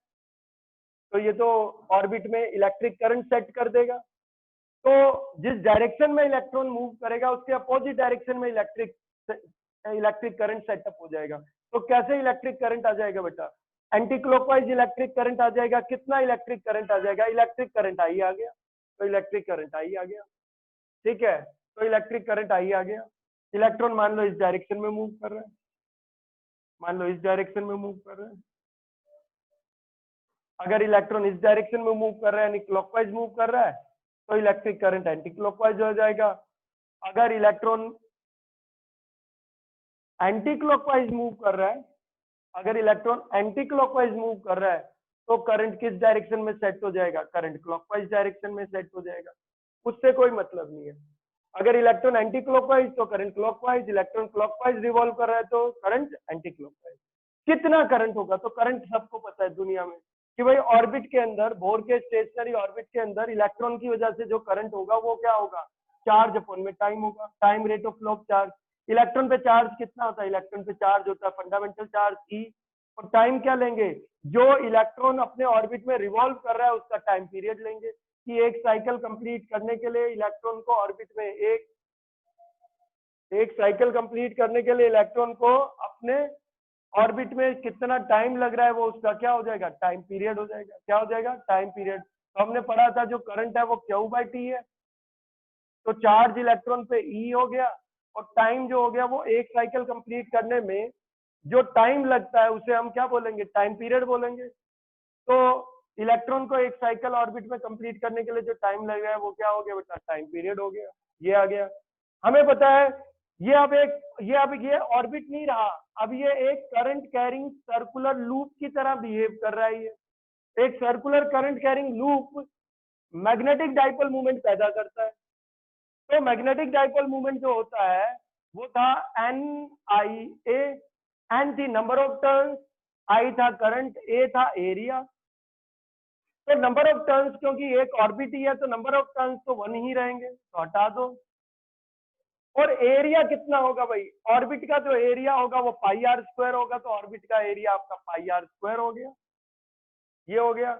तो ये तो ऑर्बिट में इलेक्ट्रिक करंट सेट कर देगा। तो जिस डायरेक्शन में इलेक्ट्रॉन मूव करेगा उसके अपोजिट डायरेक्शन में इलेक्ट्रिक करंट सेटअप हो जाएगा। तो कैसे इलेक्ट्रिक करंट आ जाएगा बेटा, एंटी क्लॉकवाइज इलेक्ट्रिक करंट आ जाएगा। कितना इलेक्ट्रिक करंट आ जाएगा, इलेक्ट्रिक करंट आई आ गया, तो इलेक्ट्रिक करंट आई आ गया, ठीक है। तो इलेक्ट्रिक करंट आई आ गया। इलेक्ट्रॉन मान लो इस डायरेक्शन में मूव कर रहा है, मान लो इस डायरेक्शन में मूव कर रहा है। अगर इलेक्ट्रॉन इस डायरेक्शन में मूव कर रहा है यानी क्लॉकवाइज मूव कर रहा है, तो इलेक्ट्रिक करंट एंटी क्लॉकवाइज हो जाएगा। अगर इलेक्ट्रॉन एंटी क्लॉकवाइज मूव कर रहा है, अगर इलेक्ट्रॉन एंटी क्लॉकवाइज मूव कर रहा है, तो करंट किस डायरेक्शन में सेट हो जाएगा, करंट क्लॉकवाइज डायरेक्शन में सेट हो जाएगा, उससे कोई मतलब नहीं है। अगर इलेक्ट्रॉन एंटी क्लॉकवाइज तो current clockwise, electron clockwise revolve कर रहा है तो करंट एंटी क्लॉकवाइज। कितना करंट होगा, तो करंट सबको पता है दुनिया में कि भाई ऑर्बिट के अंदर, बोर के स्टेशनरी ऑर्बिट के अंदर इलेक्ट्रॉन की वजह से जो करंट होगा वो क्या होगा, चार्ज अपॉन में टाइम होगा, time rate of flow of charge. Electron पे चार्ज कितना होता है, इलेक्ट्रॉन पे चार्ज होता है फंडामेंटल चार्ज ई, और टाइम क्या लेंगे, जो इलेक्ट्रॉन अपने ऑर्बिट में रिवॉल्व कर रहा है उसका टाइम पीरियड लेंगे, कि एक साइकिल कंप्लीट करने के लिए इलेक्ट्रॉन को ऑर्बिट में एक साइकिल कंप्लीट करने के लिए इलेक्ट्रॉन को अपने ऑर्बिट में कितना टाइम लग रहा है, वो उसका क्या हो जाएगा, टाइम पीरियड हो जाएगा। क्या हो जाएगा, टाइम पीरियड। तो हमने पढ़ा था जो करंट है वो Q/T है, तो चार्ज इलेक्ट्रॉन पे E हो गया, और टाइम जो हो गया वो एक साइकिल कंप्लीट करने में जो टाइम लगता है उसे हम क्या बोलेंगे, टाइम पीरियड बोलेंगे। तो इलेक्ट्रॉन को एक साइकिल ऑर्बिट में कंप्लीट करने के लिए जो टाइम लग रहा है वो क्या हो गया बेटा, टाइम पीरियड हो गया। ये आ गया। हमें पता है ये ऑर्बिट नहीं रहा, अब ये एक करंट कैरिंग सर्कुलर लूप की तरह बिहेव कर रहा है। ये एक circular current carrying loop magnetic dipole movement पैदा करता है। तो मैग्नेटिक डाइपोल मूवमेंट जो होता है वो था NIA, N थी नंबर ऑफ टर्न्स, I था करंट, A था एरिया। तो नंबर ऑफ टर्न्स, क्योंकि एक ऑर्बिट ही है तो नंबर ऑफ टर्न्स तो 1 ही रहेंगे, तो हटा दो। और एरिया कितना होगा भाई, ऑर्बिट का जो एरिया होगा वो πr² होगा, तो ऑर्बिट का एरिया आपका πr² हो गया, ये हो गया।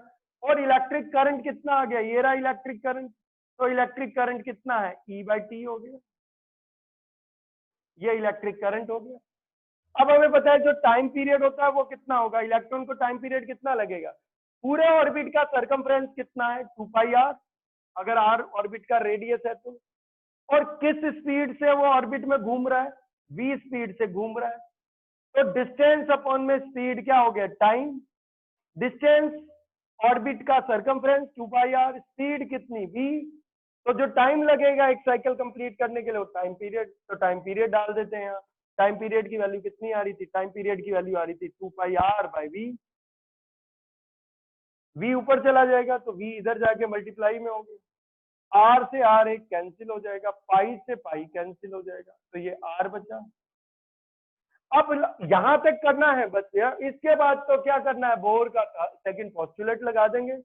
और इलेक्ट्रिक करंट कितना आ गया, ये रहा इलेक्ट्रिक करंट, तो इलेक्ट्रिक करंट कितना है, E/T हो गया, ये इलेक्ट्रिक करंट हो गया। अब हमें पता है जो टाइम पीरियड होता है वो कितना होगा, इलेक्ट्रॉन को टाइम पीरियड कितना लगेगा, पूरे ऑर्बिट का सरकमफ्रेंस कितना है, 2πr, अगर r ऑर्बिट का रेडियस है तो। और किस स्पीड से वो ऑर्बिट में घूम रहा है, v स्पीड से घूम रहा है। तो डिस्टेंस अपॉन में स्पीड क्या हो गया, टाइम। डिस्टेंस ऑर्बिट का सरकमफ्रेंस 2πr, स्पीड कितनी v, तो जो टाइम लगेगा एक साइकिल कंप्लीट करने के लिए वो टाइम पीरियड, तो टाइम पीरियड डाल देते हैं यहाँ। टाइम पीरियड की वैल्यू कितनी आ रही थी, टाइम पीरियड की वैल्यू आ रही थी 2πr/v, v ऊपर चला जाएगा तो v इधर जाके मल्टीप्लाई में होगी, r से r एक कैंसिल हो जाएगा, पाई से पाई कैंसिल हो जाएगा, तो ये r बचा। अब यहां तक करना है बस यार, इसके बाद तो क्या करना है, बोर का सेकंड पोस्टुलेट लगा देंगे।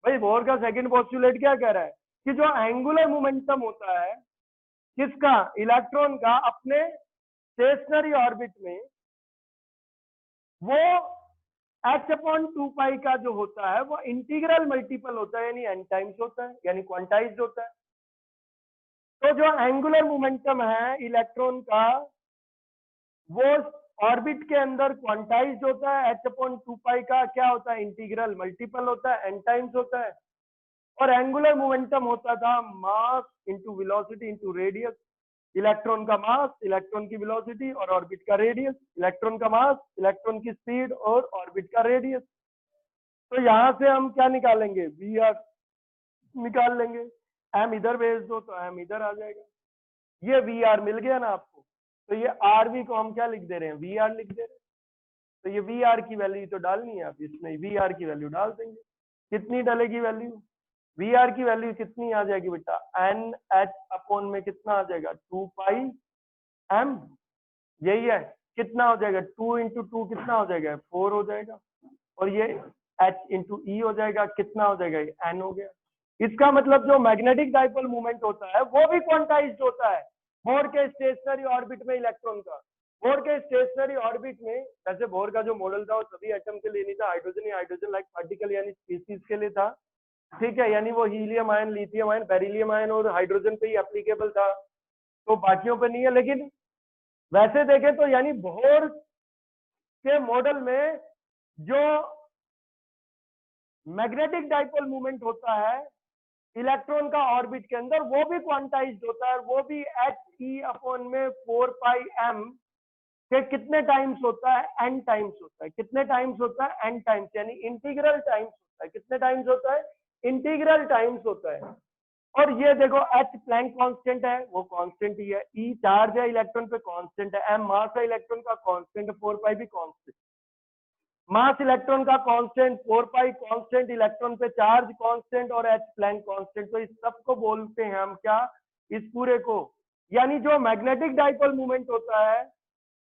भाई बोर का सेकंड पोस्टुलेट क्या कह रहा है कि जो एंगुलर मोमेंटम होता है किसका, इलेक्ट्रॉन का अपने स्टेशनरी ऑर्बिट में, वो h/2π का जो होता है वो इंटीग्रल मल्टीपल होता है, यानी n टाइम्स होता है, यानी क्वांटाइज्ड होता है। तो जो एंगुलर मोमेंटम है इलेक्ट्रॉन का वो ऑर्बिट के अंदर क्वांटाइज्ड होता है, h/2π का क्या होता है, इंटीग्रल मल्टीपल होता है, n टाइम्स होता है। और एंगुलर मोमेंटम होता था mass into velocity into radius, electron का मास, इलेक्ट्रॉन की वेलोसिटी और ऑर्बिट का रेडियस, इलेक्ट्रॉन का मास, इलेक्ट्रॉन की स्पीड और ऑर्बिट का रेडियस। तो यहां से हम क्या निकालेंगे, Vr निकाल लेंगे, m इधर भेज दो तो m इधर आ जाएगा, ये Vr मिल गया ना आपको। तो ये RV को हम क्या लिख दे रहे हैं, VR लिख दे रहे हैं। तो ये VR की वैल्यू तो डालनी है, आप इसमें VR की वैल्यू डाल देंगे। कितनी डलेगी वैल्यू, VR की वैल्यू कितनी आ जाएगी बेटा, NH अपॉन में कितना आ जाएगा 2 पाई M, यही है। कितना हो जाएगा 2 इंटू 2 कितना हो जाएगा 4 हो जाएगा, और ये H इंटू E हो जाएगा, कितना हो जाएगा ये N हो गया। इसका मतलब जो मैग्नेटिक डाइपोल मूवमेंट होता है वो भी क्वांटाइज्ड होता है बोर के स्टेशनरी ऑर्बिट में इलेक्ट्रॉन का। बोर के स्टेशनरी ऑर्बिट में, जैसे बोर का जो मॉडल था वो सभी एटम के लिए नहीं था, हाइड्रोजन ही हाइड्रोजन लाइक पार्टिकल यानी स्पीसीज के लिए था, ठीक है, यानी वो helium ion, lithium ion, beryllium ion और हाइड्रोजन पे ही एप्लीकेबल था, तो बाकियों पे नहीं है। लेकिन वैसे देखें तो यानी बोर के मॉडल में जो मैग्नेटिक डाइपोल मूवमेंट होता है इलेक्ट्रॉन का ऑर्बिट के अंदर, वो भी क्वांटाइज्ड होता है, वो भी He अपॉन में 4 पाई M के कितने टाइम्स होता है, n टाइम्स होता है। कितने टाइम्स होता है, n टाइम्स, यानी इंटीग्रल टाइम्स होता है। कितने टाइम्स होता है, इंटीग्रल टाइम्स होता है। और ये देखो H प्लैंक कांस्टेंट है, वो कांस्टेंट ही है, E चार्ज है इलेक्ट्रॉन पे, कांस्टेंट है, M मास है इलेक्ट्रॉन का, कांस्टेंट है, 4 पाई भी कांस्टेंट। मास इलेक्ट्रॉन का कांस्टेंट, 4 पाई कांस्टेंट, इलेक्ट्रॉन पे चार्ज कांस्टेंट और H प्लैंक कांस्टेंट। तो इस सब को बोलते हैं हम क्या, इस पूरे को, यानी जो मैग्नेटिक डाइपोल मूवमेंट होता है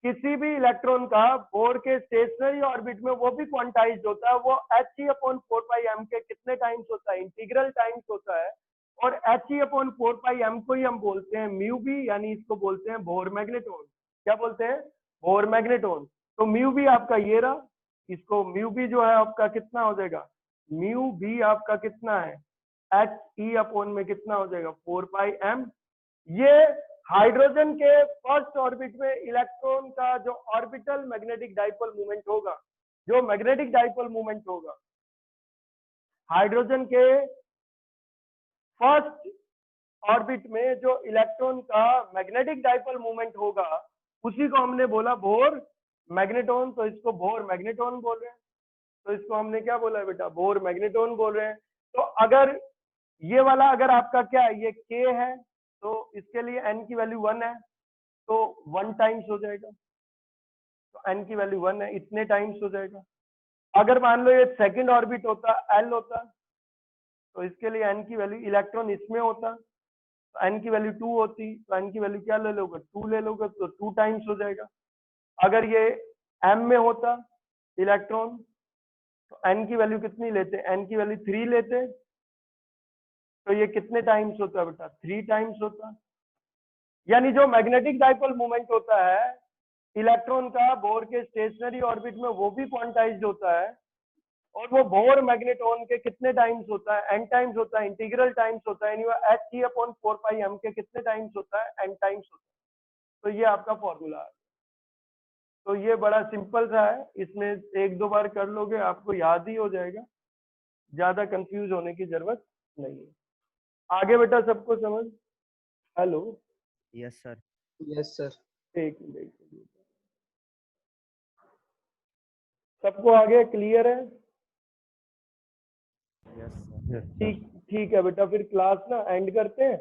किसी भी इलेक्ट्रॉन का बोर के स्टेशनरी ऑर्बिट में, वो भी क्वांटाइज्ड होता है। वो He अपॉन 4 पाई M के कितने टाइम्स होता है, इंटीग्रल टाइम्स होता है। और He अपॉन 4 पाई M को ही हम बोलते हैं म्यू बी, यानी इसको बोलते हैं बोर मैग्नेटोन। क्या बोलते हैं, बोर मैग्नेटोन। तो म्यू बी आपका ये रहा, इसको म्यू बी जो है आपका कितना हो जाएगा, म्यू बी आपका कितना है He अपॉन में कितना हो जाएगा 4 पाई M। ये हाइड्रोजन के फर्स्ट ऑर्बिट में इलेक्ट्रॉन का जो ऑर्बिटल मैग्नेटिक डाइपोल मूवमेंट होगा, जो मैग्नेटिक डाइपोल मूवमेंट होगा हाइड्रोजन के फर्स्ट ऑर्बिट में, जो इलेक्ट्रॉन का मैग्नेटिक डाइपोल मूवमेंट होगा, उसी को हमने बोला बोर मैग्नेटोन। तो इसको बोर मैग्नेटोन बोल रहे हैं। तो इसको हमने क्या बोला बेटा, बोर मैग्नेटोन बोल रहे हैं। तो अगर ये वाला अगर आपका क्या है, ये K है, तो इसके लिए N की वैल्यू 1 है, तो 1 टाइम्स हो जाएगा। तो N की वैल्यू 1 है, इतने टाइम्स हो जाएगा। अगर मान लो ये सेकंड ऑर्बिट होता, L होता, तो इसके लिए N की वैल्यू, इलेक्ट्रॉन इसमें होता तो N की वैल्यू 2 होती, तो N की वैल्यू क्या ले लोगे, 2 ले लोगे, तो 2 टाइम्स हो जाएगा। अगर ये M में होता इलेक्ट्रॉन, तो N की वैल्यू कितनी लेते, N की वैल्यू 3 लेते, तो ये कितने टाइम्स होता बेटा, 3 टाइम्स होता। यानी जो मैग्नेटिक डाइपोल मूवमेंट होता है इलेक्ट्रॉन का बोर के स्टेशनरी ऑर्बिट में, वो भी क्वांटाइज्ड होता है। और वो बोर मैग्नेटोन के कितने टाइम्स होता है, n टाइम्स होता है, इंटीग्रल टाइम्स होता है, यानी He अपॉन 4 पाई M के कितने टाइम्स होता है, n टाइम्स होता है। तो ये आपका फॉर्मूला है। तो ये बड़ा सिंपल सा है, इसमें एक दो बार कर लोगे आपको याद ही हो जाएगा, ज्यादा कंफ्यूज होने की जरूरत नहीं है। आगे बेटा सबको समझ, hello, yes sir. Yes sir. एक मिनट, सबको आगे क्लियर है, यस सर। ठीक ठीक है बेटा, फिर क्लास ना एंड करते हैं।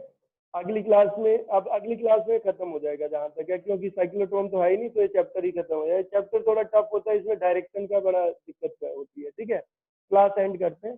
अगली क्लास में, अब अगली क्लास में खत्म हो जाएगा जहां तक है, क्योंकि साइक्लोट्रॉन तो है ही नहीं, तो ये चैप्टर ही खत्म हो जाएगा। चैप्टर थोड़ा टफ होता है, इसमें डायरेक्शन का बड़ा दिक्कत होती है, ठीक है। क्लास एंड करते हैं।